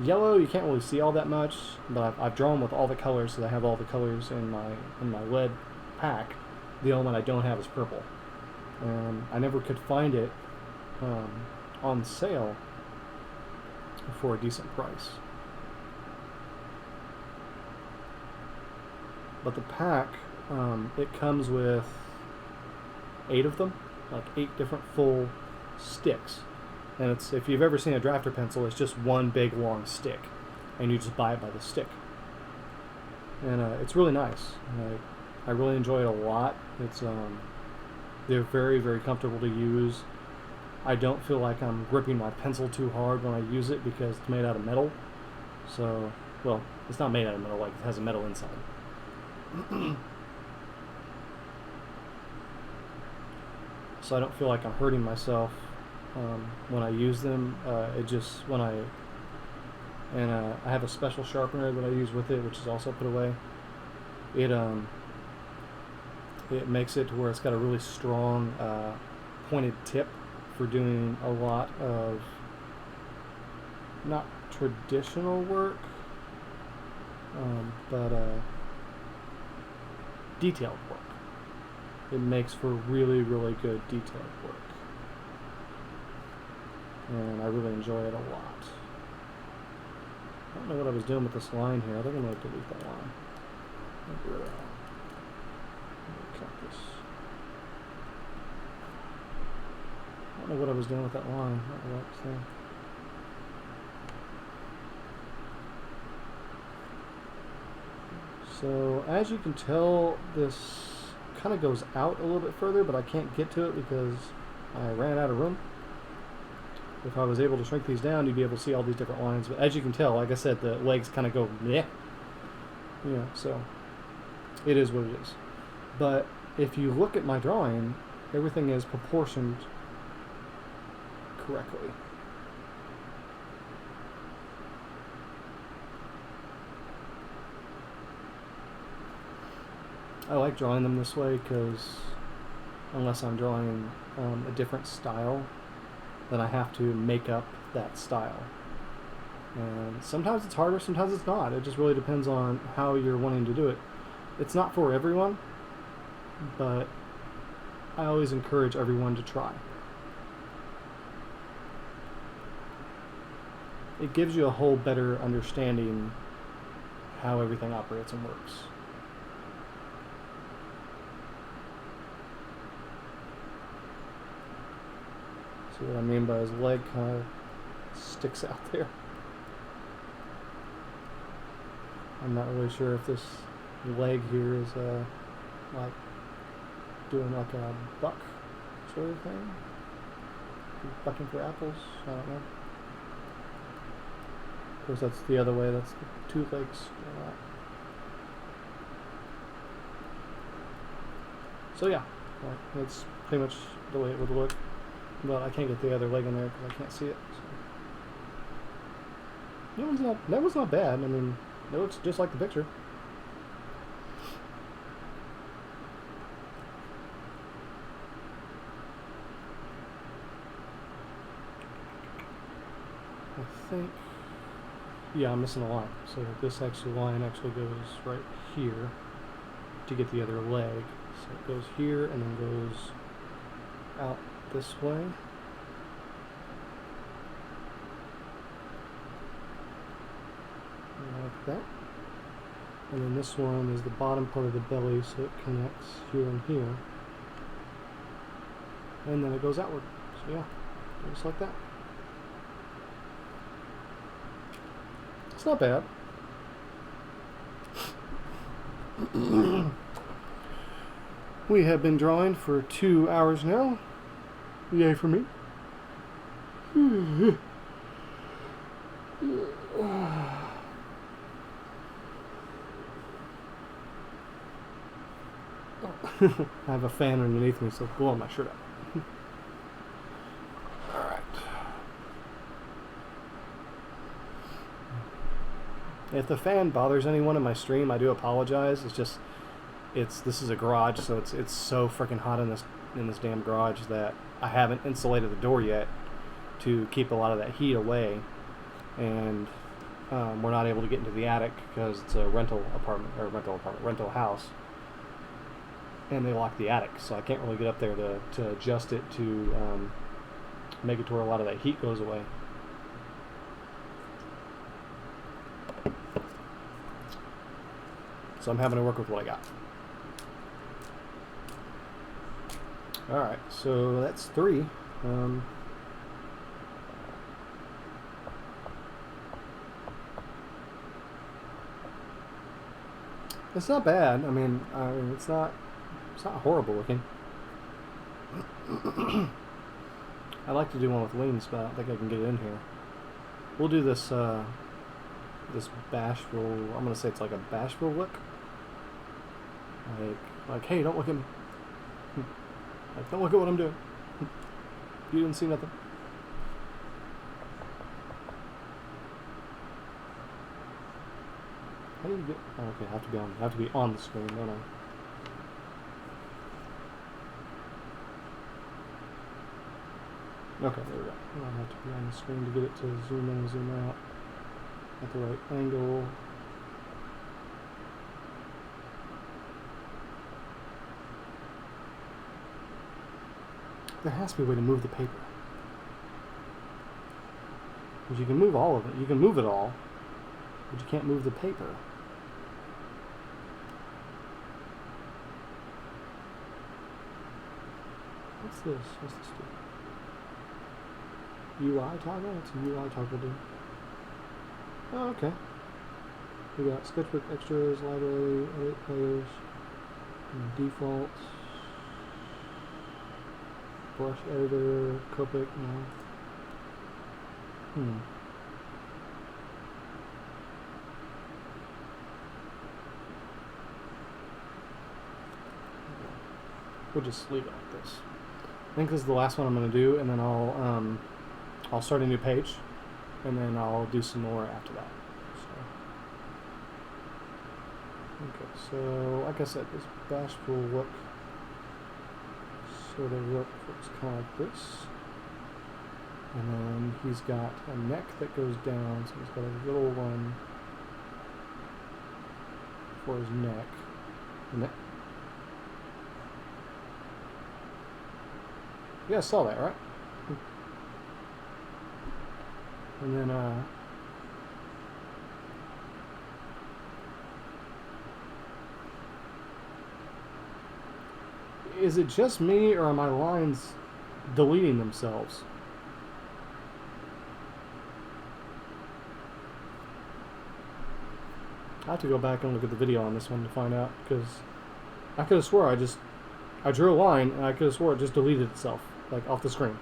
Yellow, you can't really see all that much, but I've drawn with all the colors, so I have all the colors in my lead pack. The only one I don't have is purple. I never could find it on sale for a decent price. But the pack, it comes with 8 of them, like 8 different full sticks. And it's, if you've ever seen a drafter pencil, it's just one big long stick, and you just buy it by the stick. And it's really nice. I really enjoy it a lot. It's they're very, very comfortable to use. I don't feel like I'm gripping my pencil too hard when I use it because it's made out of metal. So, well, it's not made out of metal, like it has a metal inside. So I don't feel like I'm hurting myself when I use them. It just, when I have a special sharpener that I use with it, which is also put away. It makes it to where it's got a really strong pointed tip for doing a lot of not traditional work, but detailed work. It makes for really, really good detailed work. And I really enjoy it a lot. I don't know what I was doing with this line here. I think I'm going to delete that line. Cut this. I don't know what I was doing with that line. So as you can tell, this kind of goes out a little bit further, but I can't get to it because I ran out of room. If I was able to shrink these down, you'd be able to see all these different lines. But as you can tell, like I said, the legs kind of go bleh. You know, so it is what it is. But if you look at my drawing, everything is proportioned correctly. I like drawing them this way because unless I'm drawing a different style, then I have to make up that style. And sometimes it's harder, sometimes it's not. It just really depends on how you're wanting to do it. It's not for everyone, but I always encourage everyone to try. It gives you a whole better understanding how everything operates and works. See what I mean by his leg kind of sticks out there. I'm not really sure if this leg here is like doing like a buck sort of thing. Bucking for apples, I don't know. Of course that's the other way, that's the two legs. So yeah, that's pretty much the way it would look. But I can't get the other leg in there because I can't see it. So. That was not bad. I mean, it looks just like the picture. I think, yeah, I'm missing a line. So this line actually goes right here to get the other leg. So it goes here and then goes out this way. Like that. And then this one is the bottom part of the belly, so it connects here and here. And then it goes outward. So yeah, just like that. It's not bad. We have been drawing for 2 hours now. Yay for me. I have a fan underneath me, so it's blowing my shirt up. Alright. If the fan bothers anyone in my stream, I do apologize. It's just, this is a garage, so it's so freaking hot in this damn garage that I haven't insulated the door yet to keep a lot of that heat away, and we're not able to get into the attic because it's a rental house, and they lock the attic, so I can't really get up there to adjust it to make it to where a lot of that heat goes away. So I'm having to work with what I got. Alright, so that's 3. It's not bad. I mean, it's not horrible looking. I like to do one with wings, but I don't think I can get it in here. We'll do this this bashful, I'm gonna say it's like a bashful look. Like, hey, don't look at me. Like, don't look at what I'm doing. You didn't see nothing. How do you get? Oh, okay, I have to be on the screen, don't I? Okay, there we go. I don't have to be on the screen to get it to zoom in and zoom out at the right angle. There has to be a way to move the paper. Because you can move all of it. You can move it all, but you can't move the paper. What's this? What's this do? UI toggle? What's a UI toggle do? Oh, okay. We got sketchbook extras, library, edit players, and defaults, brush editor, Copic, no. We'll just leave it like this. I think this is the last one I'm going to do, and then I'll start a new page, and then I'll do some more after that. So like I said, this bash will look looks kind of like this, and then he's got a neck that goes down, so he's got a little one for his neck. You guys saw that, right? And then is it just me, or are my lines deleting themselves? I have to go back and look at the video on this one to find out, because I could have swore I drew a line and I could have swore it just deleted itself, like off the screen.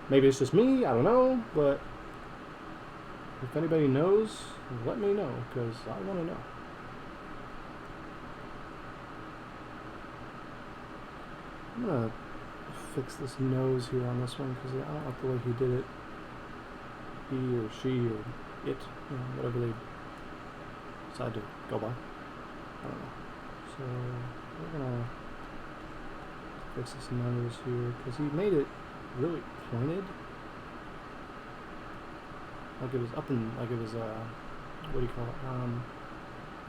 Maybe it's just me, I don't know, but if anybody knows, let me know, because I want to know. I'm going to fix this nose here on this one, because I don't like the way he did it. He or she or it, you know, whatever they decide to go by. I don't know. So we're going to fix this nose here, because he made it really pointed. Like it was up in, like it was what do you call it?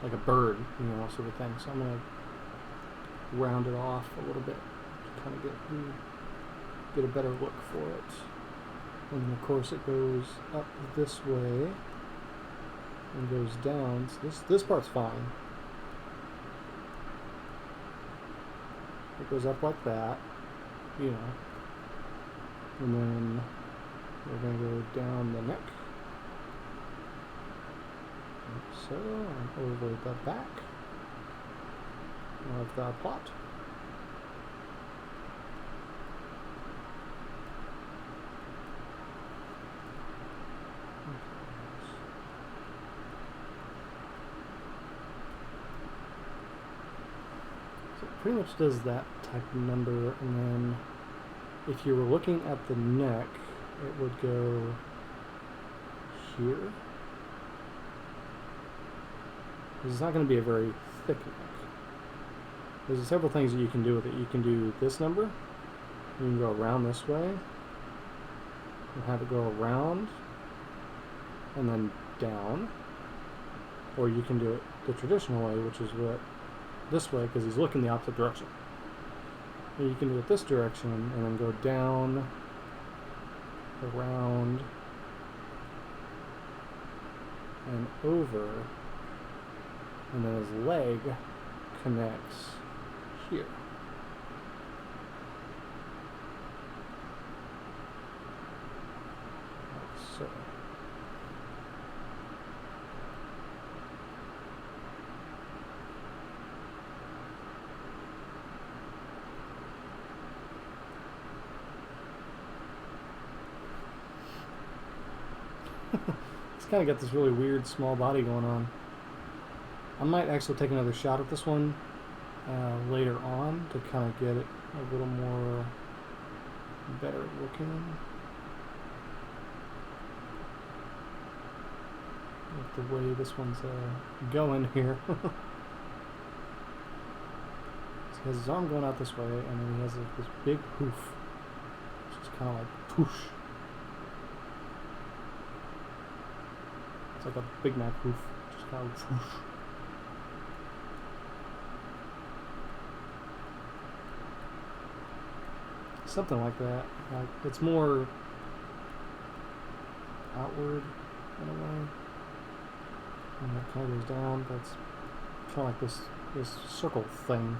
Like a bird, you know, sort of thing. So I'm going to round it off a little bit to kind of get a better look for it. And of course it goes up this way and goes down. So this part's fine. It goes up like that, you know, and then we're going to go down the neck, like so, and over the back of the plot. Pretty much does that type of number, and then if you were looking at the neck, it would go here. It's not going to be a very thick neck. There's several things that you can do with it. You can do this number, you can go around this way, and have it go around, and then down, or you can do it the traditional way, which is what this way, because he's looking the opposite direction. And you can do it this direction and then go down, around, and over, and then his leg connects here. Like so. It's kind of got this really weird small body going on. I might actually take another shot at this one later on to kind of get it a little more better looking. Like the way this one's going here. So he has his arm going out this way, and then he has this big hoof. It's just kind of like whoosh. It's like a Big Mac roof, just kind of whoosh. Something like that. Like it's more outward in a way, and that kind of goes down. But it's kind of like this circle thing.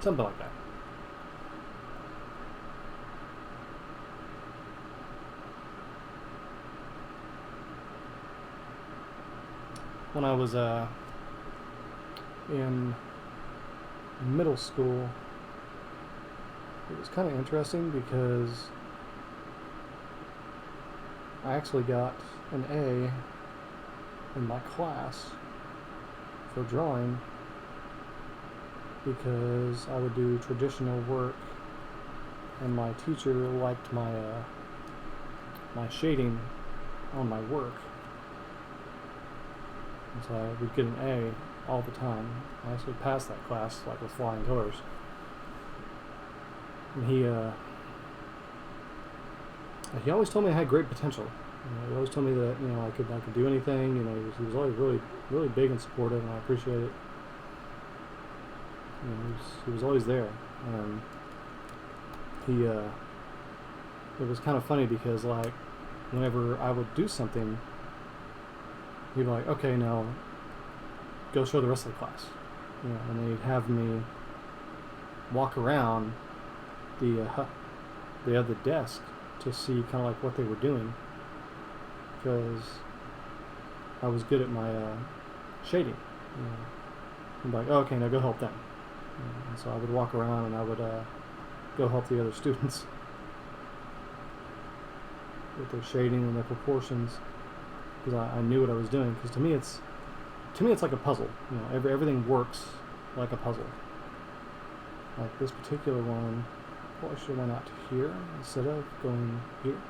Something like that. When I was in middle school, it was kind of interesting because I actually got an A in my class for drawing because I would do traditional work, and my teacher liked my my shading on my work, and so I would get an A all the time. I actually passed that class like with flying colors. And he always told me I had great potential. He always told me that I could do anything. He was always really big and supportive, and I appreciate it. He was always there. It was kind of funny because like whenever I would do something, he'd be like, "Okay, now go show the rest of the class," and then he'd have me walk around the other desk to see kind of like what they were doing, because I was good at my shading. I'm like, "Oh, okay, now go help them." And so I would walk around and I would go help the other students with their shading and their proportions, because I knew what I was doing. Because to me it's like a puzzle. Everything works like a puzzle. Like this particular one, I should have went out to here instead of going here.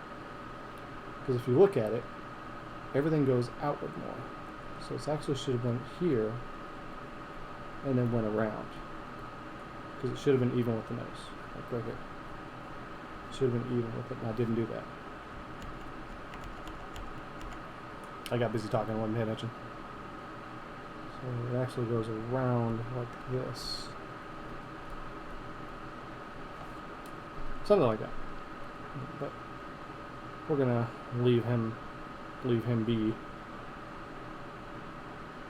Because if you look at it, everything goes outward more. So it actually should have been here and then went around. Because it should have been even with the nose, like right here. It should have been even with it, and I didn't do that. I got busy talking, I wasn't paying attention. So it actually goes around like this. Something like that. But we're gonna leave him be.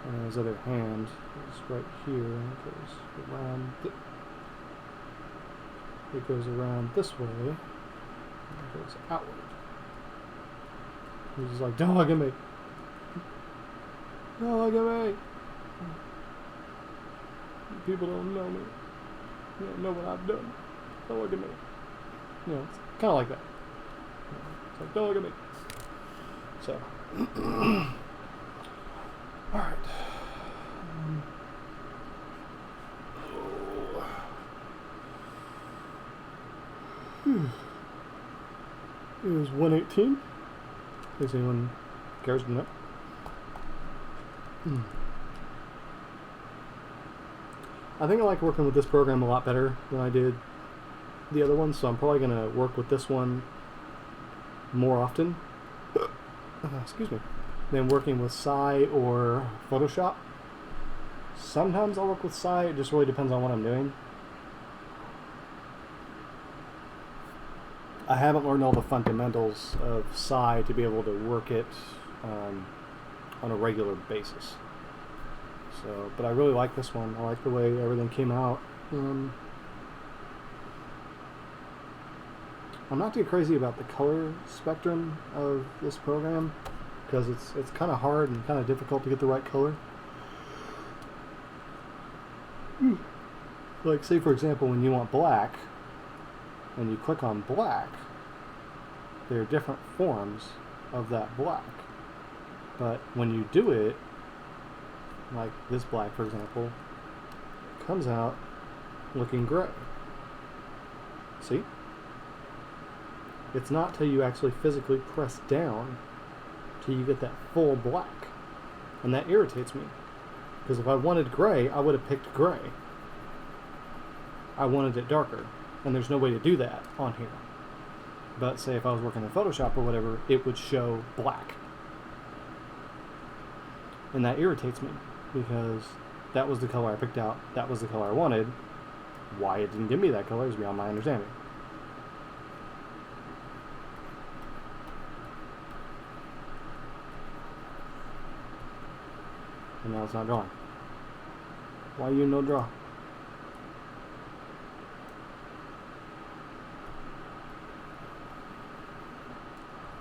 And his other hand is right here, and it goes around. It goes around this way, and it goes outward. He's just like, "Don't look at me! Don't look at me! People don't know me. You don't know what I've done. Don't look at me." It's kind of like that. It's like, "Don't look at me." So, all right. It was 1:18. In case anyone cares to know. I think I like working with this program a lot better than I did the other one, so I'm probably going to work with this one more often excuse me, than working with Psy or Photoshop. Sometimes I'll work with Psy, it just really depends on what I'm doing. I haven't learned all the fundamentals of Psy to be able to work it on a regular basis. So, but I really like this one. I like the way everything came out. I'm not too crazy about the color spectrum of this program, because it's kind of hard and kind of difficult to get the right color. Like, say for example, when you want black, and you click on black, there are different forms of that black. But when you do it, like this black for example, it comes out looking gray. See? It's not till you actually physically press down till you get that full black. And that irritates me. Because if I wanted gray, I would have picked gray. I wanted it darker, and there's no way to do that on here. But say if I was working in Photoshop or whatever, it would show black. And that irritates me, because that was the color I picked out, that was the color I wanted. Why it didn't give me that color is beyond my understanding. And now it's not drawing. Why you no draw?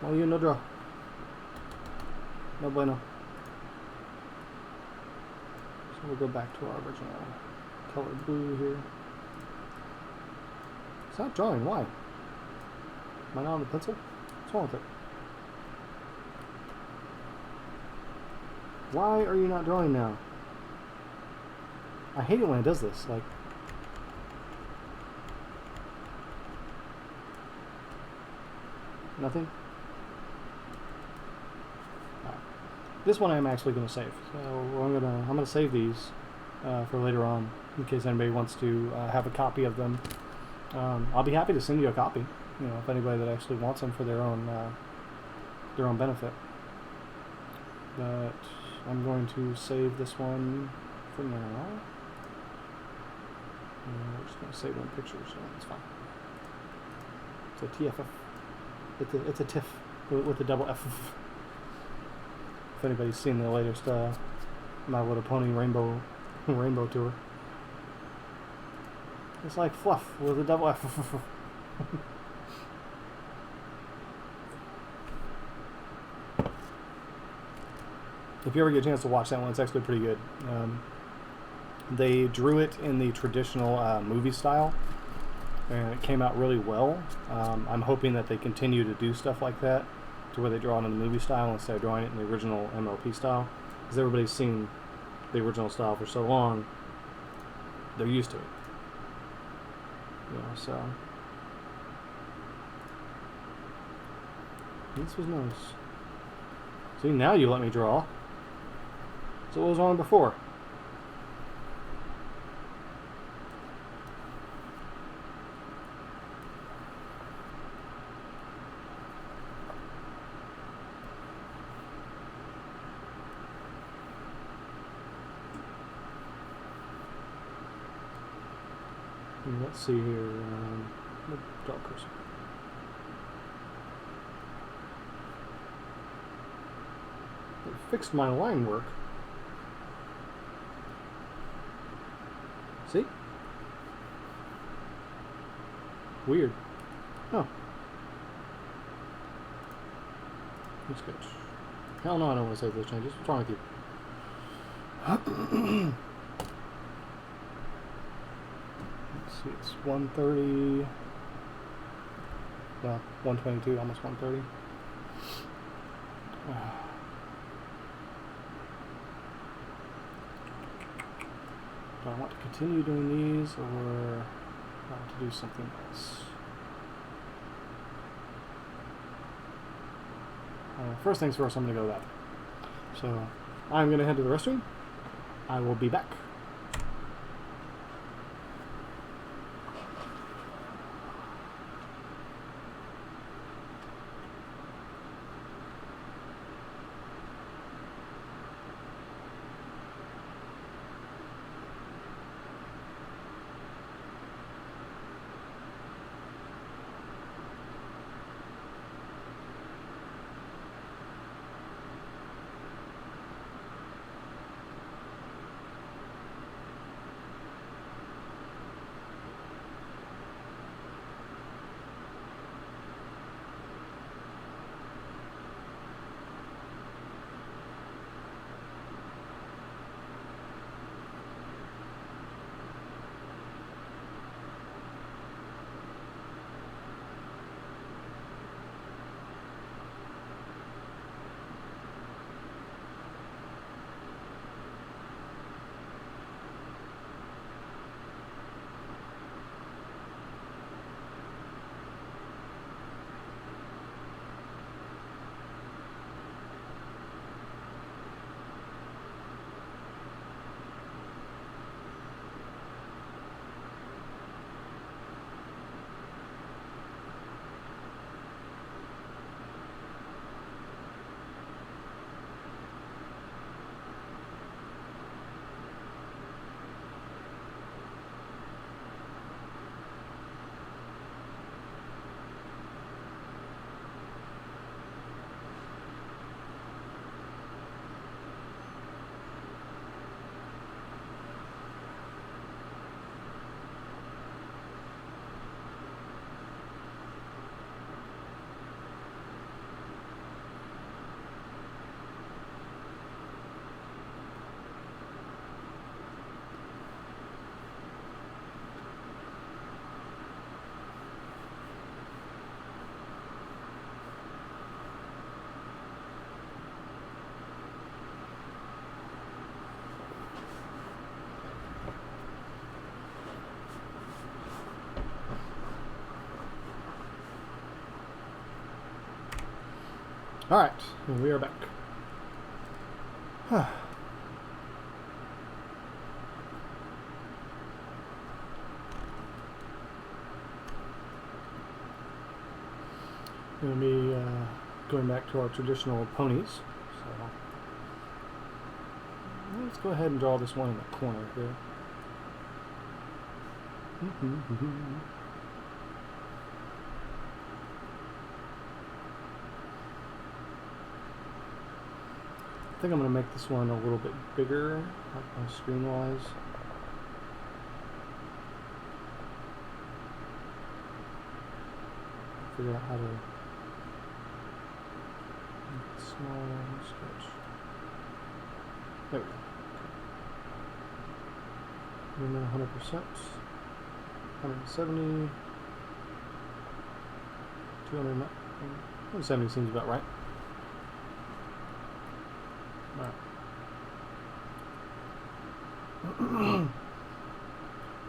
Why you no draw? No bueno. So we'll go back to our original color blue here. It's not drawing. Why? Am I not on the pencil? What's wrong with it? Why are you not drawing now? I hate it when it does this. Like, nothing. This one I'm actually going to save. So I'm gonna save these for later on in case anybody wants to have a copy of them. I'll be happy to send you a copy. You know, if anybody that actually wants them for their own benefit. But I'm going to save this one for now. We're just going to save one picture, so that's fine. It's a TFF. It's a TIFF with a double F. If anybody's seen the latest My Little Pony Rainbow Tour. It's like fluff with a double F. If you ever get a chance to watch that one, it's actually pretty good. They drew it in the traditional movie style, and it came out really well. I'm hoping that they continue to do stuff like that, to where they draw it in the movie style instead of drawing it in the original MLP style. Because everybody's seen the original style for so long, they're used to it. You know, so this was nice. See, now you let me draw. So what was wrong before? Let's see here. Draw cursor. It fixed my line work. See? Weird. Oh. Let's sketch. Hell no, I don't want to save those changes. What's wrong with you? Let's see, it's 130. Well, 122, almost 130. Do I want to continue doing these, or do I want to do something else? First things first, I'm going to go to that. So, I'm going to head to the restroom. I will be back. Alright, we are back. We're going to be going back to our traditional ponies. So let's go ahead and draw this one in the corner here. I think I'm going to make this one a little bit bigger, like screen-wise. Figure out how to make it smaller sketch. There we go. And then 100%, 170, 270 seems about right.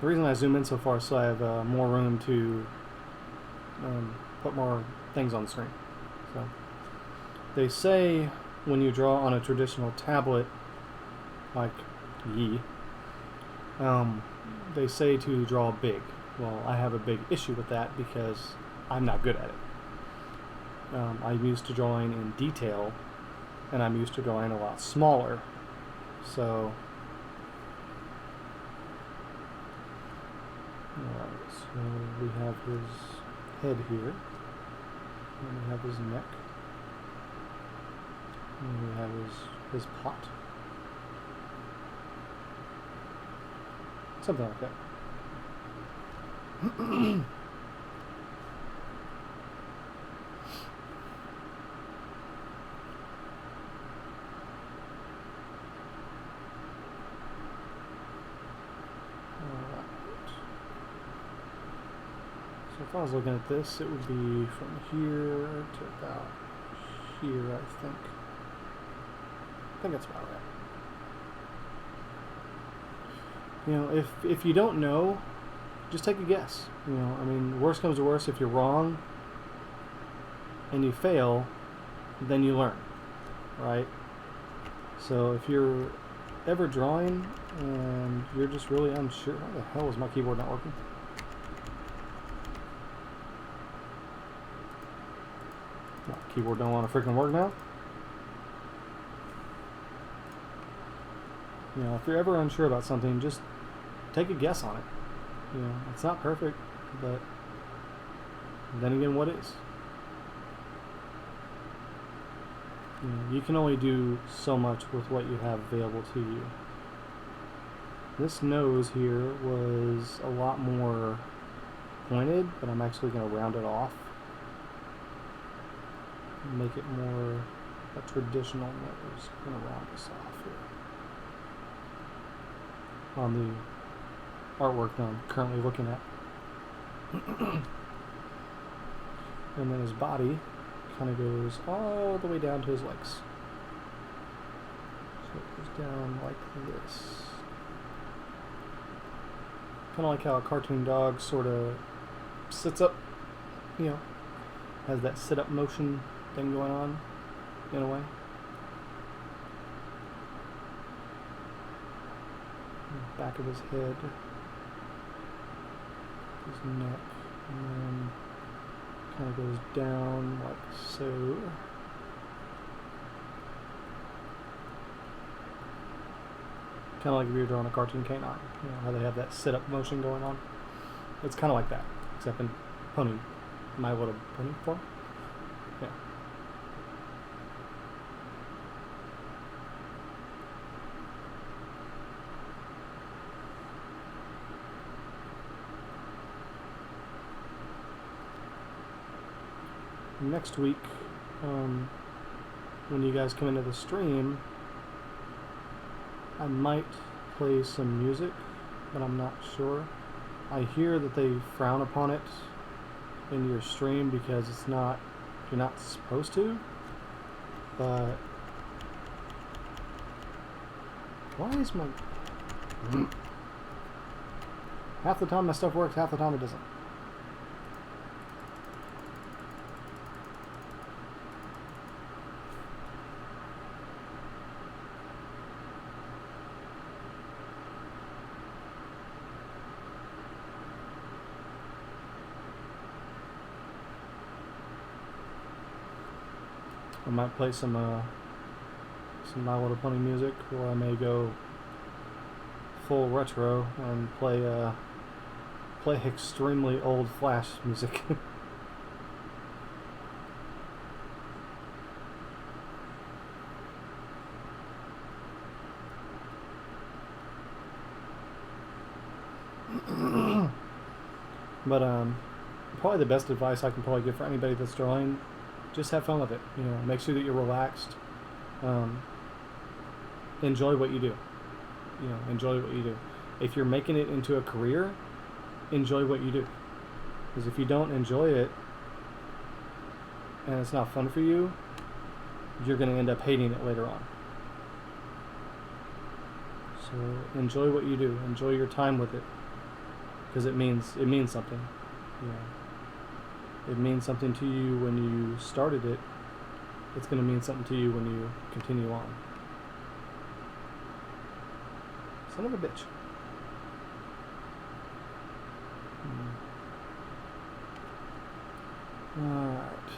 The reason I zoom in so far is so I have more room to put more things on the screen. So they say when you draw on a traditional tablet like they say to draw big. Well, I have a big issue with that because I'm not good at it. I'm used to drawing in detail, and I'm used to drawing a lot smaller. So, alright, so we have his head here, and we have his neck, and we have his pot. Something like that. So if I was looking at this, it would be from here to about here, I think. I think that's about right. You know, if you don't know, just take a guess. You know, I mean, worst comes to worst, if you're wrong and you fail, then you learn, right? So if you're ever drawing and you're just really unsure, how the hell is my keyboard not working? My keyboard don't want to freaking work now. You know, if you're ever unsure about something, just take a guess on it. You know, it's not perfect, but then again, what is? You know, you can only do so much with what you have available to you. This nose here was a lot more pointed, but I'm actually going to round it off. Make it more a traditional nose. I'm going to round this off here. On the artwork that I'm currently looking at. And then his body kind of goes all the way down to his legs. So it goes down like this. Kind of like how a cartoon dog sort of sits up, you know, has that sit-up motion thing going on, in a way. Back of his head, his neck, and then kind of goes down like so. Kind of like if you're drawing a cartoon canine, you know, how they have that sit-up motion going on. It's kind of like that, except in pony, my little pony form. Yeah. Next week, when you guys come into the stream, I might play some music, but I'm not sure. I hear that they frown upon it in your stream because it's not, you're not supposed to, but why is my half the time my stuff works, half the time it doesn't. I might play some My Little Pony music, or I may go full retro and play extremely old Flash music. But probably the best advice I can probably give for anybody that's drawing, just have fun with it. You know, make sure that you're relaxed. Enjoy what you do. You know, enjoy what you do. If you're making it into a career, enjoy what you do. Because if you don't enjoy it and it's not fun for you, you're going to end up hating it later on. So enjoy what you do. Enjoy your time with it. Because it means something. You know, it means something to you when you started it. It's going to mean something to you when you continue on. Son of a bitch. Alright.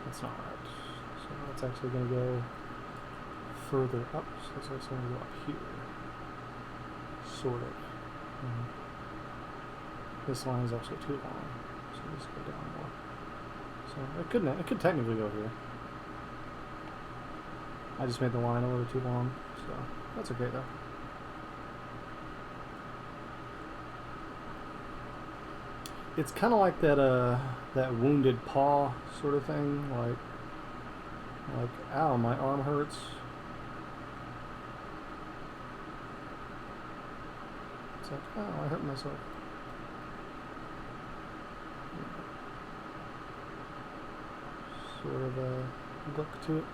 That's not right. So that's actually going to go further up. So it's actually going to go up here. Sort of. This line is actually too long. So let's go down more. So it could technically go here. I just made the line a little too long, so that's okay though. It's kind of like that wounded paw sort of thing, like ow, my arm hurts. It's like, oh, I hurt myself. Sort of a look to it.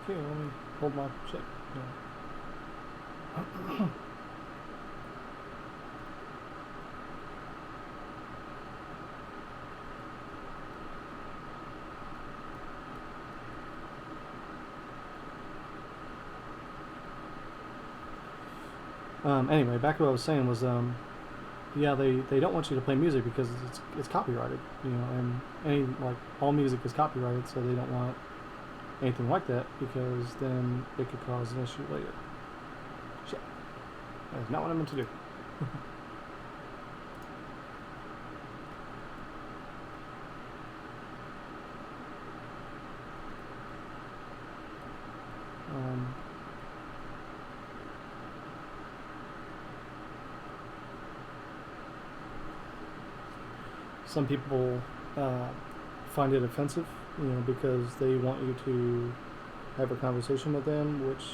Okay, let me hold my shit. Yeah. Anyway, back to what I was saying was, yeah, they don't want you to play music because it's copyrighted, you know, and all music is copyrighted, so they don't want anything like that because then it could cause an issue later. Shit, that is not what I meant to do. Some people find it offensive, you know, because they want you to have a conversation with them, which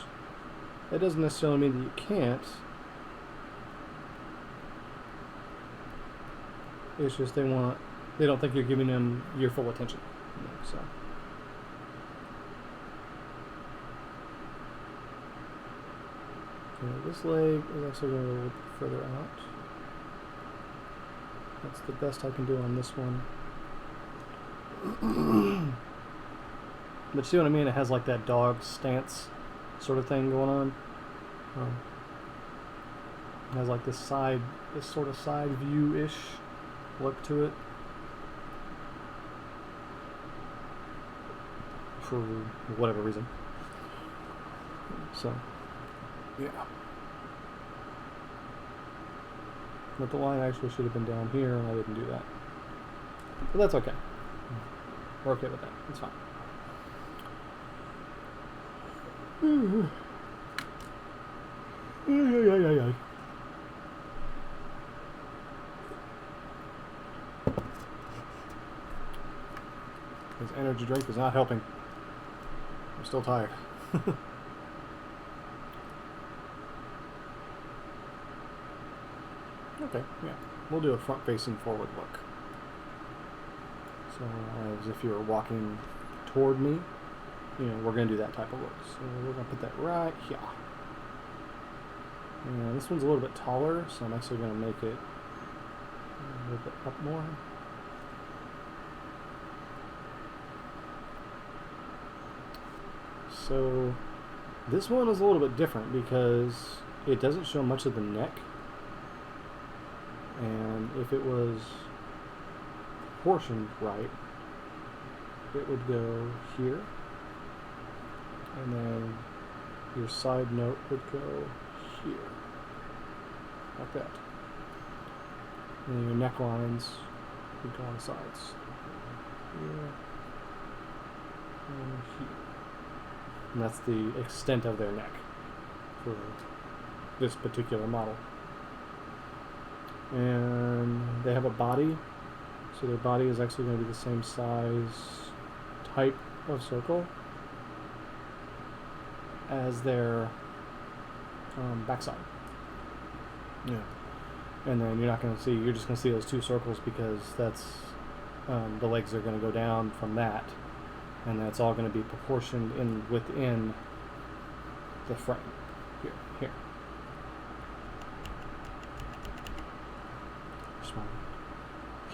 that doesn't necessarily mean that you can't. It's just they don't think you're giving them your full attention, you know, so. Okay, this leg is actually going to go a little further out. That's the best I can do on this one. But see what I mean? It has like that dog stance sort of thing going on. It has like this sort of side view-ish look to it. For whatever reason. So, yeah. But the line actually should have been down here, and I didn't do that. But that's okay. We're okay with that. It's fine. This energy drink is not helping. I'm still tired. Okay, yeah. We'll do a front-facing forward look. So, as if you were walking toward me, you know, we're going to do that type of look. So, we're going to put that right here. And this one's a little bit taller, so I'm actually going to make it a little bit up more. So this one is a little bit different because it doesn't show much of the neck, and if it was proportioned right, it would go here, and then your side note would go here, like that. And then your necklines would go on the sides, here and here. And that's the extent of their neck for this particular model. And they have a body, so their body is actually going to be the same size, type of circle as their backside. Yeah. And then you're not going to see, you're just going to see those two circles because that's the legs are going to go down from that, and that's all going to be proportioned in within the frame. Here. Just my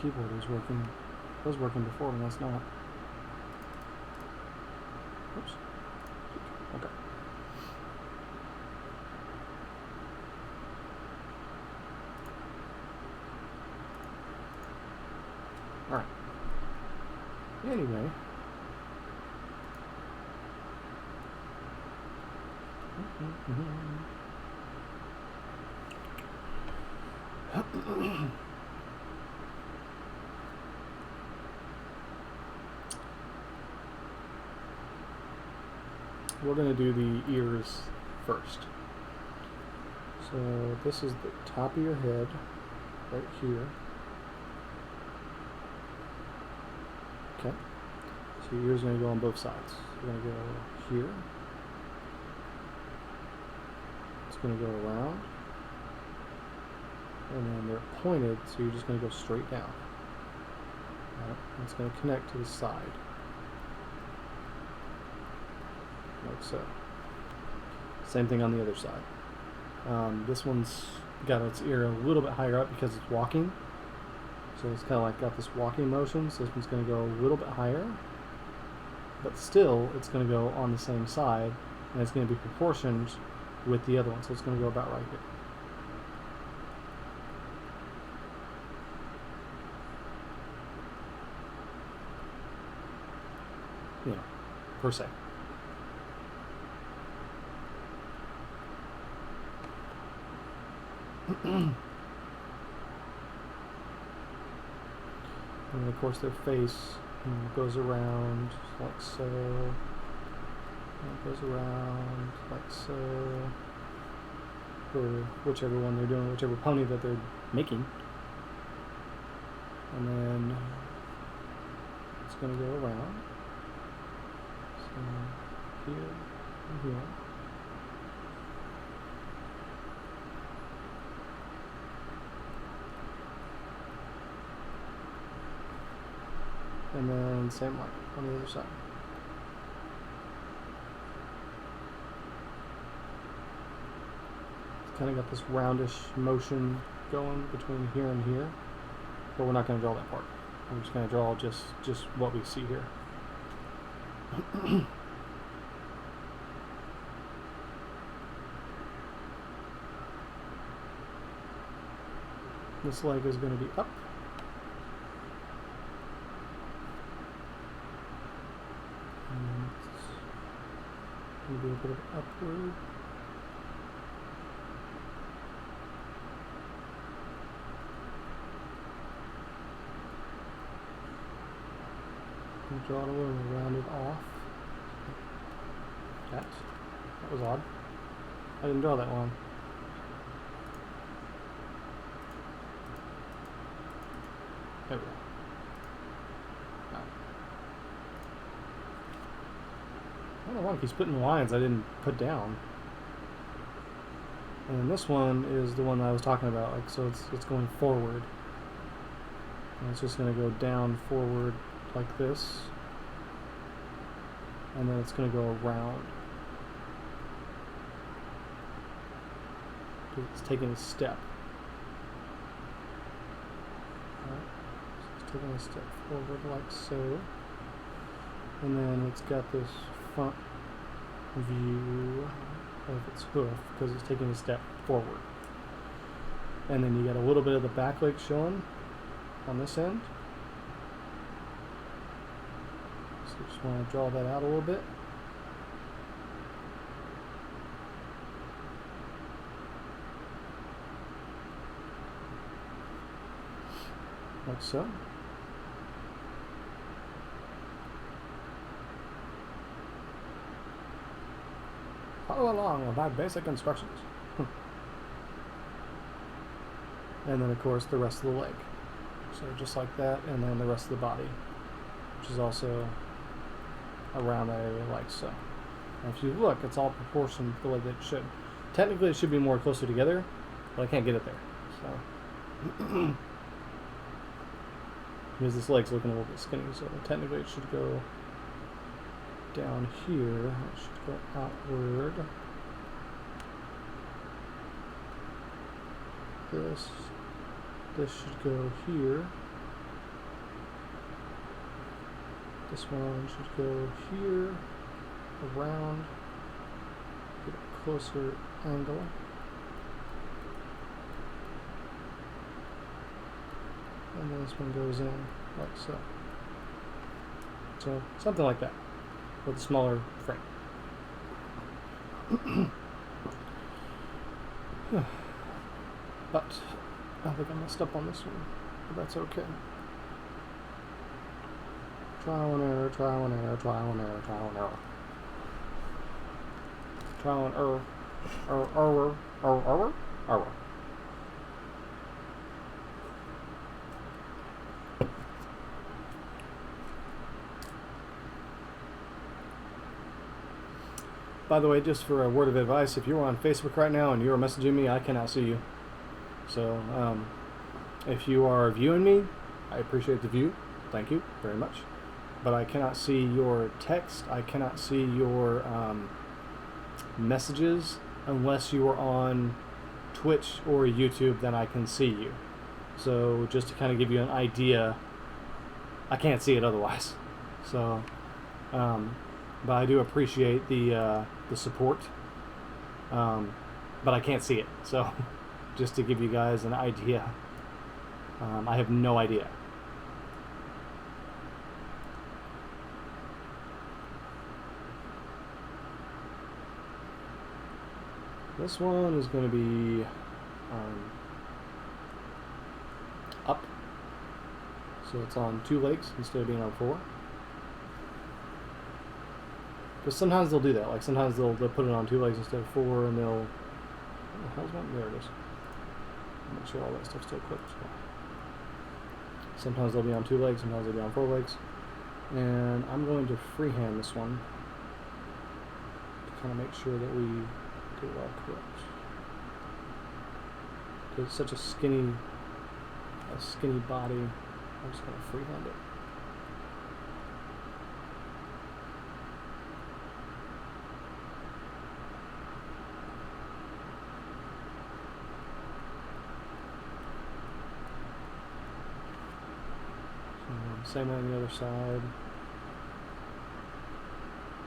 keyboard is working. It was working before, and that's not. Oops. Okay. All right. Anyway. We're going to do the ears first. So this is the top of your head, right here. Okay. So your ears are going to go on both sides. You're going to go here. It's going to go around. And then they're pointed, so you're just going to go straight down. Right. And it's going to connect to the side. Like so. Same thing on the other side. This one's got its ear a little bit higher up because it's walking. So it's kind of like got this walking motion. So this one's going to go a little bit higher. But still, it's going to go on the same side. And it's going to be proportioned with the other one. So it's going to go about right here. You know, per se. And of course their face goes around like so, and it goes around like so, for whichever one they're doing, whichever pony that they're making. And then it's going to go around, so here and here. And then same like on the other side. It's kind of got this roundish motion going between here and here, but we're not going to draw that part. I'm just going to draw just what we see here. This leg is going to be up. Maybe a bit of upward. And draw it a little rounded off. That was odd. I didn't draw that one. There we go. I don't know why he's putting lines I didn't put down. And then this one is the one that I was talking about, like so it's going forward. And it's just going to go down forward like this. And then it's going to go around. It's taking a step. Right. So it's taking a step forward like so. And then it's got this front view of its hoof because it's taking a step forward. And then you got a little bit of the back leg showing on this end. So just want to draw that out a little bit. Like so. Follow along with my basic instructions. And then of course the rest of the leg. So just like that, and then the rest of the body, which is also around that area like so. And if you look, it's all proportioned the way that it should. Technically it should be more closer together, but I can't get it there. So because this leg's looking a little bit skinny, so technically it should go down here. It should go outward. This should go here. This one should go here, around, get a closer angle. And then this one goes in like so. So something like that, with a smaller frame. But I think I messed up on this one, but that's okay. Trial and error, trial and error, trial and error, trial and error. Trial and error, error. By the way, just for a word of advice, if you're on Facebook right now and you're messaging me, I cannot see you. So, if you are viewing me, I appreciate the view. Thank you very much. But I cannot see your text. I cannot see your messages unless you are on Twitch or YouTube. Then I can see you. So, just to kind of give you an idea, I can't see it otherwise. So, but I do appreciate the support. But I can't see it. So. Just to give you guys an idea. I have no idea. This one is going to be up. So it's on 2 legs instead of being on 4. Because sometimes they'll do that. Like sometimes they'll put it on 2 legs instead of 4, and they'll... What the hell's one? There it is. Make sure all that stuff's still clipped. Sometimes they'll be on 2 legs, sometimes they'll be on 4 legs. And I'm going to freehand this one to kind of make sure that we get it all correct. Because it's such a skinny body, I'm just going to freehand it. Same on the other side.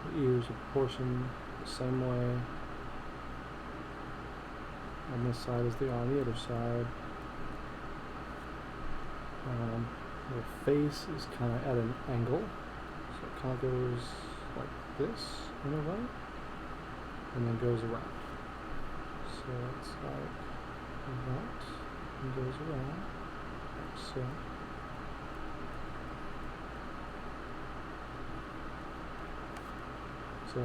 The ears are proportioned the same way. On this side as they are on the other side. The face is kind of at an angle, so it kind of goes like this in a way, and then goes around. So it's like that, and goes around, like so. So,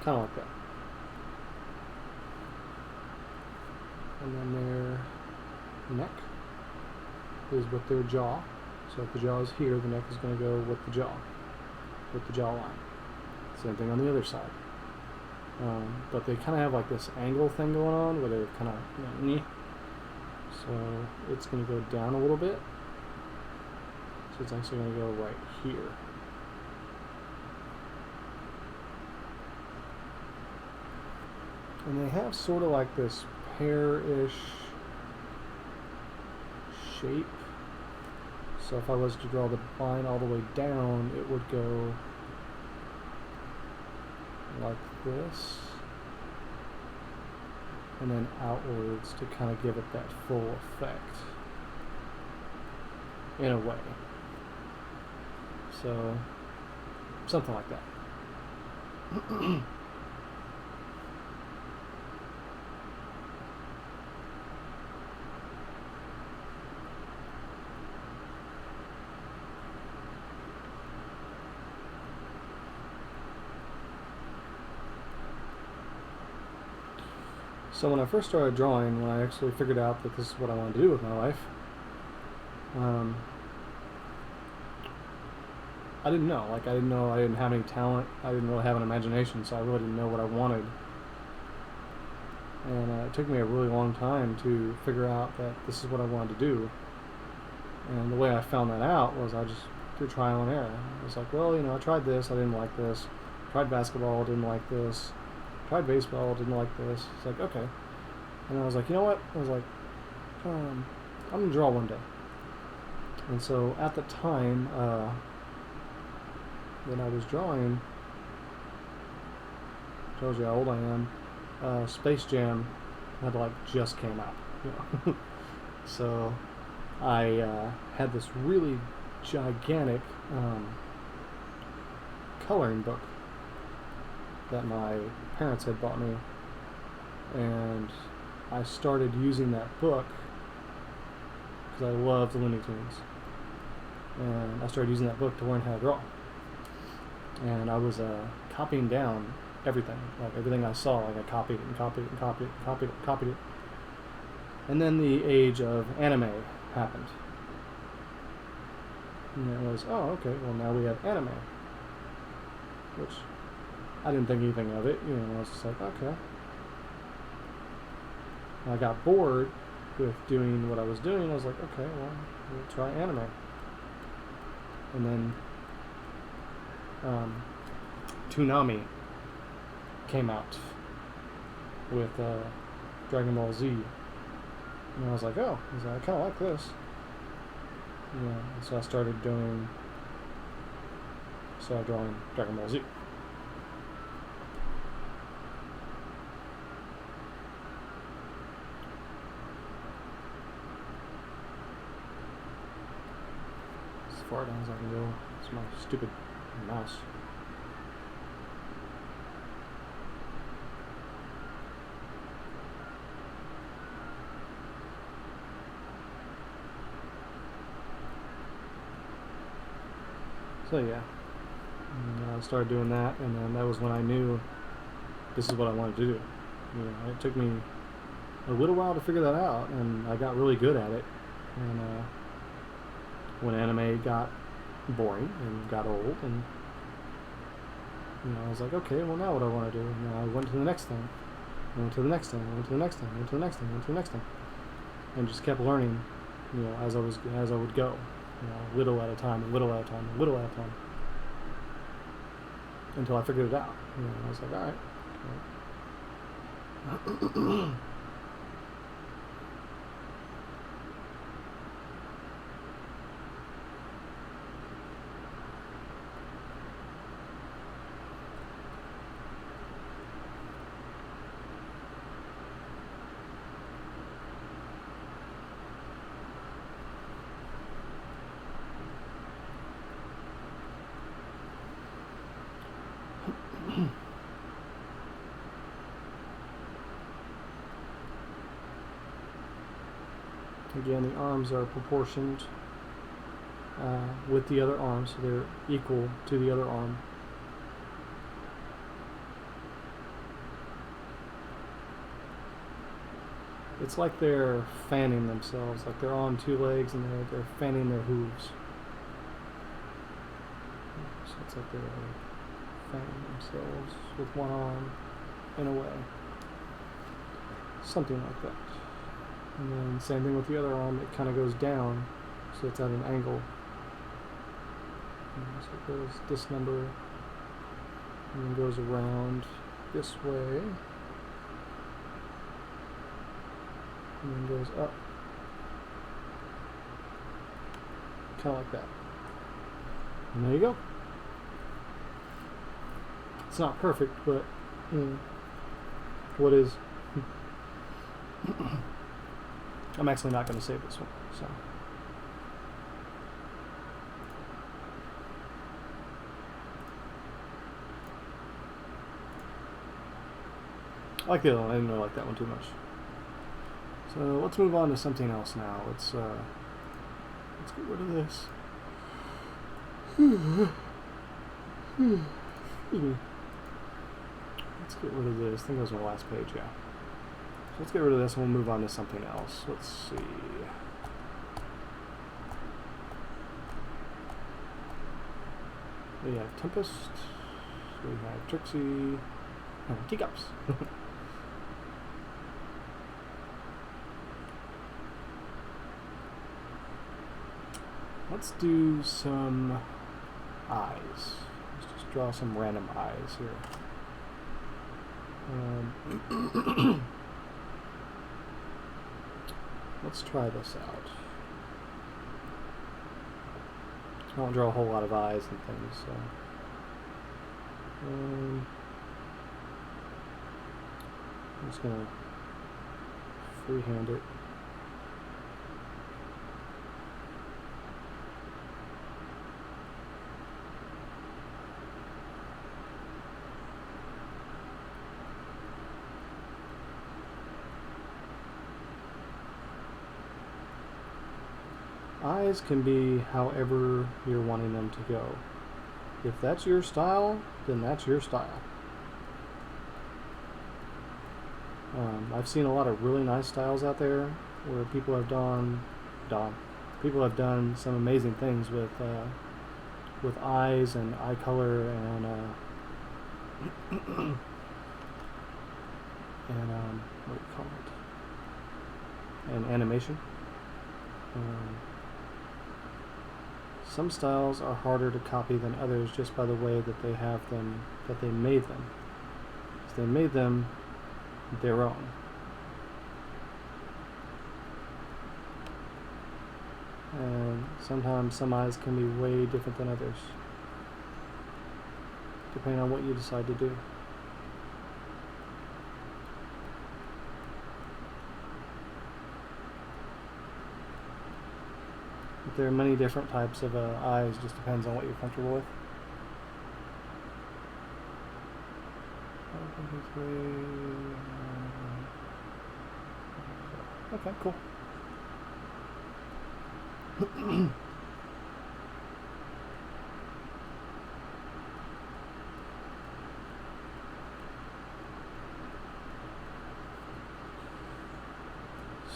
kind of like that. And then their neck is with their jaw. So if the jaw is here, the neck is going to go with the jawline. Same thing on the other side. But they kind of have like this angle thing going on where they're kind of, so it's going to go down a little bit. So it's actually going to go right here. And they have sort of like this pear-ish shape. So if I was to draw the line all the way down, it would go like this, and then outwards to kind of give it that full effect in a way. So something like that. So when I first started drawing, when I actually figured out that this is what I wanted to do with my life, I didn't know. Like, I didn't know I didn't have any talent. I didn't really have an imagination, so I really didn't know what I wanted. And it took me a really long time to figure out that this is what I wanted to do. And the way I found that out was I just through trial and error. I was like, well, you know, I tried this, I didn't like this. Tried basketball, didn't like this. Tried baseball, didn't like this. It's like, okay. And I was like, you know what? I was like, I'm going to draw one day. And so at the time when I was drawing, tells you how old I am, Space Jam had like just came out. You know? So I had this really gigantic coloring book that my parents had bought me, and I started using that book because I loved the Looney Tunes, and I started using that book to learn how to draw. And I was copying down everything, like everything I saw, like I copied it and copied it and copied it and copied it and copied it. And then the age of anime happened. And it was, oh, okay, well now we have anime. Which I didn't think anything of it, you know, I was just like, okay. And I got bored with doing what I was doing. I was like, okay, well, we'll try anime. And then Toonami came out with Dragon Ball Z. And I was like, oh, I kind of like this. Yeah, and so I started drawing Dragon Ball Z. As far down as I can go. It's my stupid mouse. So yeah, and I started doing that, and then that was when I knew this is what I wanted to do. You know, it took me a little while to figure that out, and I got really good at it. And when anime got boring and got old, and you know, I was like, okay, well now what do I want to do? And I went to the next thing, I went to the next thing, I went to the next thing, I went to the next thing, I went to the next thing, and just kept learning, you know, as I would go. You know, little at a time, little at a time, little at a time, until I figured it out. You know, I was like, all right. Again, the arms are proportioned with the other arm, so they're equal to the other arm. It's like they're fanning themselves, like they're on two legs and they're fanning their hooves. So it's like they're fanning themselves with one arm in a way. Something like that. And then same thing with the other arm, it kind of goes down, so it's at an angle. And so it goes this number, and then goes around this way, and then goes up. Kind of like that. And there you go. It's not perfect, but what is? I'm actually not going to save this one, so. I like the other one. I didn't really like that one too much. So let's move on to something else now. Let's get rid of this. Excuse me. Let's get rid of this. I think that was my last page, yeah. So let's get rid of this and we'll move on to something else. Let's see. We have Tempest. We have Trixie. Oh, Teacups. Let's do some eyes. Let's just draw some random eyes here. Let's try this out. I won't draw a whole lot of eyes and things, so. I'm just gonna freehand it. Eyes can be however you're wanting them to go. If that's your style, then that's your style. I've seen a lot of really nice styles out there where people have done some amazing things with eyes and eye color and and what do you call it? And animation. Some styles are harder to copy than others just by the way that they have them, that they made them. So they made them their own. And sometimes some eyes can be way different than others, depending on what you decide to do. There are many different types of eyes, just depends on what you're comfortable with. Okay, cool.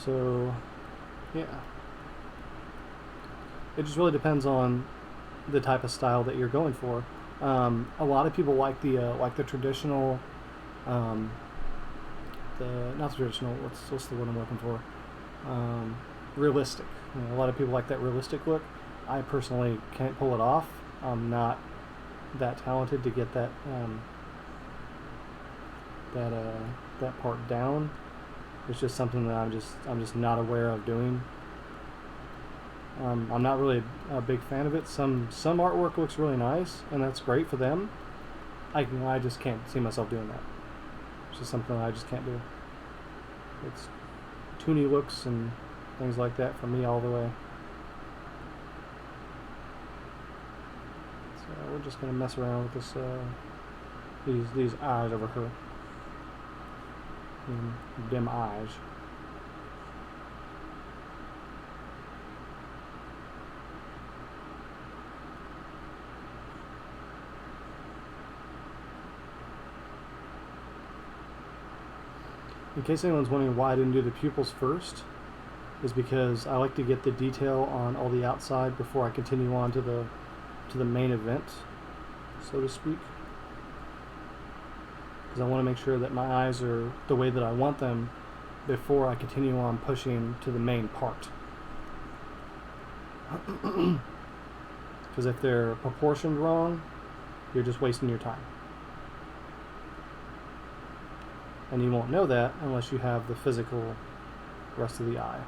So, yeah. It just really depends on the type of style that you're going for. A lot of people like the traditional, not the traditional. What's the word I'm looking for? Realistic. You know, a lot of people like that realistic look. I personally can't pull it off. I'm not that talented to get that that part down. It's just something that I'm just not aware of doing. I'm not really a big fan of it. Some artwork looks really nice, and that's great for them. I just can't see myself doing that. It's just something I just can't do. It's toony looks and things like that for me all the way. So we're just gonna mess around with this these eyes over here. Dim eyes. In case anyone's wondering why I didn't do the pupils first, is because I like to get the detail on all the outside before I continue on to the main event, so to speak. Because I want to make sure that my eyes are the way that I want them before I continue on pushing to the main part. Because if they're proportioned wrong, you're just wasting your time. And you won't know that unless you have the physical rest of the eye.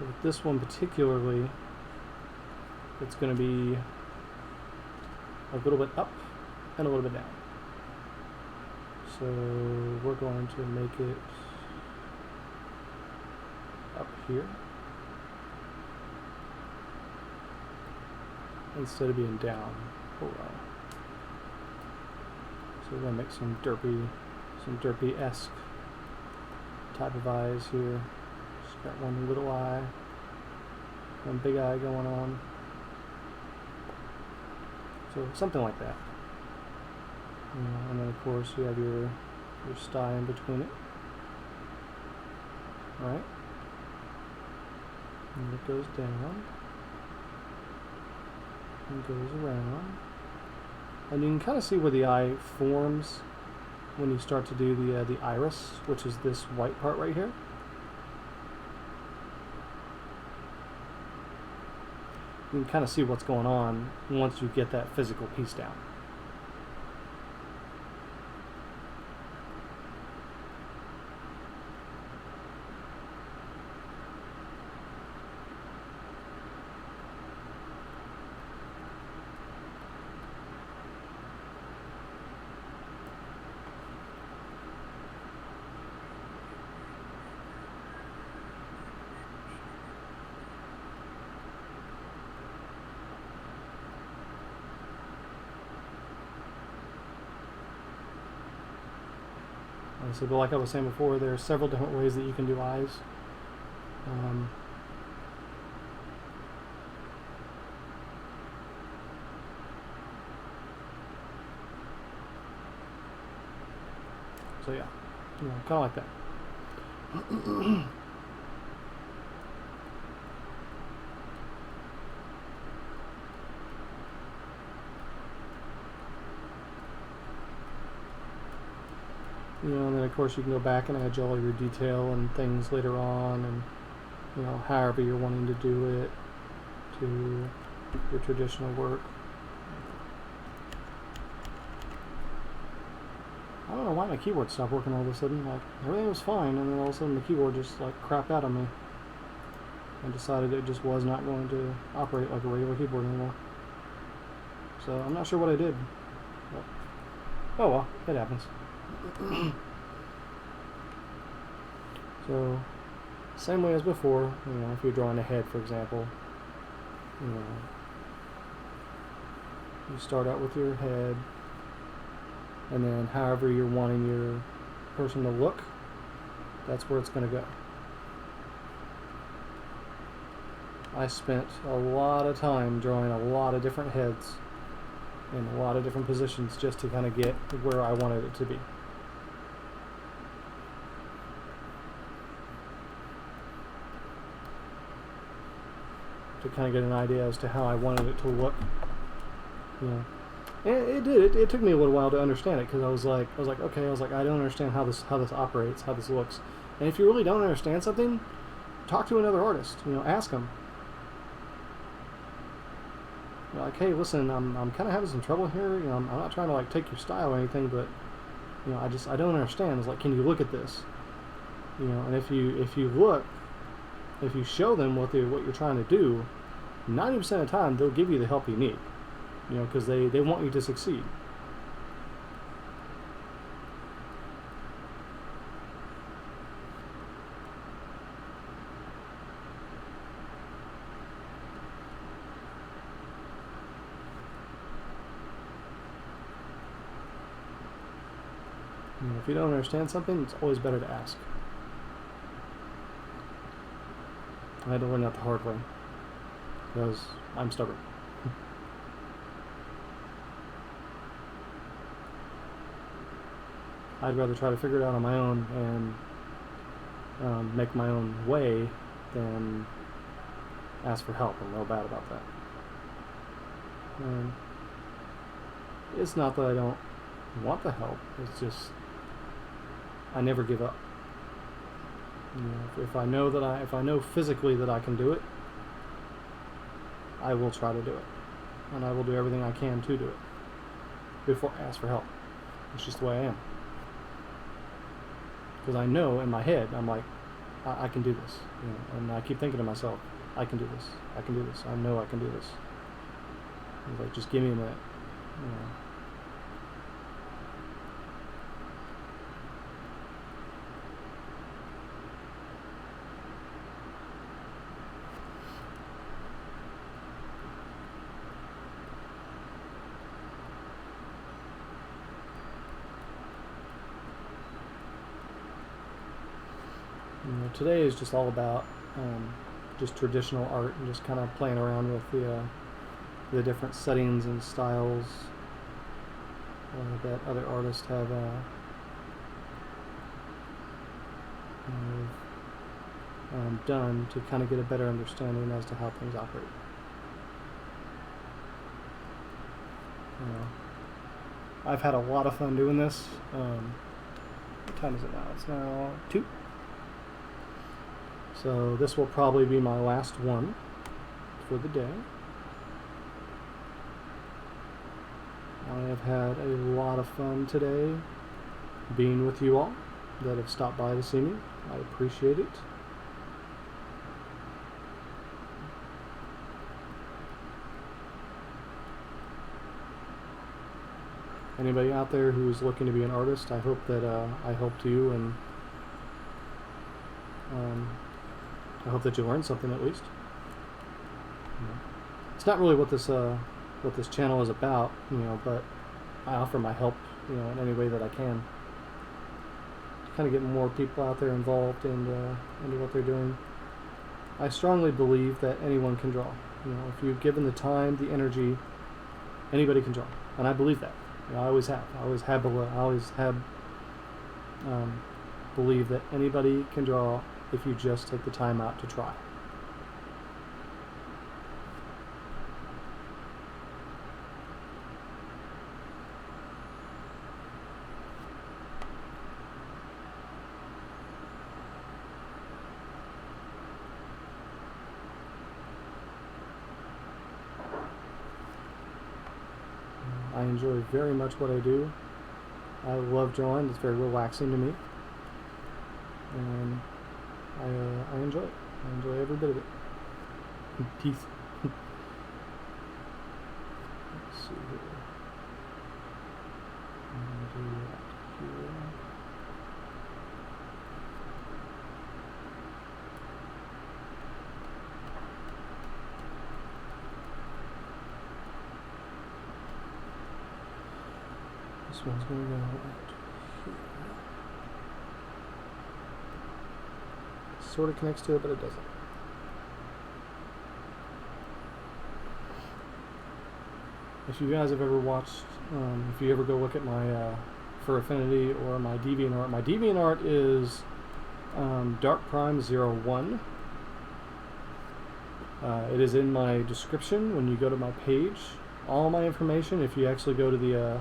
So with this one particularly, it's going to be a little bit up and a little bit down. So we're going to make it up here instead of being down. Oh wow. So we're going to make some derpy-esque type of eyes here. Just got one little eye, one big eye going on. So something like that. And then of course you have your sty in between it. Right? And it goes down and goes around. And you can kind of see where the eye forms when you start to do the iris, which is this white part right here. You can kind of see what's going on once you get that physical piece down. So, but like I was saying before, there are several different ways that you can do eyes. So yeah, kind of like that. And then of course you can go back and add all your detail and things later on, and however you're wanting to do it to your traditional work. I don't know why my keyboard stopped working all of a sudden. Like, everything was fine, and then all of a sudden the keyboard just like crapped out on me. I decided it just was not going to operate like a regular keyboard anymore. So I'm not sure what I did. But, oh well, it happens. So, same way as before, if you're drawing a head, for example, you start out with your head, and then however you're wanting your person to look, that's where it's going to go. I spent a lot of time drawing a lot of different heads in a lot of different positions just to kind of get where I wanted it to be. To kind of get an idea as to how I wanted it to look. And it took me a little while to understand it, because I was like, okay, I don't understand how this operates, how this looks. And if you really don't understand something, talk to another artist. Ask them. Like, hey, listen, I'm kind of having some trouble here. I'm not trying to like take your style or anything, but I don't understand. It's like, can you look at this? And if you show them what you're trying to do, 90% of the time they'll give you the help you need. Because they want you to succeed. If you don't understand something, it's always better to ask. I had to learn that the hard way, because I'm stubborn. I'd rather try to figure it out on my own and make my own way than ask for help. I'm real bad about that. And it's not that I don't want the help, it's just I never give up. If I know physically that I can do it, I will try to do it, and I will do everything I can to do it before I ask for help. It's just the way I am. Because I know in my head, I'm like, I can do this. You know, and I keep thinking to myself, I can do this. I can do this. I know I can do this. It's like, just give me a minute. You know. You know, today is just all about just traditional art and just kind of playing around with the different settings and styles that other artists have done to kind of get a better understanding as to how things operate. You know, I've had a lot of fun doing this. What time is it now? It's now 2. So this will probably be my last one for the day. I have had a lot of fun today being with you all that have stopped by to see me. I appreciate it. Anybody out there who's looking to be an artist, I hope that I helped you, and I hope that you learned something at least. You know, it's not really what this channel is about, you know, but I offer my help, you know, in any way that I can to kind of get more people out there involved and into what they're doing. I strongly believe that anyone can draw. You know, if you've given the time, the energy, anybody can draw, and I believe that. You know, I always have believe that anybody can draw if you just take the time out to try. I enjoy very much what I do. I love drawing. It's very relaxing to me, and I enjoy it. I enjoy every bit of it. Teeth. Let's see here. I'm gonna do that here. This one's going to go out here. Sort of connects to it, but it doesn't. If you guys have ever watched, if you ever go look at my for Affinity or my DeviantArt is Dark Prime 01. It is in my description when you go to my page. All my information, if you actually go to the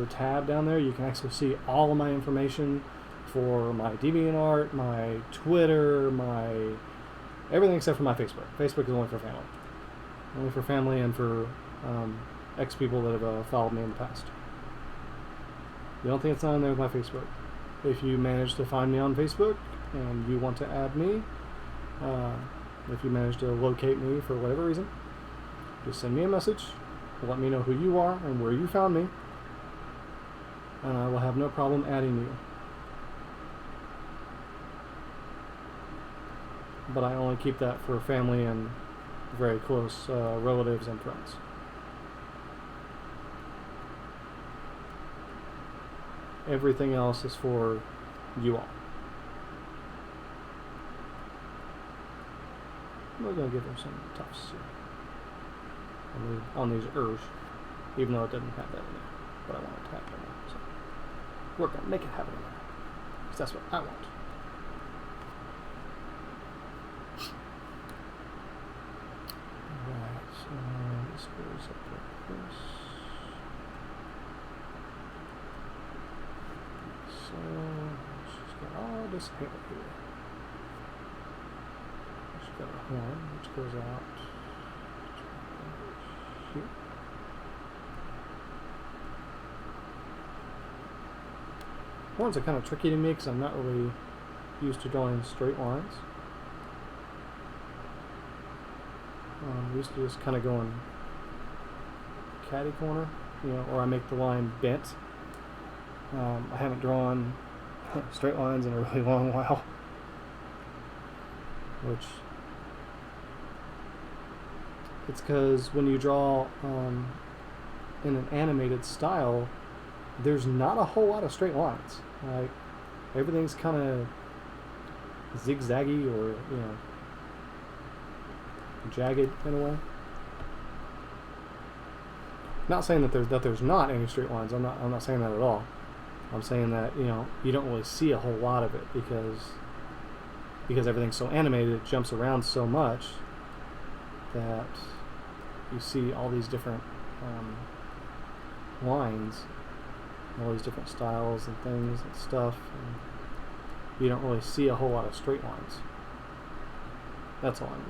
tab down there, you can actually see all of my information for my DeviantArt, my Twitter, my everything except for my Facebook. Facebook is only for family. Only for family and for ex-people that have followed me in the past. The only thing that's not on there is my Facebook. If you manage to find me on Facebook and you want to add me, if you manage to locate me for whatever reason, just send me a message, let me know who you are and where you found me, and I will have no problem adding you. But I only keep that for family and very close relatives and friends. Everything else is for you all. We're going to give them some tufts here on these Urs, even though it doesn't have that in there. But I want it to have it in there. So we're going to make it have it in there. Because that's what I want. Alright, so this goes up like this. So she's got all this hair here. She's got a horn which goes out here. Horns are kind of tricky to me because I'm not really used to drawing straight lines. Used to just kind of go in catty corner, you know, or I make the line bent. I haven't drawn straight lines in a really long while, which it's because when you draw in an animated style, there's not a whole lot of straight lines. Like, everything's kind of zigzaggy, or, you know, jagged in a way. Not saying that there's not any straight lines. I'm not saying that at all. I'm saying that, you know, you don't really see a whole lot of it because everything's so animated, it jumps around so much that you see all these different lines, all these different styles and things and stuff, and you don't really see a whole lot of straight lines. That's all I mean.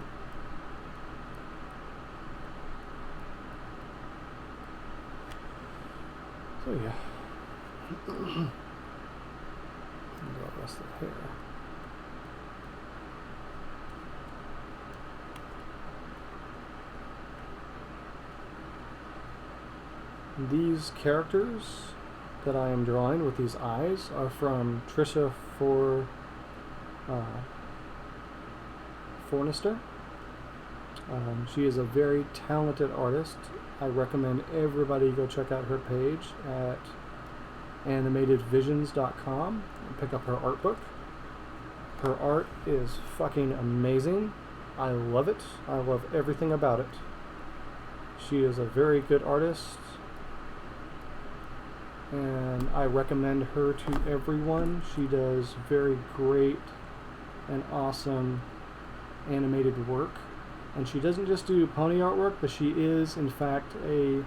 So yeah. Draw the rest of the hair. These characters that I am drawing with these eyes are from Trisha Fornister. She is a very talented artist. I recommend everybody go check out her page at animatedvisions.com and pick up her art book. Her art is fucking amazing. I love it. I love everything about it. She is a very good artist, and I recommend her to everyone. She does very great and awesome animated work. And she doesn't just do pony artwork, but she is, in fact, a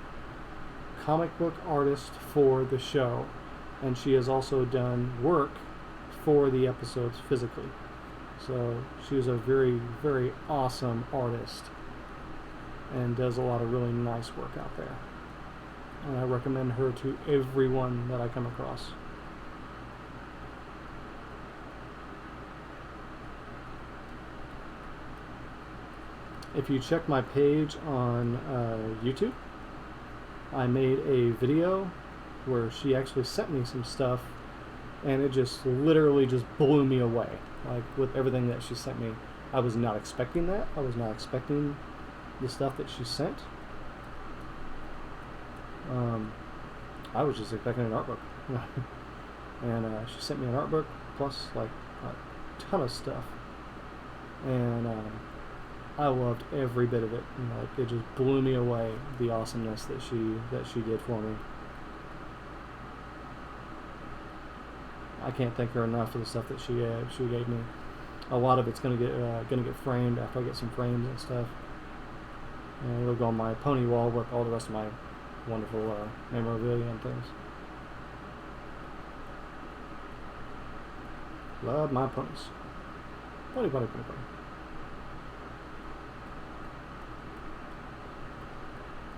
comic book artist for the show. And she has also done work for the episodes physically. So she is a very, very awesome artist and does a lot of really nice work out there. And I recommend her to everyone that I come across. If you check my page on YouTube, I made a video where she actually sent me some stuff, and it just literally just blew me away. Like, with everything that she sent me, I was not expecting that. I was not expecting the stuff that she sent. I was just expecting an art book. And she sent me an art book plus like a ton of stuff, and I loved every bit of it. You know, like, it just blew me away, the awesomeness that she did for me. I can't thank her enough for the stuff that she gave me. A lot of it's gonna get framed after I get some frames and stuff, and it'll go on my pony wall with all the rest of my wonderful memorabilia and things. Love my ponies. Pony.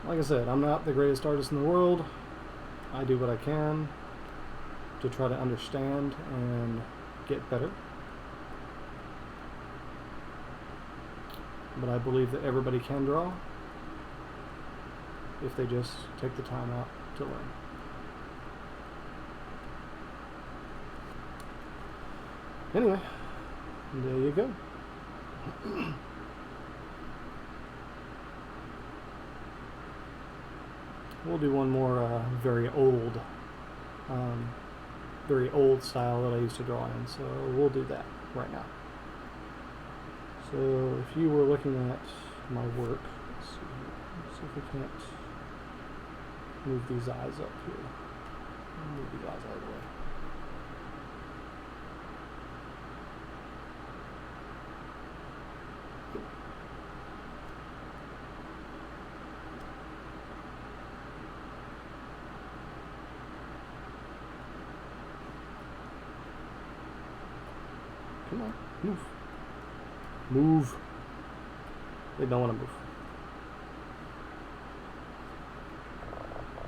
Like I said, I'm not the greatest artist in the world. I do what I can to try to understand and get better. But I believe that everybody can draw if they just take the time out to learn. Anyway, there you go. We'll do one more very old style that I used to draw in, so we'll do that right now. So if you were looking at my work, let's see if we can't move these eyes up here. Move these eyes out of the way. Come on, move. Move. They don't want to move.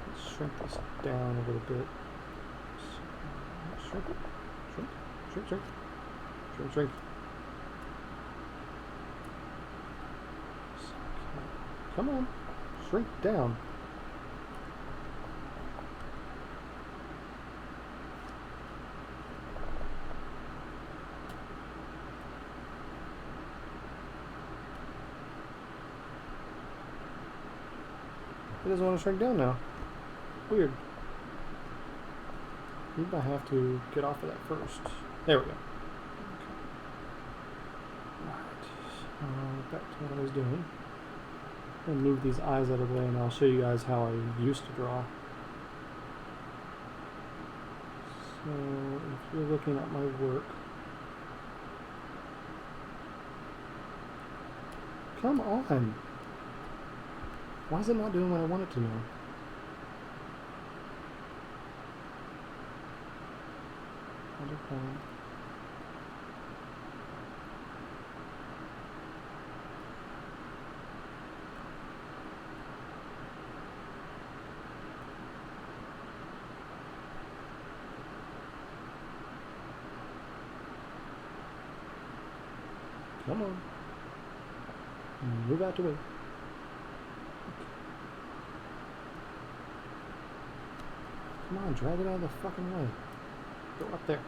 Let's shrink this down a little bit. Shrink it. Shrink. Shrink, shrink. Come on. Shrink down. It doesn't want to shrink down now. Weird. Maybe I have to get off of that first. There we go. Okay. Alright. Back to what I was doing. I'm going to move these eyes out of the way and I'll show you guys how I used to draw. So, if you're looking at my work, come on! Why is it not doing what I want it to now? Come on. Move out the way. Come on, drag it out of the fucking way. Go up there.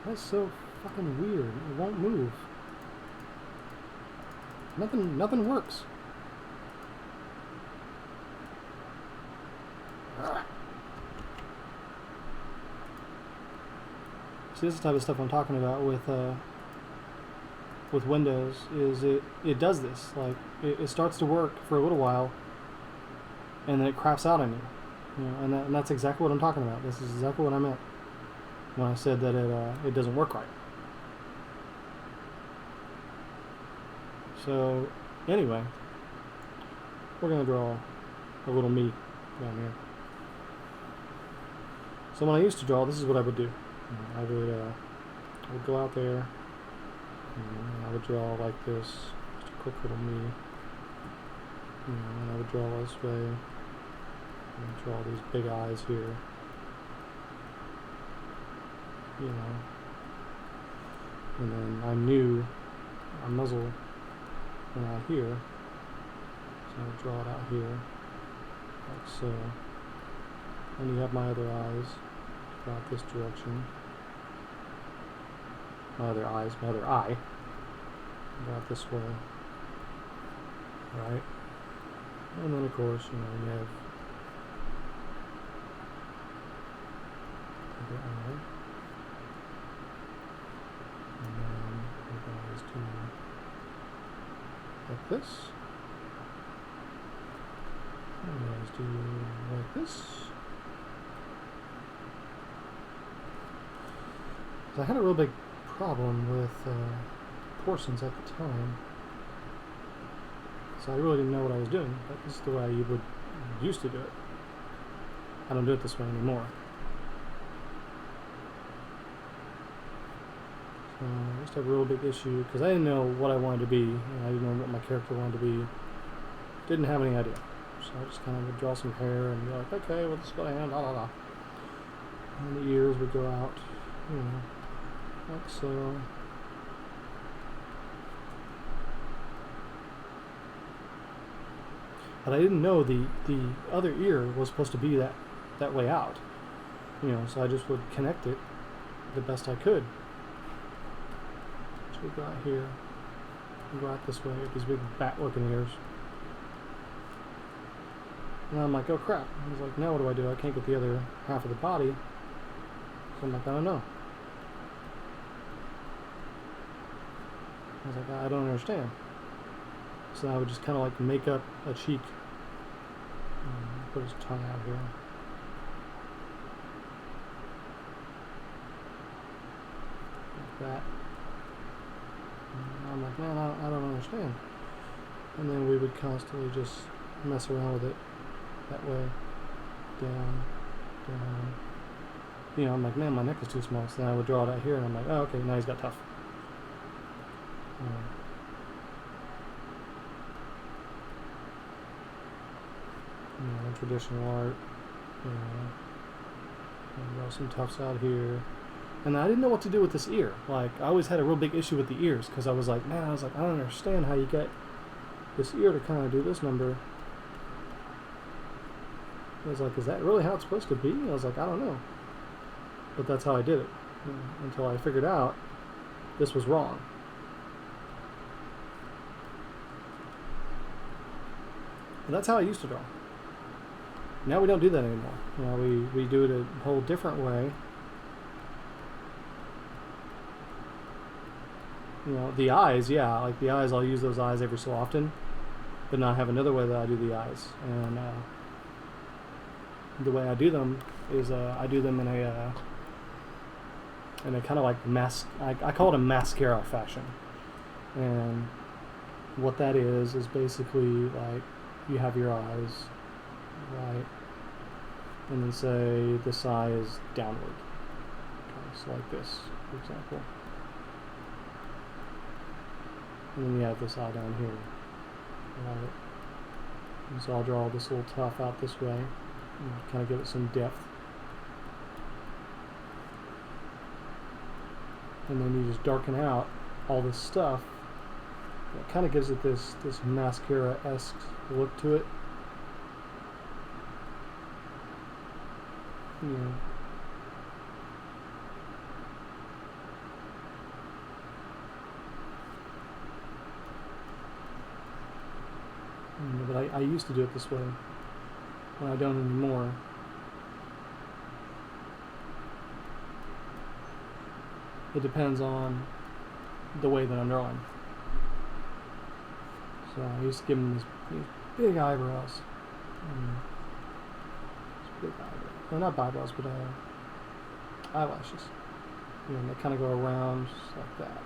That's so fucking weird. It won't move. Nothing works. See, this is the type of stuff I'm talking about with Windows. Is it does this? Like it starts to work for a little while, and then it craps out on you. You know, and that's exactly what I'm talking about. This is exactly what I meant when I said that it doesn't work right. So anyway, we're gonna draw a little me down here. So when I used to draw, this is what I would do. I would go out there and I would draw like this, just a quick little me. And I would draw this way and draw these big eyes here. You know, and then I knew our muzzle went out here, so I would draw it out here, like so. And you have my other eyes go out this direction. My other eye, go out this way, right? And then of course, you know, you have the other eye. And then we're going to like this. And we're going to do like this. So I had a real big problem with portions at the time. So I really didn't know what I was doing, but this is the way you would used to do it. I don't do it this way anymore. I just have a real big issue because I didn't know what I wanted to be, and I didn't know what my character wanted to be. Didn't have any idea. So I just kind of would draw some hair and be like, okay, well, this is what I am, la la la. And the ears would go out, you know, like so. But I didn't know the other ear was supposed to be that way out. You know, so I just would connect it the best I could. So we go out here, and go out this way with these big bat-looking ears. And I'm like, oh crap. I was like, now what do? I can't get the other half of the body. So I'm like, I don't know. I was like, I don't understand. So I would just kind of like make up a cheek. Put his tongue out here. Like that. And I'm like, man, I don't understand. and then we would constantly just mess around with it that way, down, down. You know, I'm like, man, my neck is too small. So then I would draw it out here, and I'm like, oh, okay, now he's got tough. You know, traditional art. You know, and draw some tufts out here. And I didn't know what to do with this ear. Like, I always had a real big issue with the ears, because I was like, man, I don't understand how you get this ear to kind of do this number. I was like, is that really how it's supposed to be? I was like, I don't know. But that's how I did it, you know, until I figured out this was wrong. And that's how I used to draw. Now we don't do that anymore. You know, we do it a whole different way. You know, the eyes, yeah, like the eyes, I'll use those eyes every so often, but now I have another way that I do the eyes. And the way I do them is I do them in a kind of like I call it a mascara fashion. And what that is basically like you have your eyes, right, and then say this eye is downward. Okay, so like this, for example. And then you have this eye down here, right? And so I'll draw this little tuft out this way, and kind of give it some depth. And then you just darken out all this stuff. It kind of gives it this mascara-esque look to it. Yeah. But I used to do it this way, but I don't anymore. It depends on the way that I'm drawing. So I used to give him these big eyebrows. Big eyebrows. Well, not eyebrows, but eyelashes. You know, they kind of go around just like that.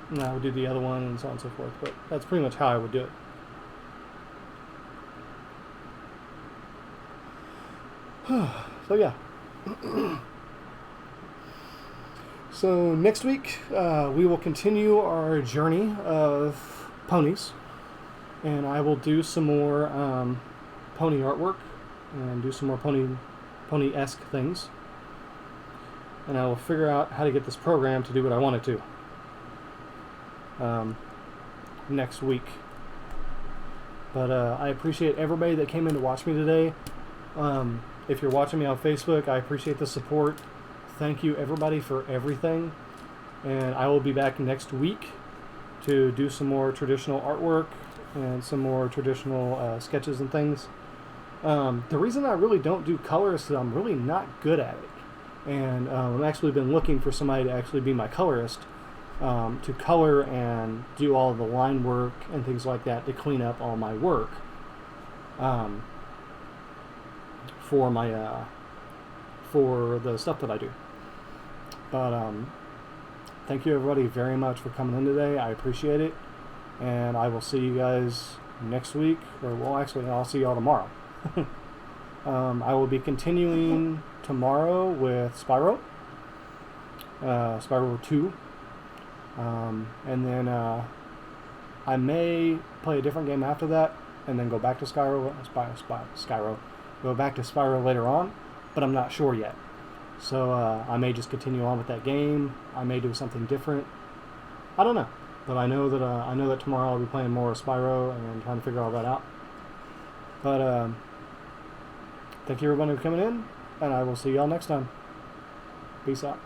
And I would do the other one and so on and so forth, but that's pretty much how I would do it. So yeah. So next week we will continue our journey of ponies, and I will do some more pony artwork and do some more pony-esque things, and I will figure out how to get this program to do what I want it to next week. But I appreciate everybody that came in to watch me today. If you're watching me on Facebook, I appreciate the support. Thank you everybody for everything, and I will be back next week to do some more traditional artwork and some more traditional sketches and things. The reason I really don't do color is that I'm really not good at it, and I've actually been looking for somebody to actually be my colorist, to color and do all the line work and things like that, to clean up all my work for my for the stuff that I do. But thank you everybody very much for coming in today. I appreciate it, and I will see you guys next week, or well, actually I'll see y'all tomorrow. I will be continuing tomorrow with Spyro, Spyro 2, and then I may play a different game after that, and then go back to Spyro, go back to Spyro later on, but I'm not sure yet. So I may just continue on with that game. I may do something different. I don't know, but I know that tomorrow I'll be playing more Spyro and trying to figure all that out. But thank you everybody for coming in, and I will see y'all next time. Peace out.